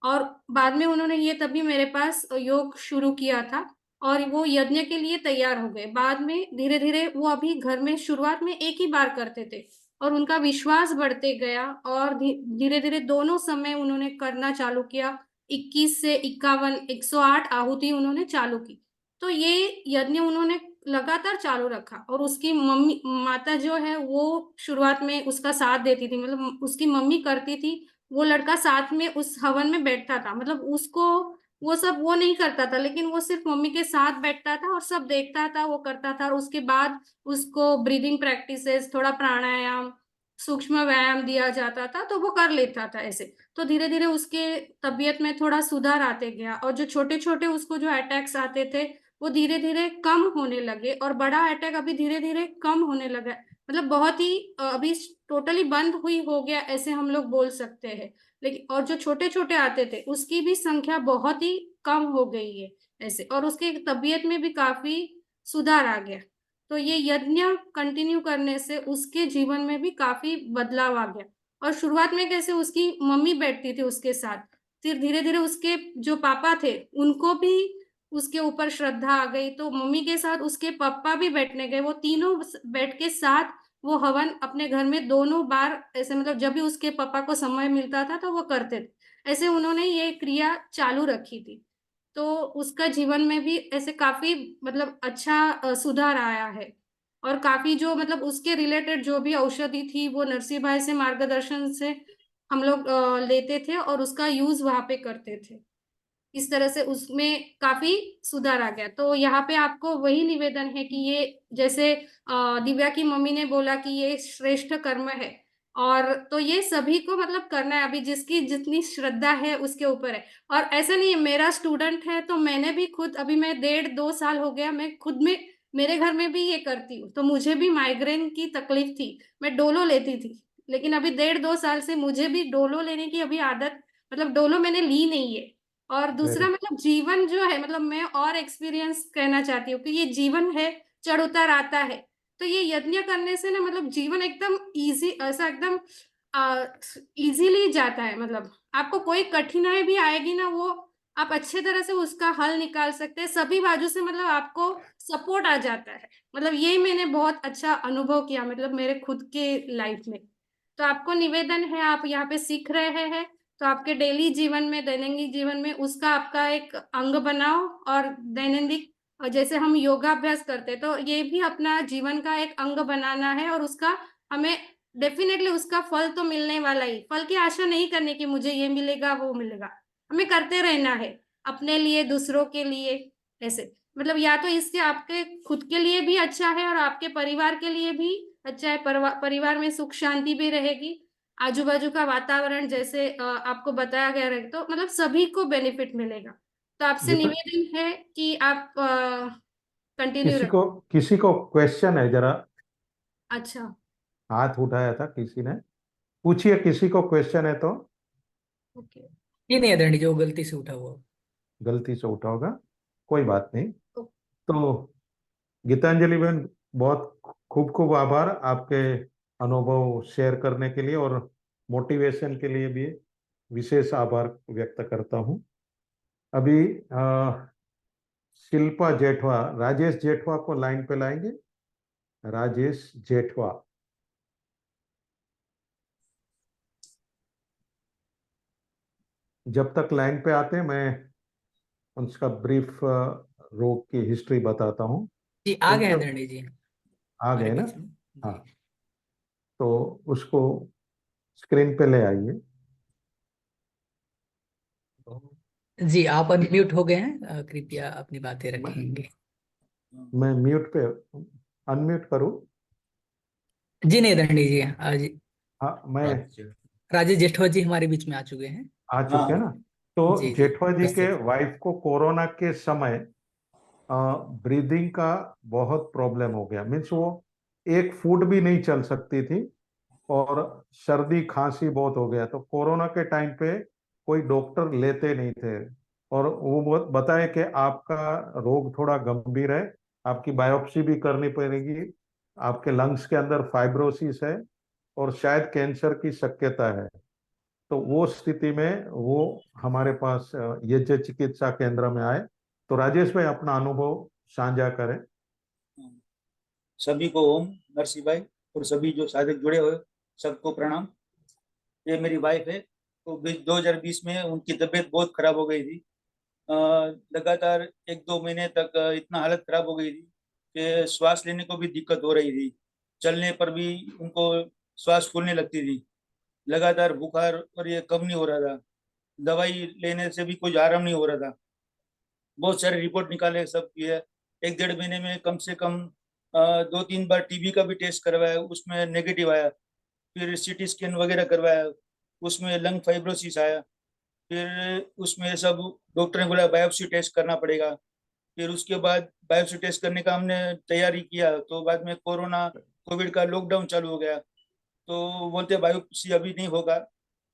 और बाद में उन्होंने ये तभी मेरे पास योग शुरू किया था। और वो यज्ञ के लिए तैयार हो गए। बाद में धीरे धीरे वो अभी घर में शुरुआत में एक ही बार करते थे। और उनका विश्वास बढ़ते गया। और धीरे धीरे दोनों समय उन्होंने करना चालू किया। 21 से 51 108 आहुति उन्होंने चालू की। तो ये यज्ञ उन्होंने लगातार चालू रखा। और उसकी मम्मी माता जो है वो शुरुआत में उसका साथ देती थी। मतलब उसकी मम्मी करती थी, वो लड़का साथ में उस हवन में बैठता था। मतलब उसको वो सब वो नहीं करता था, लेकिन वो सिर्फ मम्मी के साथ बैठता था और सब देखता था, वो करता था। और उसके बाद उसको ब्रीदिंग प्रैक्टिसेस, थोड़ा प्राणायाम, सूक्ष्म व्यायाम दिया जाता था, तो वो कर लेता था ऐसे। तो धीरे धीरे उसके तबीयत में थोड़ा सुधार आते गया। और जो छोटे छोटे उसको जो अटैक्स आते थे, वो धीरे धीरे कम होने लगे। और बड़ा अटैक अभी धीरे धीरे कम होने लगा। मतलब बहुत ही अभी टोटली बंद हुई हो गया ऐसे हम लोग बोल सकते हैं। लेकिन और जो छोटे छोटे आते थे उसकी भी संख्या बहुत ही कम हो गई है ऐसे। और उसके तबीयत में भी काफी सुधार आ गया। तो ये यज्ञ कंटिन्यू करने से उसके जीवन में भी काफी बदलाव आ गया। और शुरुआत में कैसे उसकी मम्मी बैठती थी उसके साथ, फिर धीरे धीरे उसके जो पापा थे उनको भी उसके ऊपर श्रद्धा आ गई। तो मम्मी के साथ उसके पापा भी बैठने गए। वो तीनों बैठ के साथ वो हवन अपने घर में दोनों बार ऐसे, मतलब जब भी उसके पापा को समय मिलता था तो वो करते थे ऐसे। उन्होंने ये क्रिया चालू रखी थी। तो उसका जीवन में भी ऐसे काफी मतलब अच्छा सुधार आया है। और काफी जो मतलब उसके रिलेटेड जो भी औषधि थी वो नरसिंह भाई से मार्गदर्शन से हम लोग लेते थे और उसका यूज वहां पे करते थे। इस तरह से उसमें काफी सुधार आ गया। तो यहाँ पे आपको वही निवेदन है कि ये जैसे दिव्या की मम्मी ने बोला कि ये श्रेष्ठ कर्म है। और तो ये सभी को मतलब करना है, अभी जिसकी जितनी श्रद्धा है उसके ऊपर है। और ऐसा नहीं है मेरा स्टूडेंट है तो मैंने भी खुद, अभी मैं 1.5-2 साल हो गया, मैं खुद में मेरे घर में भी ये करती हूँ। तो मुझे भी माइग्रेन की तकलीफ थी, मैं डोलो लेती थी। लेकिन अभी 1.5-2 साल से मुझे भी डोलो लेने की अभी आदत, मतलब डोलो मैंने ली नहीं है। और दूसरा वेरी मतलब जीवन जो है, मतलब मैं और एक्सपीरियंस कहना चाहती हूँ कि ये जीवन है, चढ़ उतार आता है। तो ये यज्ञ करने से ना मतलब जीवन एकदम इजी, ऐसा एकदम इजीली जाता है। मतलब आपको कोई कठिनाई भी आएगी ना, वो आप अच्छे तरह से उसका हल निकाल सकते हैं। सभी बाजू से मतलब आपको सपोर्ट आ जाता है। मतलब ये मैंने बहुत अच्छा अनुभव किया, मतलब मेरे खुद के लाइफ में। तो आपको निवेदन है, आप यहाँ पे सीख रहे हैं तो आपके डेली जीवन में, दैनिक जीवन में उसका आपका एक अंग बनाओ। और दैनिक जैसे हम योगाभ्यास करते हैं, तो ये भी अपना जीवन का एक अंग बनाना है। और उसका हमें डेफिनेटली उसका फल तो मिलने वाला ही। फल की आशा नहीं करने की मुझे ये मिलेगा वो मिलेगा, हमें करते रहना है। अपने लिए, दूसरों के लिए, ऐसे। मतलब या तो इससे आपके खुद के लिए भी अच्छा है और आपके परिवार के लिए भी अच्छा है, परिवार में सुख शांति भी रहेगी, आजू बाजू का वातावरण जैसे आपको बताया गया रहे, तो मतलब सभी को बेनिफिट मिलेगा। तो आपसे गीता, निवेदन है कि आप कंटिन्यू रखें। किसी को क्वेश्चन है, जरा अच्छा, हाथ उठाया था किसी ने, पूछिए, किसी को क्वेश्चन है तो। ओके। ये नहीं आदरणीय जी, वो गलती से उठा हुआ। गलती से उठा होगा, कोई बात नहीं। तो गीतांजलि बहन, बहुत खूब खूब आभार आपके अनुभव शेयर करने के लिए, और मोटिवेशन के लिए भी विशेष आभार व्यक्त करता हूँ। अभी शिल्पा जेठवा, राजेश जेठवा को लाइन पे लाएंगे। राजेश जेठवा, जब तक लाइन पे आते हैं मैं उसका ब्रीफ रोग की हिस्ट्री बताता हूँ। जी आ गए उनका आदरणीय जी आ हमारे गए ना? बीच में। हाँ, जी तो उसको स्क्रीन पे ले आइए। जी, आप अनम्यूट हो गए हैं, कृपया अपनी बातें मैं रखेंगे। मैं म्यूट पे अनम्यूट करूँ? जी नहीं आदरणीय जी, आज हाँ, मैं राजेश जेठवा जी हमारे बीच में आ चुके हैं। आ चुके हैं ना? तो जी जी, जेठवा जी के उपस्थित। वाइफ को कोरोना के समय ब्रीदिंग का बहुत प्रॉब्लम हो गया, मीन्स वो एक फूट भी नहीं चल सकती थी, और सर्दी खांसी बहुत हो गया। तो कोरोना के टाइम पे कोई डॉक्टर लेते नहीं थे, और वो बताए कि आपका रोग थोड़ा गंभीर है, आपकी बायोप्सी भी करनी पड़ेगी, आपके लंग्स के अंदर फाइब्रोसिस है, और शायद कैंसर की शक्यता है। तो वो स्थिति में वो हमारे पास यज्ञ चिकित्सा केंद्र में आए। तो राजेश भाई, अपना अनुभव साझा करें। सभी को ओम नरसिंह भाई और सभी जो साधक जुड़े हुए सबको प्रणाम। ये मेरी वाइफ है। तो 2020 में उनकी तबीयत बहुत खराब हो गई थी। लगातार 1-2 महीने तक इतना हालत खराब हो गई थी कि श्वास लेने को भी दिक्कत हो रही थी, चलने पर भी उनको श्वास फूलने लगती थी, लगातार बुखार और ये कम नहीं हो रहा था, दवाई लेने से भी कुछ आराम नहीं हो रहा था। बहुत सारे रिपोर्ट निकाले, सब किए। 1-1.5 महीने में कम से कम 2-3 बार टीबी का भी टेस्ट करवाया, उसमें नेगेटिव आया। फिर सीटी स्कैन वगैरह करवाया, उसमें लंग फाइब्रोसिस आया। फिर उसमें सब डॉक्टर ने बोला बायोप्सी टेस्ट करना पड़ेगा। फिर उसके बाद बायोप्सी टेस्ट करने का हमने तैयारी किया, तो बाद में कोविड का लॉकडाउन चालू हो गया। तो बोलते बायोप्सी अभी नहीं होगा,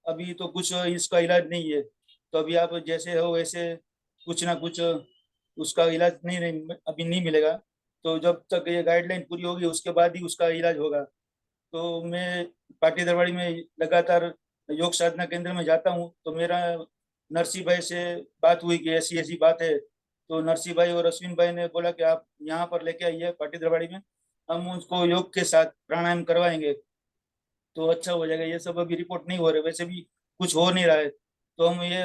अभी तो कुछ इसका इलाज नहीं है, तो अभी आप जैसे हो वैसे कुछ ना कुछ उसका इलाज नहीं अभी नहीं मिलेगा। तो जब तक ये गाइडलाइन पूरी होगी उसके बाद ही उसका इलाज होगा। तो मैं पाटी दरबारी में लगातार योग साधना केंद्र में जाता हूँ। तो मेरा नरसिंह भाई से बात हुई कि ऐसी ऐसी बात है। तो नरसिंह भाई और अश्विन भाई ने बोला कि आप यहाँ पर लेके आइए पाटी दरबारी में, हम उसको योग के साथ प्राणायाम करवाएंगे तो अच्छा हो जाएगा। ये सब अभी रिपोर्ट नहीं हो रहे, वैसे भी कुछ हो नहीं रहा है, तो हम ये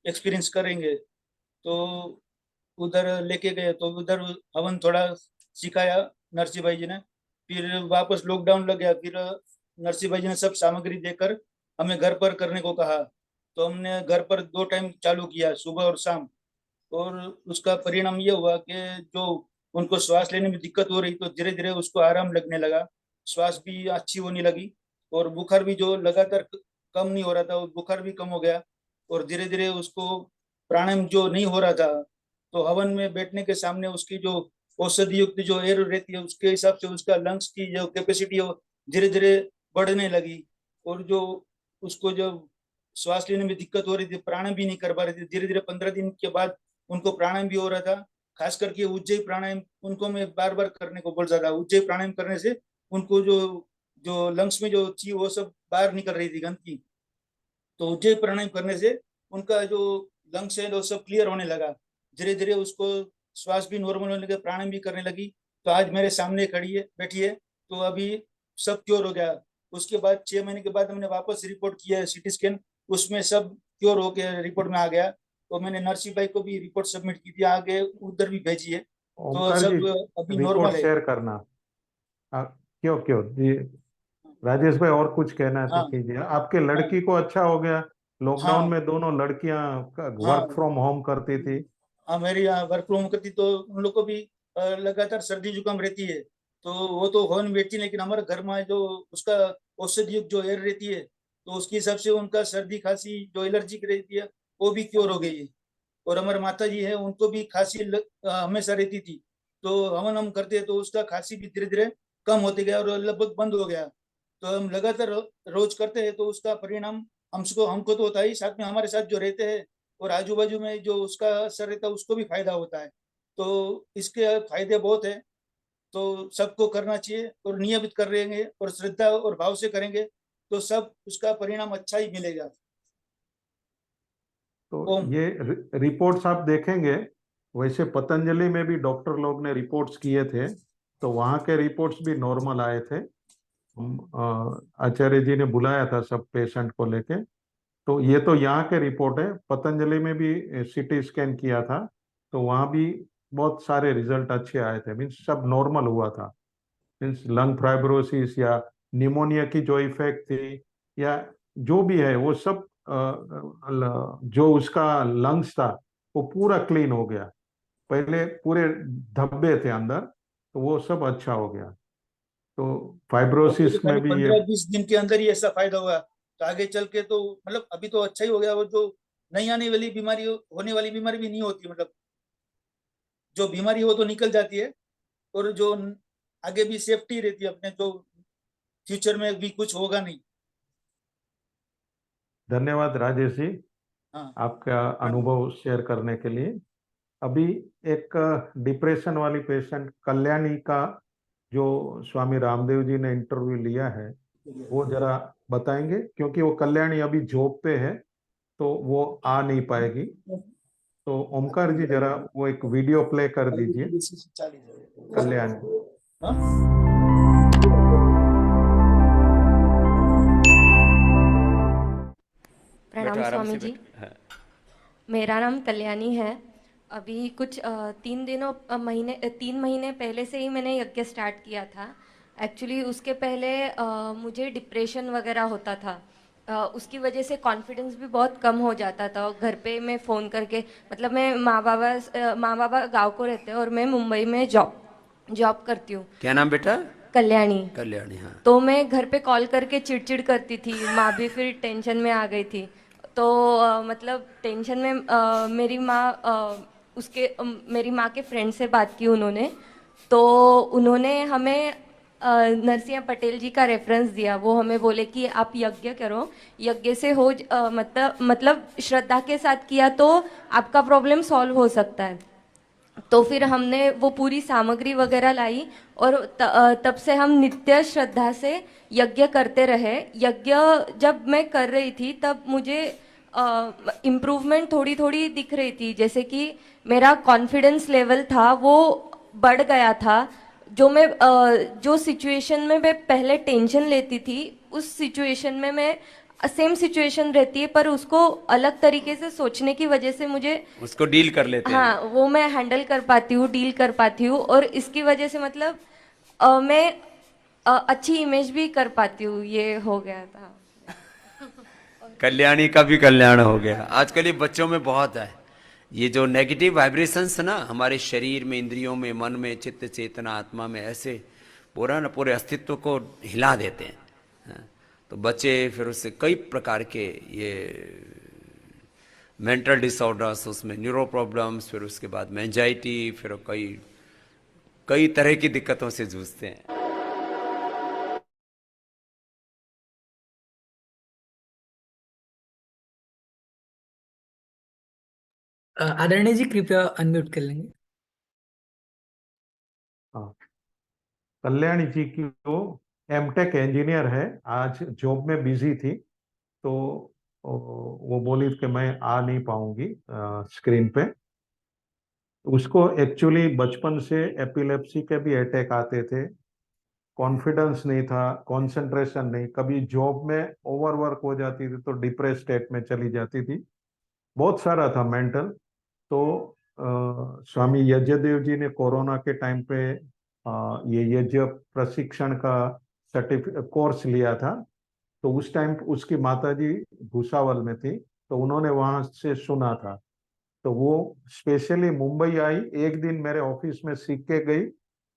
एक्सपीरियंस करेंगे। तो उधर लेके गए, तो उधर हवन थोड़ा सिखाया नरसिंह भाई जी ने। फिर वापस लॉकडाउन लग गया, फिर नरसिंह भाई जी ने सब सामग्री देकर हमें घर पर करने को कहा। तो हमने घर पर 2 टाइम चालू किया, सुबह और शाम। और उसका परिणाम ये हुआ कि जो उनको श्वास लेने में दिक्कत हो रही, तो धीरे धीरे उसको आराम लगने लगा, श्वास भी अच्छी होने लगी, और बुखार भी जो लगातार कम नहीं हो रहा था वो बुखार भी कम हो गया। और धीरे धीरे उसको प्राणायाम जो नहीं हो रहा था, तो हवन में बैठने के सामने उसकी जो औषधि युक्त जो एयर रहती है उसके हिसाब से उसका लंग्स की जो कैपेसिटी है वो धीरे धीरे बढ़ने लगी। और जो उसको जो श्वास लेने में दिक्कत हो रही थी, प्राणायाम भी नहीं कर पा रहे थे, धीरे धीरे 15 दिन के बाद उनको प्राणायाम भी हो रहा था। खास करके उज्जयी प्राणायाम उनको मैं बार बार करने को बोल रहा था। उज्जयी प्राणायाम करने से उनको जो जो लंग्स में जो थी वो सब बाहर निकल रही थी गंदगी, तो उज्जयी प्राणायाम करने से उनका जो लंग्स है वो सब क्लियर होने लगा। धीरे धीरे उसको श्वास भी नॉर्मल होने लगा, प्राणायाम भी करने लगी। तो आज मेरे सामने खड़ी है, बैठी है, तो अभी सब क्योर हो गया। उसके बाद 6 महीने के बाद हमने वापस रिपोर्ट किया है सिटी स्कैन, उसमें सब क्योर होकर रिपोर्ट में आ गया। तो मैंने नरसिंह भाई को भी रिपोर्ट सबमिट की थी, आगे उधर भी भेजी है, तो ओमकार जी, सब अभी रिपोर्ट नॉर्मल है। शेयर करना। क्यों क्यों जी, राजेश भाई और कुछ कहना है तो हाँ कीजिए। आपके हाँ लड़की को अच्छा हो गया, लॉकडाउन हाँ में दोनों लड़कियां हाँ वर्क फ्रॉम होम करती थी। हाँ, मेरी यहाँ वर्क फ्रॉम करती तो उन लोग को भी लगातार सर्दी जुकाम रहती है, तो वो तो हो नहीं बैठती, लेकिन हमारे घर में जो उसका औषधि युक्त जो एयर रहती है, तो उसके हिसाब से उनका सर्दी खांसी जो एलर्जी रहती है वो भी क्योर हो गई है। और हमारे माता जी है, उनको भी खांसी हमेशा रहती थी, तो हवन हम करते तो उसका खांसी भी धीरे धीरे कम होते गया और लगभग बंद हो गया। तो हम लगातार रोज करते हैं तो उसका परिणाम हमको तो होता ही, साथ में हमारे साथ जो रहते हैं और आजू बाजू में जो उसका असर रहता है उसको भी फायदा होता है। तो इसके फायदे बहुत है, तो सबको करना चाहिए और नियमित कर रहेंगे और श्रद्धा और भाव से करेंगे तो सब उसका परिणाम अच्छा ही मिलेगा। तो ओम। ये रिपोर्ट्स आप देखेंगे, वैसे पतंजलि में भी डॉक्टर लोग ने रिपोर्ट्स किए थे, तो वहाँ के रिपोर्ट्स भी नॉर्मल आए थे। आचार्य जी ने बुलाया था सब पेशेंट को लेके, तो ये तो यहाँ के रिपोर्ट है। पतंजलि में भी सीटी स्कैन किया था, तो वहाँ भी बहुत सारे रिजल्ट अच्छे आए थे, मीन्स सब नॉर्मल हुआ था। मीन्स लंग फाइब्रोसिस या निमोनिया की जो इफेक्ट थी या जो भी है वो सब जो उसका लंग्स था वो पूरा क्लीन हो गया। पहले पूरे धब्बे थे अंदर, तो वो सब अच्छा हो गया। तो हमको तो फाइब्रोसिस में खाली भी ये 15-20 दिन के अंदर ही ऐसा फायदा हुआ, तो आगे चल के तो मतलब अभी तो अच्छा ही हो गया। और जो नहीं आने वाली बीमारी होने वाली बीमारी भी नहीं होती, मतलब जो बीमारी हो तो निकल जाती है, और जो आगे भी सेफ्टी रहती है अपने, जो फ्यूचर में भी कुछ होगा नहीं। धन्यवाद राजेश जी, हाँ आपका अनुभव शेयर करने के लिए। अभी एक डिप्रेशन वाली पेशेंट कल्याणी का जो स्वामी रामदेव जी ने इंटरव्यू लिया है वो जरा बताएंगे, क्योंकि वो कल्याणी अभी जॉब पे है तो वो आ नहीं पाएगी। तो ओमकार जी जरा वो एक वीडियो प्ले कर दीजिए, कल्याणी। प्रणाम स्वामी जी। मेरा नाम कल्याणी है। अभी कुछ 3 महीने पहले से ही मैंने यज्ञ स्टार्ट किया था। एक्चुअली उसके पहले मुझे डिप्रेशन वगैरह होता था। उसकी वजह से कॉन्फिडेंस भी बहुत कम हो जाता था। और घर पे मैं फ़ोन करके, मतलब मैं माँ बाबा गांव को रहते हैं और मैं मुंबई में जॉब करती हूँ। क्या नाम बेटा? कल्याणी। कल्याणी, हाँ। तो मैं घर पे कॉल करके चिड़चिड़ करती थी, माँ भी फिर टेंशन में आ गई थी। तो मतलब टेंशन में मेरी माँ के फ्रेंड से बात की उन्होंने, तो उन्होंने हमें नरसिंह पटेल जी का रेफरेंस दिया। वो हमें बोले कि आप यज्ञ करो, यज्ञ से मतलब श्रद्धा के साथ किया तो आपका प्रॉब्लम सॉल्व हो सकता है। तो फिर हमने वो पूरी सामग्री वगैरह लाई और तब से हम नित्य श्रद्धा से यज्ञ करते रहे। यज्ञ जब मैं कर रही थी तब मुझे इम्प्रूवमेंट थोड़ी थोड़ी दिख रही थी, जैसे कि मेरा कॉन्फिडेंस लेवल था वो बढ़ गया था। जो सिचुएशन में मैं पहले टेंशन लेती थी, उस सिचुएशन में मैं सेम सिचुएशन रहती है पर उसको अलग तरीके से सोचने की वजह से मुझे उसको डील कर लेते हैं। हाँ, वो मैं हैंडल कर पाती हूँ, डील कर पाती हूँ। और इसकी वजह से मतलब मैं अच्छी इमेज भी कर पाती हूँ। ये हो गया था। कल्याणी का भी कल्याण हो गया। आजकल ये बच्चों में बहुत है, ये जो नेगेटिव वाइब्रेशंस ना हमारे शरीर में, इंद्रियों में, मन में, चित्त चेतना आत्मा में ऐसे पूरे अस्तित्व को हिला देते हैं। हाँ, तो बच्चे फिर उससे कई प्रकार के ये मेंटल डिसऑर्डर्स, उसमें न्यूरो प्रॉब्लम्स, फिर उसके बाद में एंजाइटी, फिर कई तरह की दिक्कतों से जूझते हैं। आदरणीय जी कृपया अनम्यूट कर लेंगे। हाँ, कल्याणी जी की वो एमटेक इंजीनियर है, आज जॉब में बिजी थी, तो वो बोली कि मैं आ नहीं पाऊंगी स्क्रीन पे। उसको एक्चुअली बचपन से एपिलेप्सी के भी अटैक आते थे, कॉन्फिडेंस नहीं था, कंसंट्रेशन नहीं, कभी जॉब में ओवरवर्क हो जाती थी तो डिप्रेस स्टेट में चली जाती थी, बहुत सारा था मेंटल। तो स्वामी यज्ञदेव जी ने कोरोना के टाइम पे ये यज्ञ प्रशिक्षण का सर्टिफिकेट कोर्स लिया था। तो उस टाइम उसकी माताजी भूसावल में थी, तो उन्होंने वहां से सुना था, तो वो स्पेशली मुंबई आई, एक दिन मेरे ऑफिस में सीख के गई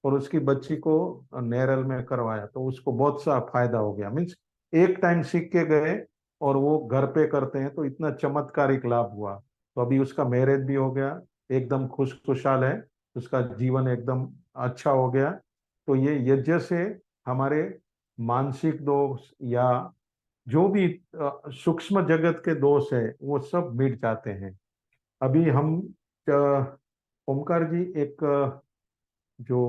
और उसकी बच्ची को नेरल में करवाया, तो उसको बहुत सा फायदा हो गया। मीन्स एक टाइम सीख के गए और वो घर पे करते हैं, तो इतना चमत्कारिक लाभ हुआ। तो अभी उसका मैरिज भी हो गया, एकदम खुशखुशाल है, उसका जीवन एकदम अच्छा हो गया। तो ये यज्ञ से हमारे मानसिक दोष या जो भी सूक्ष्म जगत के दोष है वो सब मिट जाते हैं। अभी हम ओमकार जी एक जो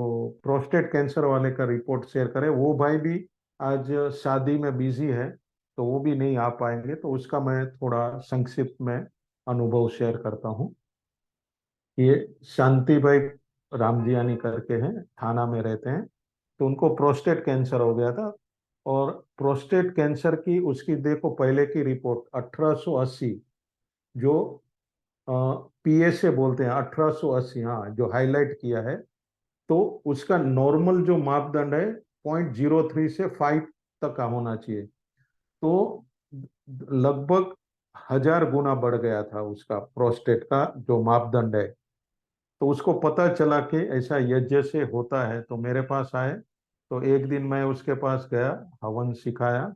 प्रोस्टेट कैंसर वाले का रिपोर्ट शेयर करें, वो भाई भी आज शादी में बिजी है, तो वो भी नहीं आ पाएंगे, तो उसका मैं थोड़ा संक्षिप्त में अनुभव शेयर करता हूँ। ये शांति भाई रामजियानी करके हैं, थाना में रहते हैं, तो उनको प्रोस्टेट कैंसर हो गया था। और प्रोस्टेट कैंसर की उसकी देखो पहले की रिपोर्ट 1880, जो पीएसए बोलते हैं 1880, हाँ, जो हाईलाइट किया है, तो उसका नॉर्मल जो मापदंड है 0.03 से 5 तक का होना चाहिए, तो लगभग 1000 गुना बढ़ गया था उसका प्रोस्टेट का जो मापदंड है। तो उसको पता चला कि ऐसा यज्ञ से होता है, तो मेरे पास आए, तो एक दिन मैं उसके पास गया, हवन सिखाया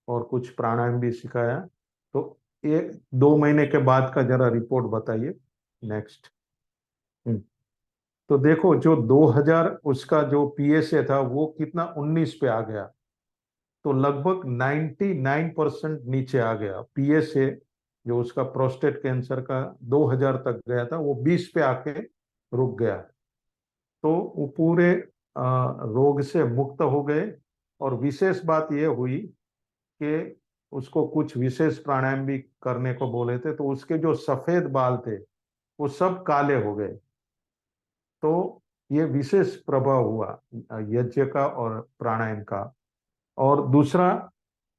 और कुछ प्राणायाम भी सिखाया। तो 1-2 महीने के बाद का जरा रिपोर्ट बताइए, नेक्स्ट। तो देखो जो 2000 उसका जो पीएसए था वो कितना 19 पे आ गया, तो लगभग 99% नीचे आ गया पीएसए। जो उसका प्रोस्टेट कैंसर का 2000 तक गया था, वो 20 पे आके रुक गया। तो वो पूरे रोग से मुक्त हो गए। और विशेष बात यह हुई कि उसको कुछ विशेष प्राणायाम भी करने को बोले थे, तो उसके जो सफेद बाल थे वो सब काले हो गए। तो ये विशेष प्रभाव हुआ यज्ञ का और प्राणायाम का। और दूसरा,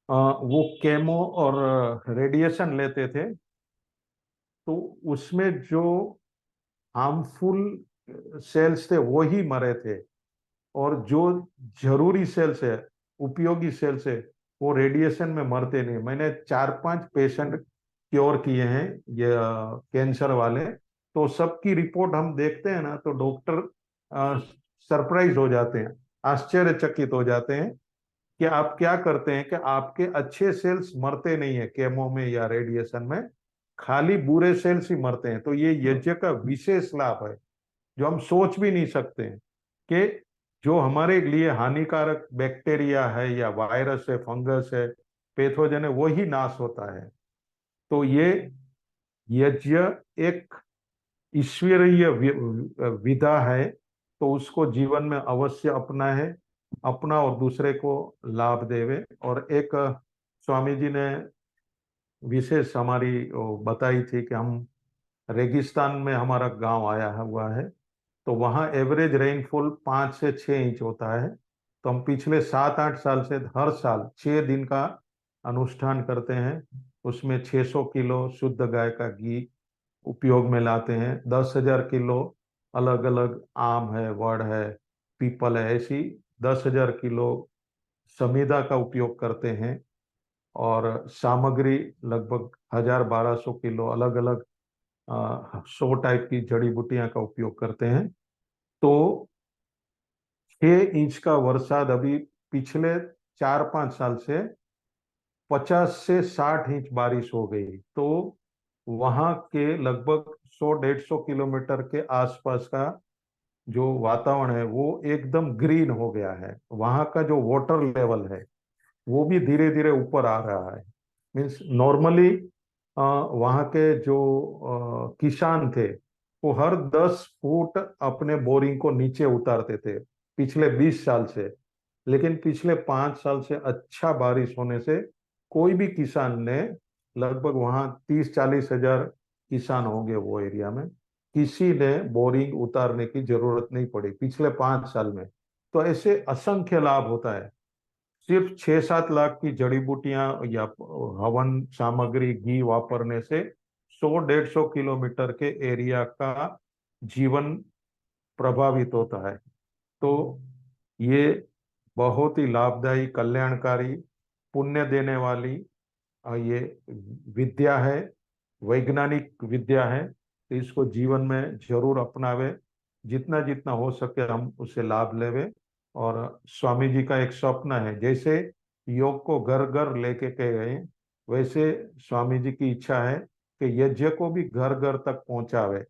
वो केमो और रेडिएशन लेते थे, तो उसमें जो हार्मफुल सेल्स थे वो ही मरे थे, और जो जरूरी सेल्स है, उपयोगी सेल्स है, वो रेडिएशन में मरते नहीं। मैंने 4-5 पेशेंट क्योर किए हैं ये कैंसर वाले, तो सबकी रिपोर्ट हम देखते हैं ना, तो डॉक्टर सरप्राइज हो जाते हैं, आश्चर्यचकित हो जाते हैं कि आप क्या करते हैं कि आपके अच्छे सेल्स मरते नहीं है केमो में या रेडिएशन में, खाली बुरे सेल्स ही मरते हैं। तो ये यज्ञ का विशेष लाभ है, जो हम सोच भी नहीं सकते हैं कि जो हमारे लिए हानिकारक बैक्टीरिया है या वायरस है, फंगस है, पैथोजन है, वही नाश होता है। तो ये यज्ञ एक ईश्वरीय विधा है, तो उसको जीवन में अवश्य अपना है, अपना और दूसरे को लाभ देवे। और एक स्वामी जी ने विशेष हमारी बताई थी कि हम रेगिस्तान में हमारा गांव आया हुआ है, तो वहाँ एवरेज रेनफॉल 5 से 6 इंच होता है। तो हम पिछले 7-8 साल से हर साल 6 दिन का अनुष्ठान करते हैं, उसमें 600 किलो शुद्ध गाय का घी उपयोग में लाते हैं, 10,000 किलो अलग अलग आम है, वड़ है, पीपल है, ऐसी 10,000 किलो समीदा का उपयोग करते हैं। और सामग्री लगभग 1,000-1,200 किलो अलग अलग 100 टाइप की जड़ी बूटियां का उपयोग करते हैं। तो 6 इंच का बरसात अभी पिछले 4-5 साल से 50 से 60 इंच बारिश हो गई। तो वहाँ के लगभग 100-150 किलोमीटर के आसपास का जो वातावरण है वो एकदम ग्रीन हो गया है। वहाँ का जो वाटर लेवल है वो भी धीरे धीरे ऊपर आ रहा है। मीन्स नॉर्मली वहाँ के जो किसान थे वो हर 10 फुट अपने बोरिंग को नीचे उतारते थे पिछले 20 साल से, लेकिन पिछले 5 साल से अच्छा बारिश होने से कोई भी किसान ने, लगभग वहाँ 30-40 हजार किसान होंगे वो एरिया में, किसी ने बोरिंग उतारने की जरूरत नहीं पड़ी पिछले 5 साल में। तो ऐसे असंख्य लाभ होता है। सिर्फ 6-7 लाख की जड़ी बूटियां या हवन सामग्री घी वापरने से 100-150 किलोमीटर के एरिया का जीवन प्रभावित होता है। तो ये बहुत ही लाभदायी, कल्याणकारी, पुण्य देने वाली ये विद्या है, वैज्ञानिक विद्या है, तो इसको जीवन में जरूर अपनावे। जितना जितना हो सके हम उससे लाभ लेवे। और स्वामी जी का एक स्वप्न है, जैसे योग को घर घर लेके के गए, वैसे स्वामी जी की इच्छा है कि यज्ञ को भी घर घर तक पहुंचावे।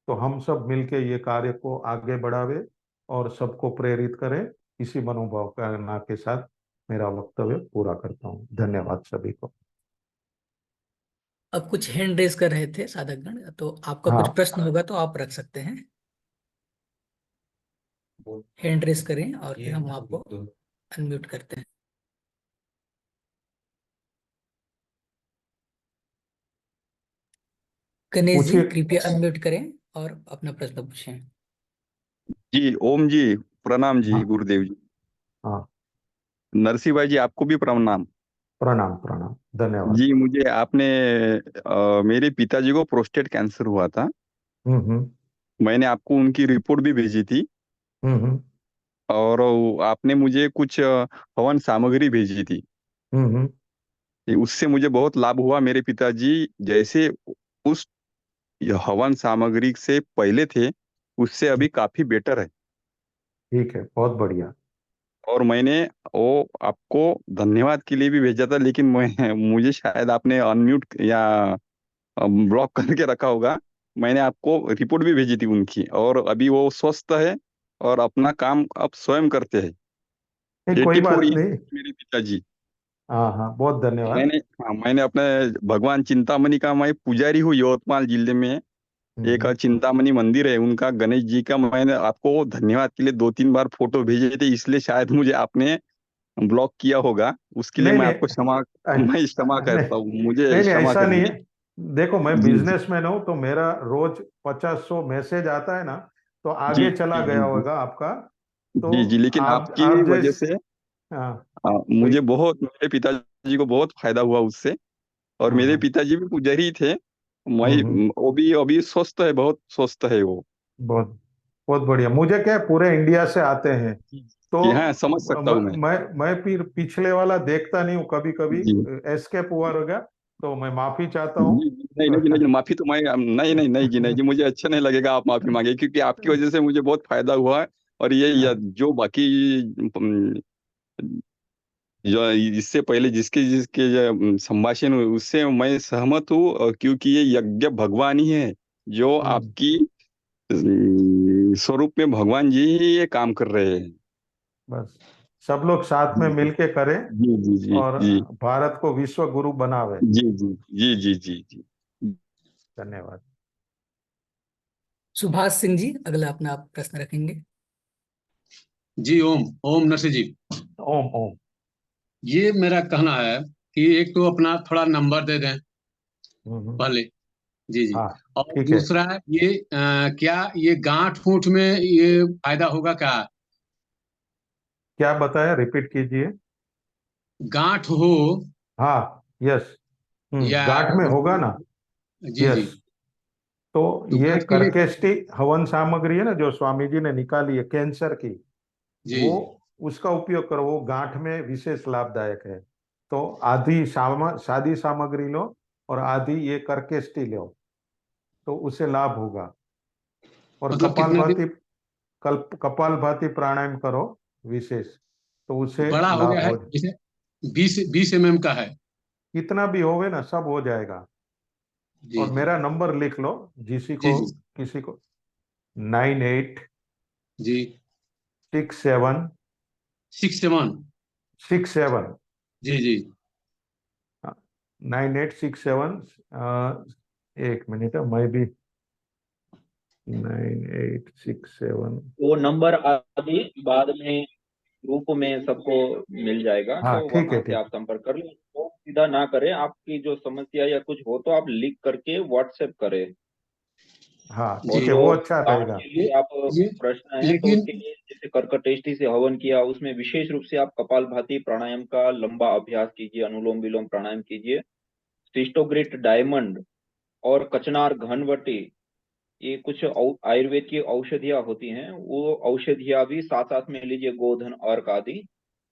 तो हम सब मिलके ये कार्य को आगे बढ़ावे और सबको प्रेरित करें। इसी मनोभावना के साथ मेरा वक्तव्य पूरा करता हूँ। धन्यवाद सभी को। अब कुछ हैंड रेस कर रहे थे साधकगण, तो आपका हाँ। कुछ प्रश्न होगा तो आप रख सकते हैं। हैंड रेस करें और फिर हम आपको अनम्यूट करते हैं। गणेश जी पूछिए। कृपया अनम्यूट करें और अपना प्रश्न पूछें। जी ओम जी, प्रणाम जी हाँ गुरुदेव जी। हाँ, नरसिंह भाई जी, आपको भी प्रणाम। प्रणाम प्रणाम, धन्यवाद। जी मुझे आपने मेरे पिताजी को प्रोस्टेट कैंसर हुआ था। हम्म। मैंने आपको उनकी रिपोर्ट भी भेजी थी हम्म। और आपने मुझे कुछ हवन सामग्री भेजी थी। हम्म। उससे मुझे बहुत लाभ हुआ। मेरे पिताजी जैसे उस हवन सामग्री से पहले थे, उससे अभी काफी बेटर है। ठीक है, बहुत बढ़िया। और मैंने वो आपको धन्यवाद के लिए भी भेजा था, लेकिन मैं मुझे शायद आपने अनम्यूट या ब्लॉक करके रखा होगा। मैंने आपको रिपोर्ट भी भेजी थी उनकी, और अभी वो स्वस्थ है और अपना काम अब स्वयं करते हैं। नहीं, कोई 84 बात ईयर नहीं। मेरे पिताजी। हाँ हाँ, बहुत धन्यवाद। मैंने अपने भगवान चिंतामणि का, मैं पुजारी हूँ यवतमाल जिले में। एक हम्म। चिंतामणि मंदिर है उनका, गणेश जी का। मैंने आपको धन्यवाद के लिए 2-3 बार फोटो भेजे थे, इसलिए शायद मुझे आपने ब्लॉक किया होगा। उसके लिए नहीं मैं नहीं, आपको मैं क्षमा नहीं करता हूँ, मुझे नहीं नहीं, क्षमा ऐसा नहीं करिए। है। देखो, मैं जी जी बिजनेसमैन हूँ, तो मेरा रोज 50-100 मैसेज आता है ना, तो जी आगे चला जी गया जी होगा आपका। तो जी जी, लेकिन आपकी आप वजह जैस से हाँ, मुझे कोई बहुत, मेरे पिताजी को बहुत फायदा हुआ उससे। और हाँ मेरे हाँ। पिताजी भी पुजारी ही थे। हम्म। मैं वो भी अभी स्वस्थ है, बहुत स्वस्थ है वो। बहुत बहुत बढ़िया। मुझे क्या है, पूरे इंडिया से आते हैं, तो जी हाँ, समझ सकता हूँ मैं। मैं फिर पिछले वाला देखता नहीं हूँ, कभी कभी जी एस्केप हुआ हो गया, तो मैं माफी चाहता हूँ। जी जी, नहीं नहीं जी, नहीं जी, माफी तो मैं, नहीं नहीं नहीं जी, नहीं जी, मुझे अच्छा नहीं लगेगा आप माफी मांगे, क्योंकि आपकी वजह से मुझे बहुत फायदा हुआ है। और ये जो बाकी जो इससे पहले जिसके जिसके जो संभाषण हुए, उससे मैं सहमत हूँ। और क्योंकि ये यज्ञ भगवान ही है, जो हम्म, आपकी स्वरूप में भगवान जी ही ये काम कर रहे हैं। बस सब लोग साथ में जी मिलके करें जी जी जी और जी भारत को विश्व गुरु बनावे। जी जी जी जी जी जी। धन्यवाद। सुभाष सिंह जी अगला अपना आप प्रश्न रखेंगे। जी ओम ओम नरसिंह जी, ओम ओम। ये मेरा कहना है कि एक तो अपना थोड़ा नंबर दे दें हम्म। पहले। जी जी। हाँ, और ठीक है। दूसरा ये क्या ये गांठ फूंठ में ये फायदा होगा क्या? क्या बताया, रिपीट कीजिए। गांठ हो हाँ, यस। या गांठ में होगा ना। जी जी, यस। तो तो ये गांठ के लिए करकेष्टी हवन सामग्री है ना, जो स्वामी जी ने निकाली है कैंसर की, जी वो उसका उपयोग करो, वो गांठ में विशेष लाभदायक है। तो आधी सादी सामग्री लो और आधी ये करकेष्टी लो, तो उसे लाभ होगा। और मतलब कितना दिन कपालभाति प्राणायाम करो विशेष, तो उसे बड़ा हो लाभ गया है? हो। जैसे 20 mm का है। कितना भी होवे ना, सब हो जाएगा। जी और जी मेरा नंबर लिख लो, जी जी किसी को 9867 जी 6-7 67 जी जी 9867। एक मिनट, मैं भी 9867। वो नंबर आदि बाद में ग्रुप में सबको मिल जाएगा, हाँ, तो ठीक वहां है से ठीक आप संपर्क कर लो। तो सीधा ना करें, आपकी जो समस्या या कुछ हो तो आप लिख करके व्हाट्सएप करें। है। हाँ, और ठीक है, जो वो अच्छा गांठ रहेगा। के लिए आप ये प्रश्न है, तो लेकिन उसके लिए जैसे कर्कटेष्टि से हवन किया, उसमें विशेष रूप से आप कपालभाति प्राणायाम का लंबा अभ्यास कीजिए, अनुलोम विलोम प्राणायाम कीजिए। सिस्टोग्रेट डायमंड और कचनार घनवटी, ये कुछ आयुर्वेद की औषधियाँ होती हैं, वो औषधियाँ भी साथ साथ में लीजिए, गोधन अर्क आदि,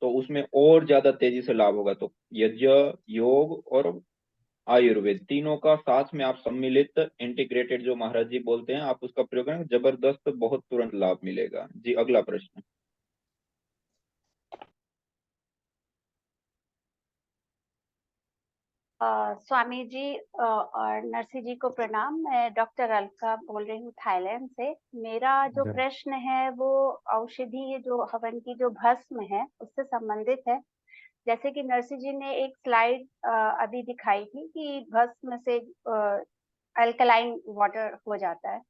तो उसमें और ज्यादा तेजी से लाभ होगा। तो यज्ञ, योग और आयुर्वेद, तीनों का साथ में आप सम्मिलित इंटीग्रेटेड जो महाराज जी बोलते हैं आप उसका प्रयोग करें, जबरदस्त बहुत तुरंत लाभ मिलेगा। जी अगला प्रश्न। स्वामी जी और नरसी जी को प्रणाम। मैं डॉक्टर अलका बोल रही हूँ थाईलैंड से। मेरा जो जय। प्रश्न है वो औषधि, ये जो हवन की जो भस्म है उससे संबंधित है। जैसे कि नरसी जी ने एक स्लाइड अभी दिखाई थी कि भस्म से अल्कलाइन वाटर हो जाता है,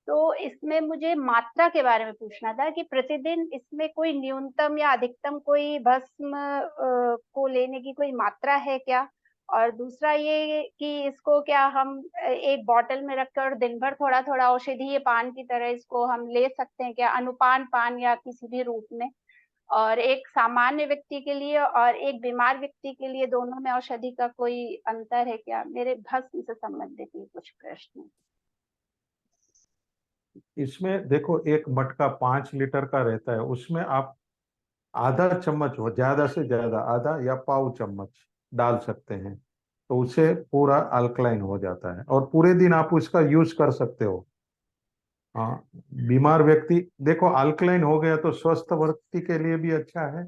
तो इसमें मुझे मात्रा के बारे में पूछना था कि प्रतिदिन इसमें कोई न्यूनतम या अधिकतम कोई भस्म को लेने की कोई मात्रा है क्या? और दूसरा ये कि इसको क्या हम एक बॉटल में रखकर दिन भर थोड़ा-थोड़ा औषधीय पान की तरह इसको हम ले सकते हैं क्या? अनुपान पान या किसी भी रूप में? और एक सामान्य व्यक्ति के लिए और एक बीमार व्यक्ति के लिए दोनों में औषधि का कोई अंतर है क्या? मेरे भस्म से संबंधित ये कुछ प्रश्न हैं। इसमें देखो, एक मटका 5 लीटर का रहता है, उसमें आप आधा चम्मच हो, ज्यादा से ज्यादा आधा या पाव चम्मच डाल सकते हैं, तो उससे पूरा अल्कलाइन हो जाता है और पूरे दिन आप उसका यूज कर सकते हो। हाँ, बीमार व्यक्ति देखो अल्कलाइन हो गया तो स्वस्थ व्यक्ति के लिए भी अच्छा है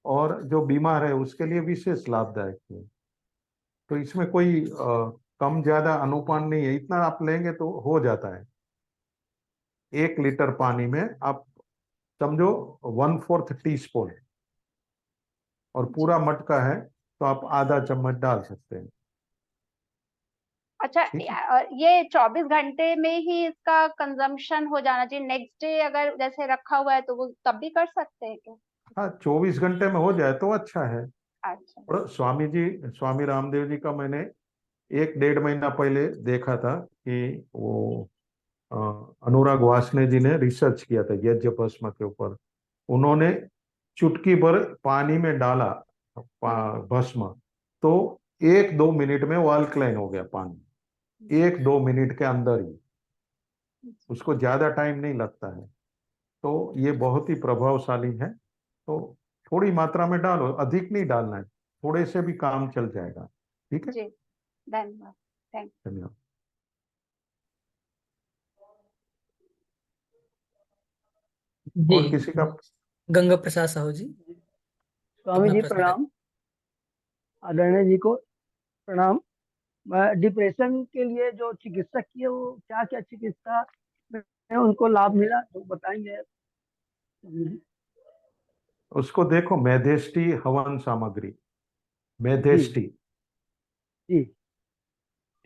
और जो बीमार है उसके लिए विशेष लाभदायक है। तो इसमें कोई कम ज्यादा अनुपान नहीं है, इतना आप लेंगे तो हो जाता है। 1 लीटर पानी में आप समझो 1/4 टीस्पून, और पूरा मटका है तो आप आधा चम्मच डाल सकते हैं। अच्छा, ठीक है। ये 24 घंटे में ही इसका कंजम्पशन हो जाना चाहिए? नेक्स्ट डे अगर जैसे रखा हुआ है तो वो तब भी कर सकते हैं क्या? हाँ, 24 घंटे में हो जाए तो अच्छा है। अच्छा। और स्वामी रामदेव जी का मैंने 1-1.5 महीना पहले देखा था कि वो अ, अनुराग वासने जी ने रिसर्च किया था यज्ञ भस्म के ऊपर। उन्होंने चुटकी भर पानी में डाला भस्म, तो 1-2 मिनट में वो अल्कलाइन हो गया पानी, 1-2 मिनट के अंदर ही, उसको ज्यादा टाइम नहीं लगता है। तो ये बहुत ही प्रभावशाली है। तो थोड़ी मात्रा में डालो, अधिक नहीं डालना है, थोड़े से भी काम चल जाएगा। ठीक है, जी, धन्यवाद। थैंक धन्यवाद। और जी किसी का? गंगा प्रसाद साहू जी स्वामी अपना जी प्रश्न प्रणाम, आदरणीय जी को प्रणाम। डिप्रेशन के लिए जो चिकित्सक की है वो क्या क्या चिकित्सा में उनको लाभ मिला तो बताएंगे? उसको देखो, मेधेष्टि हवन सामग्री, जी मेधेष्टि, जी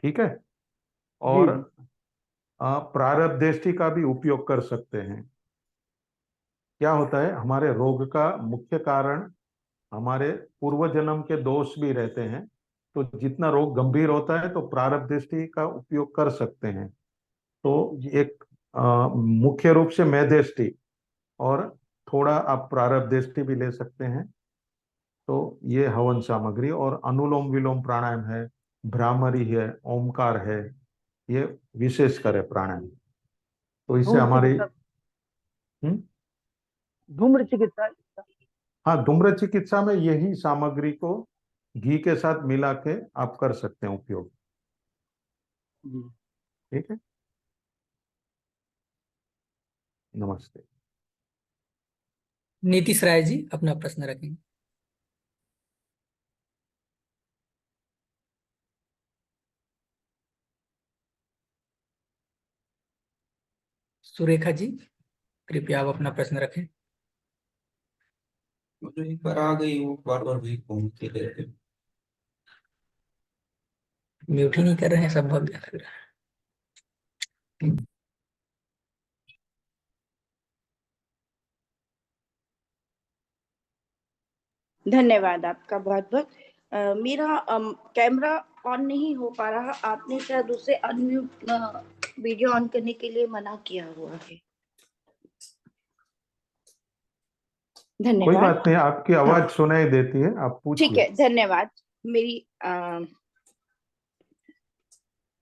ठीक है। जी और प्रारब्धेष्टि का भी उपयोग कर सकते हैं। क्या होता है, हमारे रोग का मुख्य कारण हमारे पूर्व जन्म के दोष भी रहते हैं, तो जितना रोग गंभीर होता है तो प्रारब्धेष्टि का उपयोग कर सकते हैं। तो एक मुख्य रूप से मेधेष्टि और थोड़ा आप प्रारब्धेष्टि भी ले सकते हैं। तो ये हवन सामग्री, और अनुलोम विलोम प्राणायाम है, भ्रामरी है, ओमकार है, ये विशेष करे प्राणायाम, तो इससे धूम्र हमारी चिकित्सा, धूम्र चिकित्सा। हाँ, धूम्र चिकित्सा में यही सामग्री को घी के साथ मिला के आप कर सकते हैं उपयोग। ठीक है, नमस्ते। नीतीश राय जी अपना प्रश्न रखेंगे। सुरेखा जी कृपया आप अपना प्रश्न रखें। मुझे एक बार आ गई वो बार बार वही घूमती रहती। म्यूट ही नहीं कर रहे हैं, सब बहुत लग रहा है। धन्यवाद आपका बहुत बहुत। मेरा कैमरा ऑन नहीं हो पा रहा, आपने शायद उसे अनम्यूट वीडियो ऑन करने के लिए मना किया हुआ है। कोई धन्यवाद। बात नहीं, आपकी आवाज सुनाई देती है, आप ठीक पूछिए। है, धन्यवाद।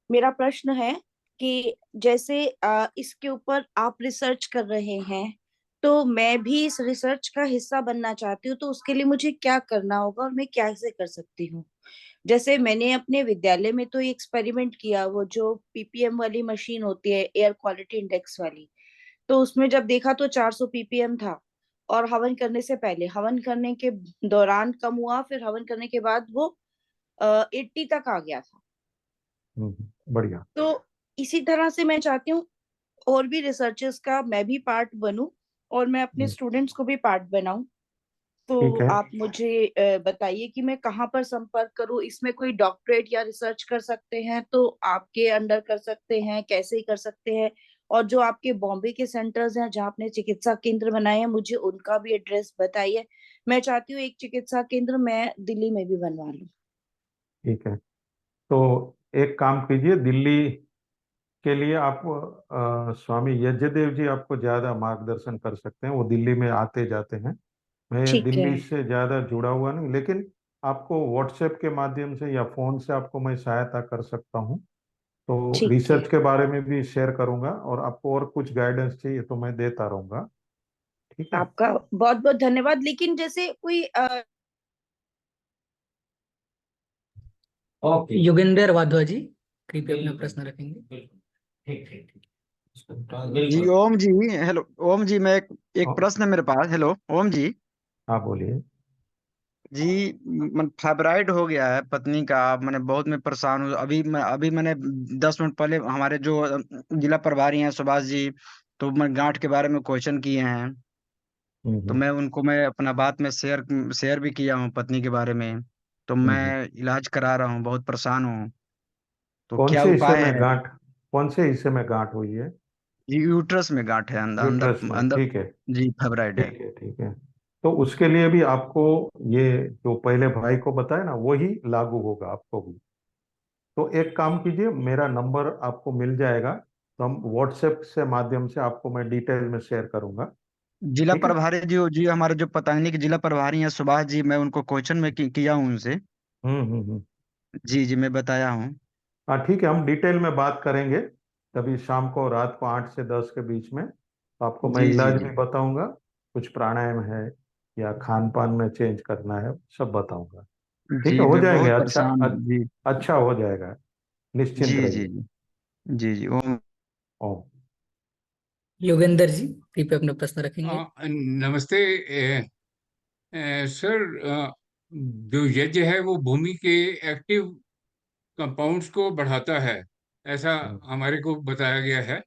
मेरा प्रश्न है कि जैसे इसके ऊपर आप रिसर्च कर रहे हैं, तो मैं भी इस रिसर्च का हिस्सा बनना चाहती हूँ, तो उसके लिए मुझे क्या करना होगा और मैं कैसे कर सकती हूँ? जैसे मैंने अपने विद्यालय में तो एक्सपेरिमेंट किया, वो जो पीपीएम वाली मशीन होती है, एयर क्वालिटी इंडेक्स वाली, तो उसमें जब देखा तो 400 पीपीएम था। और हवन करने से पहले, हवन करने के दौरान कम हुआ, फिर हवन करने के बाद वो 80 तक आ गया था। बढ़िया। तो इसी तरह से मैं चाहती हूँ और भी रिसर्चर्स का मैं भी पार्ट बनूं, और मैं अपने स्टूडेंट्स को भी पार्ट बनाऊं। तो ठीक है। आप मुझे बताइए कि मैं कहाँ पर संपर्क करूं। इसमें कोई डॉक्टरेट या रिसर्च कर सकते हैं तो आपके अंडर कर सकते हैं, कैसे ही कर सकते हैं? और जो आपके बॉम्बे के सेंटर्स हैं जहाँ आपने चिकित्सा केंद्र बनाए हैं, मुझे उनका भी एड्रेस बताइए। मैं चाहती हूँ एक चिकित्सा केंद्र मैं दिल्ली में भी बनवा लूं। ठीक है, तो एक काम कीजिए, दिल्ली के लिए आप स्वामी यज्ञदेव जी आपको ज्यादा मार्गदर्शन कर सकते हैं, वो दिल्ली में आते जाते हैं। मैं ठीक है। दिल्ली से ज्यादा जुड़ा हुआ नहीं, लेकिन आपको व्हाट्सएप के माध्यम से या फोन से आपको मैं सहायता कर सकता हूँ। तो ठीक है। रिसर्च के बारे में भी शेयर करूंगा, और आपको और कुछ गाइडेंस चाहिए तो मैं देता रहूंगा। ठीक है। आपका बहुत बहुत धन्यवाद। लेकिन जैसे कोई ओके। योगेंद्र वाधवा जी, कृपया अपना प्रश्न रखेंगे। ठीक ठीक ठीक। जी बिल्कुल। ओम जी। हेलो ओम जी, मैं एक ओ, प्रश्न है मेरे पास। हेलो ओम जी। हाँ बोलिए। जी, मन फाइब्राइड हो गया है पत्नी का। मैंने बहुत मैं परेशान हूँ। अभी मैंने 10 मिनट पहले हमारे जो जिला प्रभारी हैं सुभाष जी, तो मैं गांठ के बारे में क्वेश्चन किए हैं। तो हम्म। मैं अपना बात में शेयर भी किया हूँ पत्नी के बारे में। तो हम्म। मैं इलाज करा रहा हूँ, बहुत परेशान हूँ। तो कौन क्या से हिस्से उपाय में है? गांठ, कौन से हिस्से में गांठ हुई है? यूट्रस में गांठ है, अंदर अंदर यूट्रस में, अंदर। ठीक है। जी फाइब्राइड है। ठीक है, ठीक है। तो उसके लिए भी आपको ये जो पहले भाई को बताया ना, वही लागू होगा आपको भी। तो एक काम कीजिए, मेरा नंबर आपको मिल जाएगा, तो हम व्हाट्सएप से माध्यम से आपको मैं डिटेल में शेयर करूंगा। जिला ठीक है। प्रभारी जी हमारे जो पतंजलि के जिला प्रभारी हैं सुभाष जी, मैं उनको क्वेश्चन में किया हूँ उनसे। हम्म। जी जी, मैं बताया हूँ। हाँ ठीक है, हम डिटेल में बात करेंगे कभी शाम को, रात को 8 से 10 के बीच में। तो आपको मैं जी जी इलाज जी। भी बताऊंगा, कुछ प्राणायाम है या खान पान में चेंज करना है, सब बताऊंगा। ठीक है, जी हो मैं जाएंगे। बहुत अच्छा परेशान हूँ जी। अच्छा हो जाएगा, निश्चिंत जी जी रहिए। जी। जी जी ओम। ओम। योगेंद्र जी, कृपया अपना प्रश्न रखेंगे। नमस्ते। सर, जो यज्ञ है वो भूमि के एक्टिव कंपाउंड्स को बढ़ाता है, ऐसा हमारे को बताया गया है।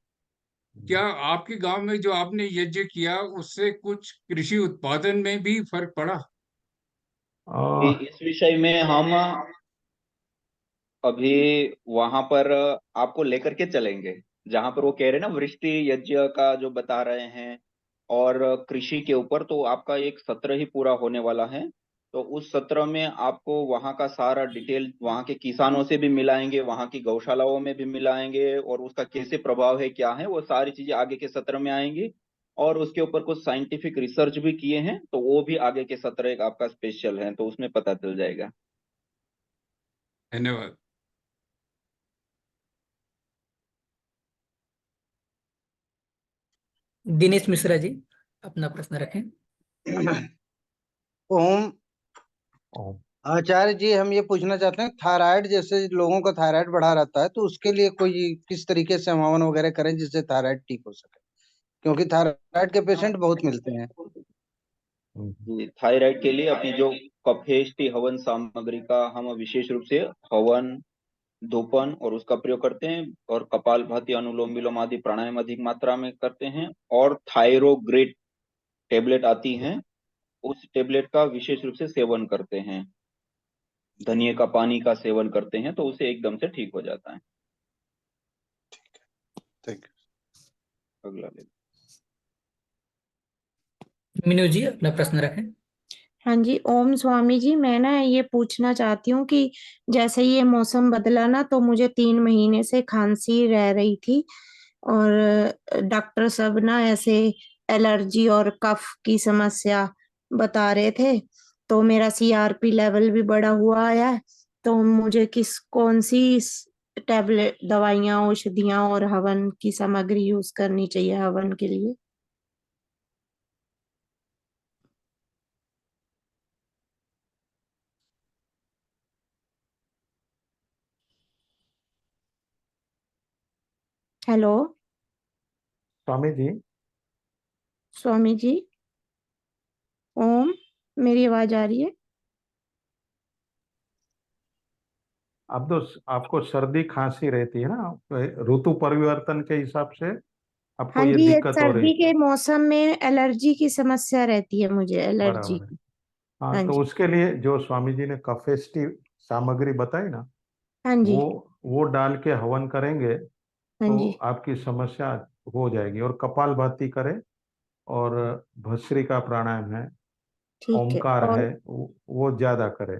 क्या आपके गांव में जो आपने यज्ञ किया उससे कुछ कृषि उत्पादन में भी फर्क पड़ा? इस विषय में हम अभी वहां पर आपको लेकर के चलेंगे, जहां पर वो कह रहे हैं ना वृष्टि यज्ञ का जो बता रहे हैं, और कृषि के ऊपर तो आपका एक सत्र ही पूरा होने वाला है। तो उस सत्र में आपको वहां का सारा डिटेल वहां के किसानों से भी मिलाएंगे, वहां की गौशालाओं में भी मिलाएंगे, और उसका कैसे प्रभाव है, क्या है, वो सारी चीजें आगे के सत्र में आएंगी। और उसके ऊपर कुछ साइंटिफिक रिसर्च भी किए हैं, तो वो भी आगे के सत्र एक आपका स्पेशल है, तो उसमें पता चल जाएगा। धन्यवाद। दिनेश मिश्रा जी, अपना प्रश्न रखें। ओम। ओम। आचार्य जी, हम ये पूछना चाहते हैं, थायराइड जैसे लोगों का थायराइड बढ़ा रहता है, तो उसके लिए कोई किस तरीके से हम हवन वगैरह करें जिससे थायराइड ठीक हो सके, क्योंकि थायराइड के पेशेंट बहुत मिलते हैं। जी, थायराइड के लिए अपनी जो कफेष्टि हवन सामग्री का हम विशेष रूप से हवन, धूपन और उसका प्रयोग करते हैं, और कपालभाति, अनुलोम विलोम आदि प्राणायाम अधिक मात्रा में करते हैं, और थायरोग्रेट टेबलेट आती हैं, उस टेबलेट का विशेष रूप से सेवन करते हैं। धनिए का पानी का सेवन करते हैं, तो उसे एकदम से ठीक हो जाता है। थैंक अगला ले। मीनू जी, अपना प्रश्न रखें। हाँ जी, ओम स्वामी जी, मैं ना ये पूछना चाहती हूँ कि जैसे ये मौसम बदला ना, तो मुझे 3 महीने से खांसी रह रही थी, और डॉक्टर सब ना ऐसे एलर्जी और कफ की समस्या बता रहे थे। तो मेरा सीआरपी लेवल भी बढ़ा हुआ है। तो मुझे कौन सी टैबलेट, दवाइयाँ, औषधियाँ और हवन की सामग्री यूज करनी चाहिए हवन के लिए? हेलो स्वामी जी, स्वामी जी, ओम, मेरी आवाज आ रही है? आप तो आपको सर्दी खांसी रहती है ना, ऋतु परिवर्तन के हिसाब से आपको हाँ ये जी, ये दिक्कत हो रही सर्दी है। के मौसम में एलर्जी की समस्या रहती है, मुझे एलर्जी बराबर है। की। हाँ, हाँ तो जी। उसके लिए जो स्वामी जी ने कफेष्टि सामग्री बताई ना, हाँ जी। वो डाल के हवन करेंगे हाँ तो जी। आपकी समस्या हो जाएगी। और कपालभाति करें, और भस्त्रिका प्राणायाम है, ठीक है। ओमकार और है, वो ज्यादा करें।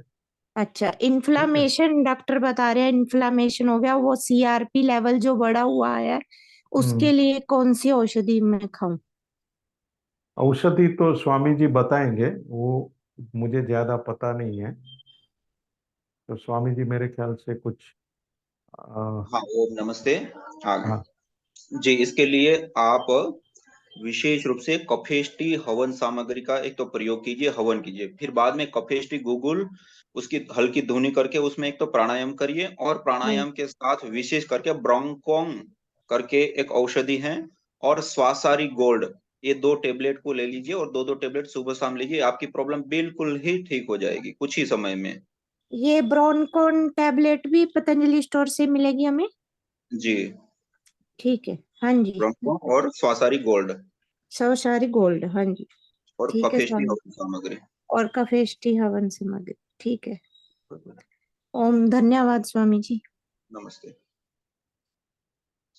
अच्छा, ठीक है। इन्फ्लामेशन डॉक्टर बता रहे हैं, इन्फ्लामेशन हो गया, वो सीआरपी लेवल जो बढ़ा हुआ है, उसके लिए कौन सी औषधि मैं खाऊं? औषधि तो स्वामी जी बताएंगे, वो मुझे ज्यादा पता नहीं है। तो स्वामी जी मेरे ख्याल से कुछ हाँ, ओम नमस्ते। हाँ। जी, इसके लिए आप विशेष रूप से कफेष्टि हवन सामग्री का एक तो प्रयोग कीजिए, हवन कीजिए, फिर बाद में कफेष्टि गुगुल उसकी हल्की धुनी करके उसमें एक तो प्राणायाम करिए, और प्राणायाम के साथ विशेष करके ब्रोंकोंग करके एक औषधि है, और स्वासारी गोल्ड, ये 2 टेबलेट को ले लीजिए, और 2-2 टेबलेट सुबह शाम लीजिए। आपकी प्रॉब्लम बिल्कुल ही ठीक हो जाएगी कुछ ही समय में। ये ब्रोनकोन टैबलेट भी पतंजलि स्टोर से मिलेगी हमें? जी, ठीक है, हाँ जी। ब्रोंकोंग और स्वासारी गोल्ड सौसारी गोल्ड, हाँ जी। और ठीक है कफेष्टि स्वामी। हवन सामग्री। और कफेष्टि हवन सामग्री, ठीक है। ओम, धन्यवाद स्वामी जी। नमस्ते।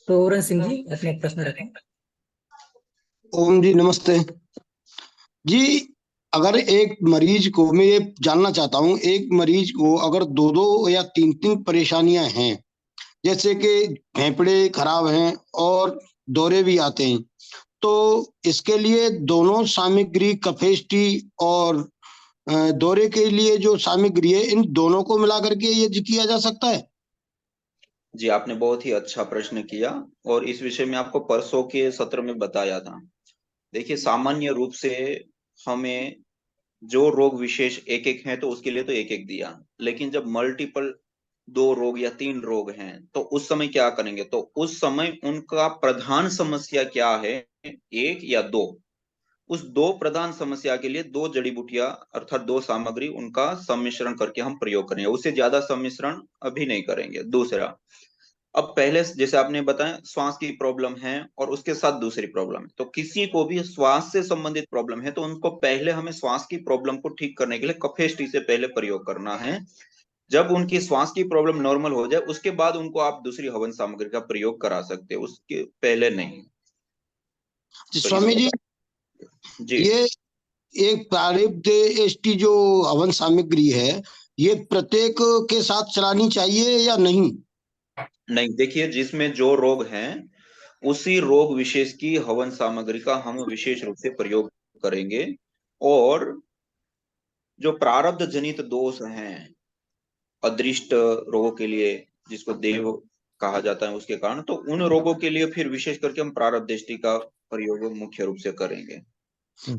तो वरुण सिंह जी, अपने प्रश्न रखें। ओम जी नमस्ते जी। अगर एक मरीज को, मैं ये जानना चाहता हूँ, एक मरीज को अगर 2-2 या 3-3 परेशानियां हैं, जैसे कि फेफड़े खराब हैं और दौरे भी आते हैं, तो इसके लिए दोनों सामग्री, कफेष्टि और दौरे के लिए जो सामग्री है, इन दोनों को मिला करके यज्ञ किया जा सकता है? जी, आपने बहुत ही अच्छा प्रश्न किया, और इस विषय में आपको परसों के सत्र में बताया था। देखिए, सामान्य रूप से हमें जो रोग विशेष एक एक है तो उसके लिए तो एक एक दिया, लेकिन जब मल्टीपल 2 रोग या 3 रोग हैं तो उस समय क्या करेंगे, तो उस समय उनका प्रधान समस्या क्या है, 1 या 2, उस 2 प्रधान समस्या के लिए 2 जड़ी बूटियां अर्थात 2 सामग्री, उनका सम्मिश्रण करके हम प्रयोग करेंगे। उससे ज्यादा सम्मिश्रण अभी नहीं करेंगे। दूसरा, अब पहले जैसे आपने बताया श्वास की प्रॉब्लम है और उसके साथ दूसरी प्रॉब्लम है, तो किसी को भी श्वास से संबंधित प्रॉब्लम है तो उनको पहले हमें श्वास की प्रॉब्लम को ठीक करने के लिए कफेष्टि से पहले प्रयोग करना है। जब उनकी श्वास की प्रॉब्लम नॉर्मल हो जाए उसके बाद उनको आप दूसरी हवन सामग्री का प्रयोग करा सकते हो, उसके पहले नहीं। तो स्वामी जी, जी, ये एक प्रारब्ध एष्टि जो हवन सामग्री है, ये प्रत्येक के साथ चलानी चाहिए या नहीं? नहीं, देखिए, जिसमें जो रोग हैं उसी रोग विशेष की हवन सामग्री का हम विशेष रूप से प्रयोग करेंगे। और जो प्रारब्ध जनित दोष हैं, अदृष्ट रोगों के लिए, जिसको देव कहा जाता है, उसके कारण, तो उन रोगों के लिए फिर विशेष करके हम प्रारब्ध दृष्टि का प्रयोग मुख्य रूप से करेंगे।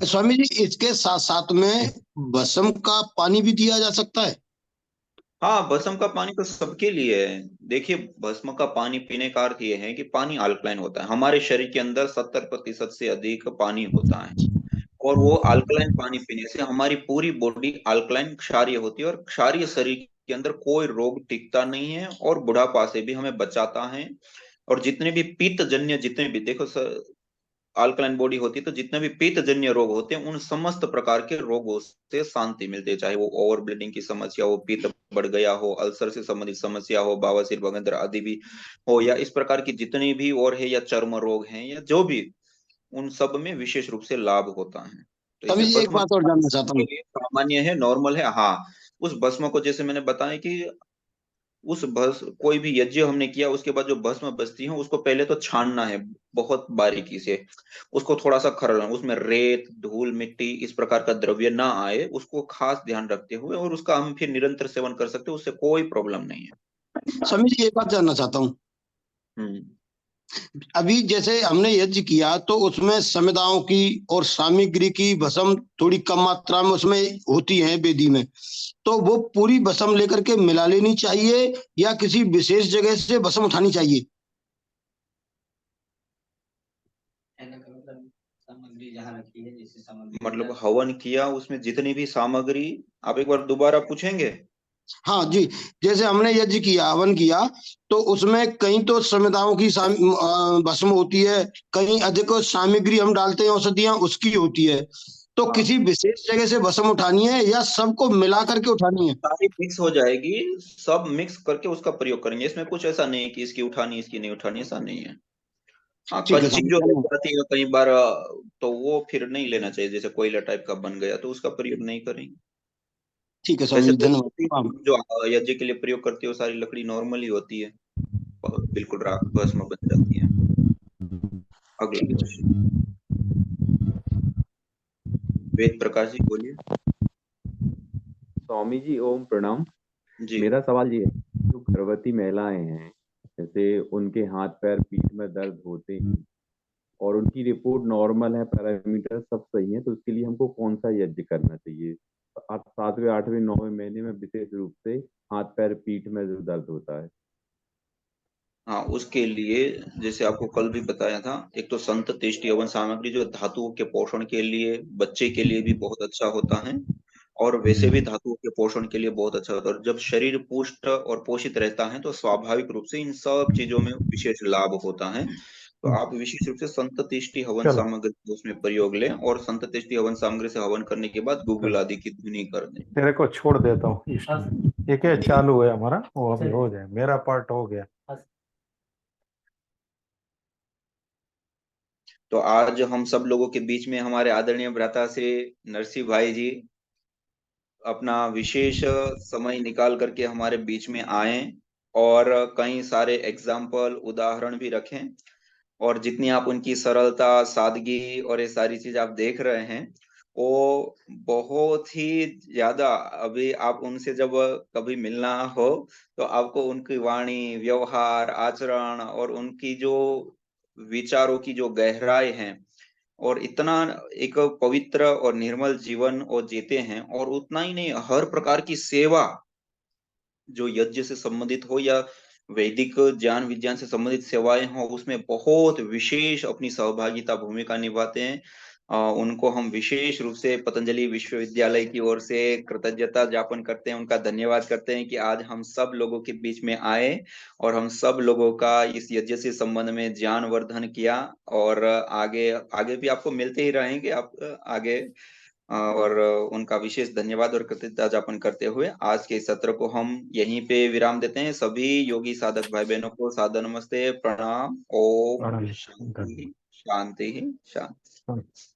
स्वामी जी, इसके साथ साथ में भस्म का पानी भी दिया जा सकता है? हाँ, भस्म का पानी तो सबके लिए है। देखिए, भस्म का पानी पीने का अर्थ ये है कि पानी अल्कलाइन होता है। हमारे शरीर के अंदर 70% से अधिक पानी होता है, और वो अल्कलाइन पानी पीने से हमारी पूरी बॉडी अल्कलाइन क्षारीय होती है, और क्षारीय शरीर के अंदर कोई रोग टिकता नहीं है, और बुढ़ापा से भी हमें बचाता है। और जितने भी पित्त जन्य, जितने भी, देखो सर, अल्कलाइन बॉडी होती है तो जितने भी पित्त जन्य रोग होते हैं उन समस्त प्रकार के रोगों से शांति मिलती है, चाहे वो ओवर ब्लीडिंग की समस्या हो, पित्त बढ़ गया हो, अल्सर से संबंधित समस्या हो, बवासीर वगैरह आदि भी हो, या इस प्रकार की जितनी भी और है, या चर्म रोग हैं, या जो भी, उन सब में विशेष रूप से लाभ होता है। तो स्वामी इसे जी, एक भस्म बात और जानना चाहता के हूँ। लिए सामान्य है, नॉर्मल है। हाँ, उस भस्म को जैसे मैंने बताया कि उस भस्म, कोई भी यज्ञ हमने किया उसके बाद जो भस्म बचती है उसको पहले तो छानना है बहुत बारीकी से, उसको थोड़ा सा खरलना, उसमें रेत, धूल, मिट्टी इस प्रकार का द्रव्य ना आए, उसको खास ध्यान रखते हुए, और उसका हम फिर निरंतर सेवन कर सकते हैं, उससे कोई प्रॉब्लम नहीं है। स्वामी जी, एक बात जानना चाहता हूँ। अभी जैसे हमने यज्ञ किया तो उसमें समिदाओं की और सामग्री की भस्म थोड़ी कम मात्रा में उसमें होती है वेदी में, तो वो पूरी भस्म लेकर के मिला लेनी चाहिए या किसी विशेष जगह से भस्म उठानी चाहिए? जहाँ रखी है जिससे सामग्री मतलब हवन किया, उसमें जितनी भी सामग्री, आप एक बार दोबारा पूछेंगे? हाँ जी, जैसे हमने यज्ञ किया, हवन किया, तो उसमें कहीं तो समिताओं की भस्म होती है, कहीं अधिक सामग्री हम डालते हैं औषधियां उसकी होती है, तो हाँ। किसी विशेष जगह से भस्म उठानी है या सबको मिला करके उठानी है? सारी मिक्स हो जाएगी, सब मिक्स करके उसका प्रयोग करेंगे। इसमें कुछ ऐसा नहीं है कि इसकी उठानी इसकी नहीं उठानी, ऐसा नहीं है। हाँ, ठीक है कच्ची स्वामी, जो रह धन्यवाद। जाती है कई बार, तो वो फिर नहीं लेना चाहिए। जैसे कोयला टाइप का बन गया तो उसका प्रयोग नहीं करेंगे। ठीक है स्वामी वैसे जी, तो धन्यवाद। हाँ, जो यज्ञ के लिए प्रयोग करती है वो सारी लकड़ी नॉर्मल ही होती है, और बिल्कुल राख भस्म बन जाती है। अगला ठीक है क्वेश्चन, वेद प्रकाश जी बोलिए। स्वामी जी ओम प्रणाम। जी। मेरा सवाल ये है, जो गर्भवती महिलाएं हैं, जैसे उनके हाथ पैर पीठ में दर्द होते हैं और उनकी रिपोर्ट नॉर्मल है, पैरामीटर सब सही है, तो उसके लिए हमको कौन सा यज्ञ करना चाहिए? 7वें 8वें 9वें महीने में विशेष रूप से हाथ पैर पीठ में जो दर्द होता है। हाँ, उसके लिए जैसे आपको कल भी बताया था, एक तो संत तेष्टि हवन सामग्री जो धातुओं के पोषण के लिए, बच्चे के लिए भी बहुत अच्छा होता है, और वैसे भी धातुओं के पोषण के लिए बहुत अच्छा होता है। और जब शरीर पुष्ट और पोषित रहता है तो स्वाभाविक रूप से इन सब चीजों में विशेष लाभ होता है। तो आप विशेष रूप से संत तेष्टि हवन चलो। सामग्री को उसमें प्रयोग लें, और संत तेष्टि हवन सामग्री से हवन करने के बाद गूगल आदि की ध्वनि कर दें। तेरे को छोड़ देता हूँ इस टाइम। एक है चालू है हमारा, वो अभी हो जाए, मेरा पार्ट हो गया। तो आज हम सब लोगों के बीच में हमारे आदरणीय भ्राता श्री नरसिंह भाई जी अपना विशेष समय निकाल करके हमारे बीच में आए, और कई सारे एग्जाम्पल उदाहरण भी रखें। और जितनी आप उनकी सरलता, सादगी और ये सारी चीज आप देख रहे हैं, वो बहुत ही ज्यादा, अभी आप उनसे जब कभी मिलना हो तो आपको उनकी वाणी, व्यवहार, आचरण और उनकी जो विचारों की जो गहराई है, और इतना एक पवित्र और निर्मल जीवन वो जीते हैं, और उतना ही नहीं, हर प्रकार की सेवा जो यज्ञ से संबंधित हो या वैदिक ज्ञान विज्ञान से संबंधित सेवाएं हो, उसमें बहुत विशेष अपनी सहभागिता भूमिका निभाते हैं। उनको हम विशेष रूप से पतंजलि विश्वविद्यालय की ओर से कृतज्ञता ज्ञापन करते हैं, उनका धन्यवाद करते हैं कि आज हम सब लोगों के बीच में आए और हम सब लोगों का इस यज्ञ से संबंध में ज्ञान वर्धन किया। और आगे आगे भी आपको मिलते ही रहेंगे आप आगे। और उनका विशेष धन्यवाद और कृतज्ञता ज्ञापन करते हुए आज के सत्र को हम यहीं पे विराम देते हैं। सभी योगी साधक भाई बहनों को सादर नमस्ते, प्रणाम। ओम शांति शांति शांति।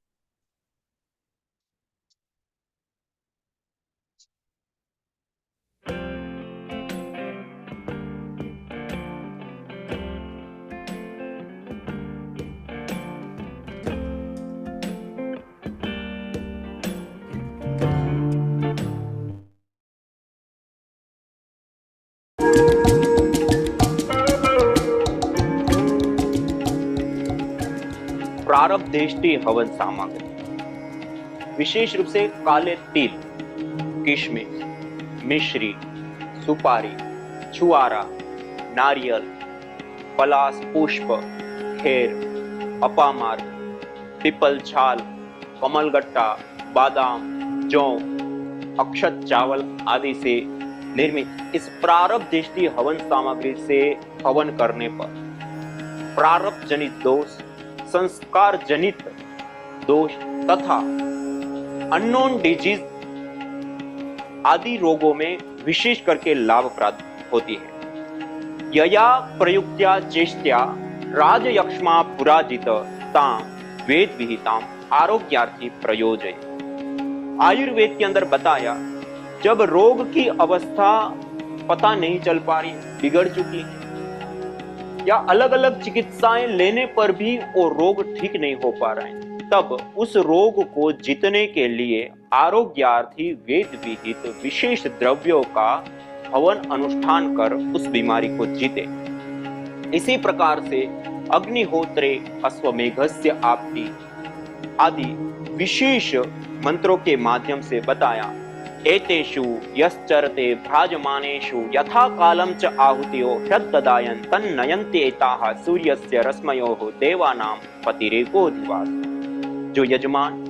प्रारब्ध देष्टि हवन सामग्री विशेष रूप से काले तिल, किशमिश, मिश्री, सुपारी, छुआरा, नारियल, पलास पुष्प, खेर, अपामार, पीपल छाल, कमलगट्टा, बादाम, जौ, अक्षत चावल आदि से निर्मित इस प्रारब्ध देष्टि हवन सामग्री से हवन करने पर प्रारब्ध जनित दोष, संस्कार जनित दोष तथा अननोन डिजीज आदि रोगों में विशेष करके लाभ प्राप्त होती है। यया प्रयुक्त्या चेष्ट्या राजयक्ष्मा पुराजित ताम वेद विहिताम आरोग्यार्थी प्रयोजय। आयुर्वेद के अंदर बताया, जब रोग की अवस्था पता नहीं चल पा रही, बिगड़ चुकी है, या अलग अलग चिकित्साएं लेने पर भी वो रोग ठीक नहीं हो पा रहे हैं, तब उस रोग को जीतने के लिए आरोग्यार्थी वेद विहित विशेष द्रव्यों का हवन अनुष्ठान कर उस बीमारी को जीते। इसी प्रकार से अग्निहोत्रे अश्वमेघस्य आपति आदि विशेष मंत्रों के माध्यम से बताया, एतेषु यश्चरते भ्राजमानेषु यथा कालं च आहुतियो ह्यद्ददायन् तन्नयन्ति एताः सूर्यस्य रश्मयोः देवानां पतिरेको दिवास। जो यजमान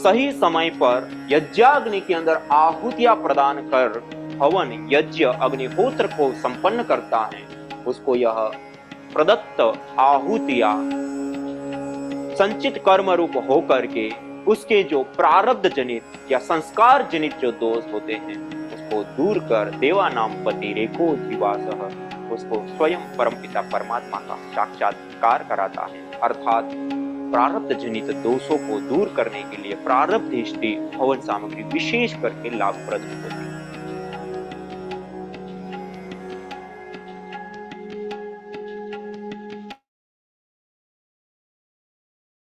सही समय पर यज्ञाग्नि के अंदर आहुतियां प्रदान कर हवन यज्ञ अग्निहोत्र को संपन्न करता है, उसको यह प्रदत्त आहुतियां संचित कर्म रूप होकर के उसके जो प्रारब्ध जनित या संस्कार जनित जो दोष होते हैं उसको दूर कर देवानाम पति रेको जीवासह, उसको स्वयं परमपिता परमात्मा का साक्षात्कार कराता है। अर्थात प्रारब्ध जनित दोषों को दूर करने के लिए प्रारब्ध हवन सामग्री विशेष करके लाभप्रद होती है।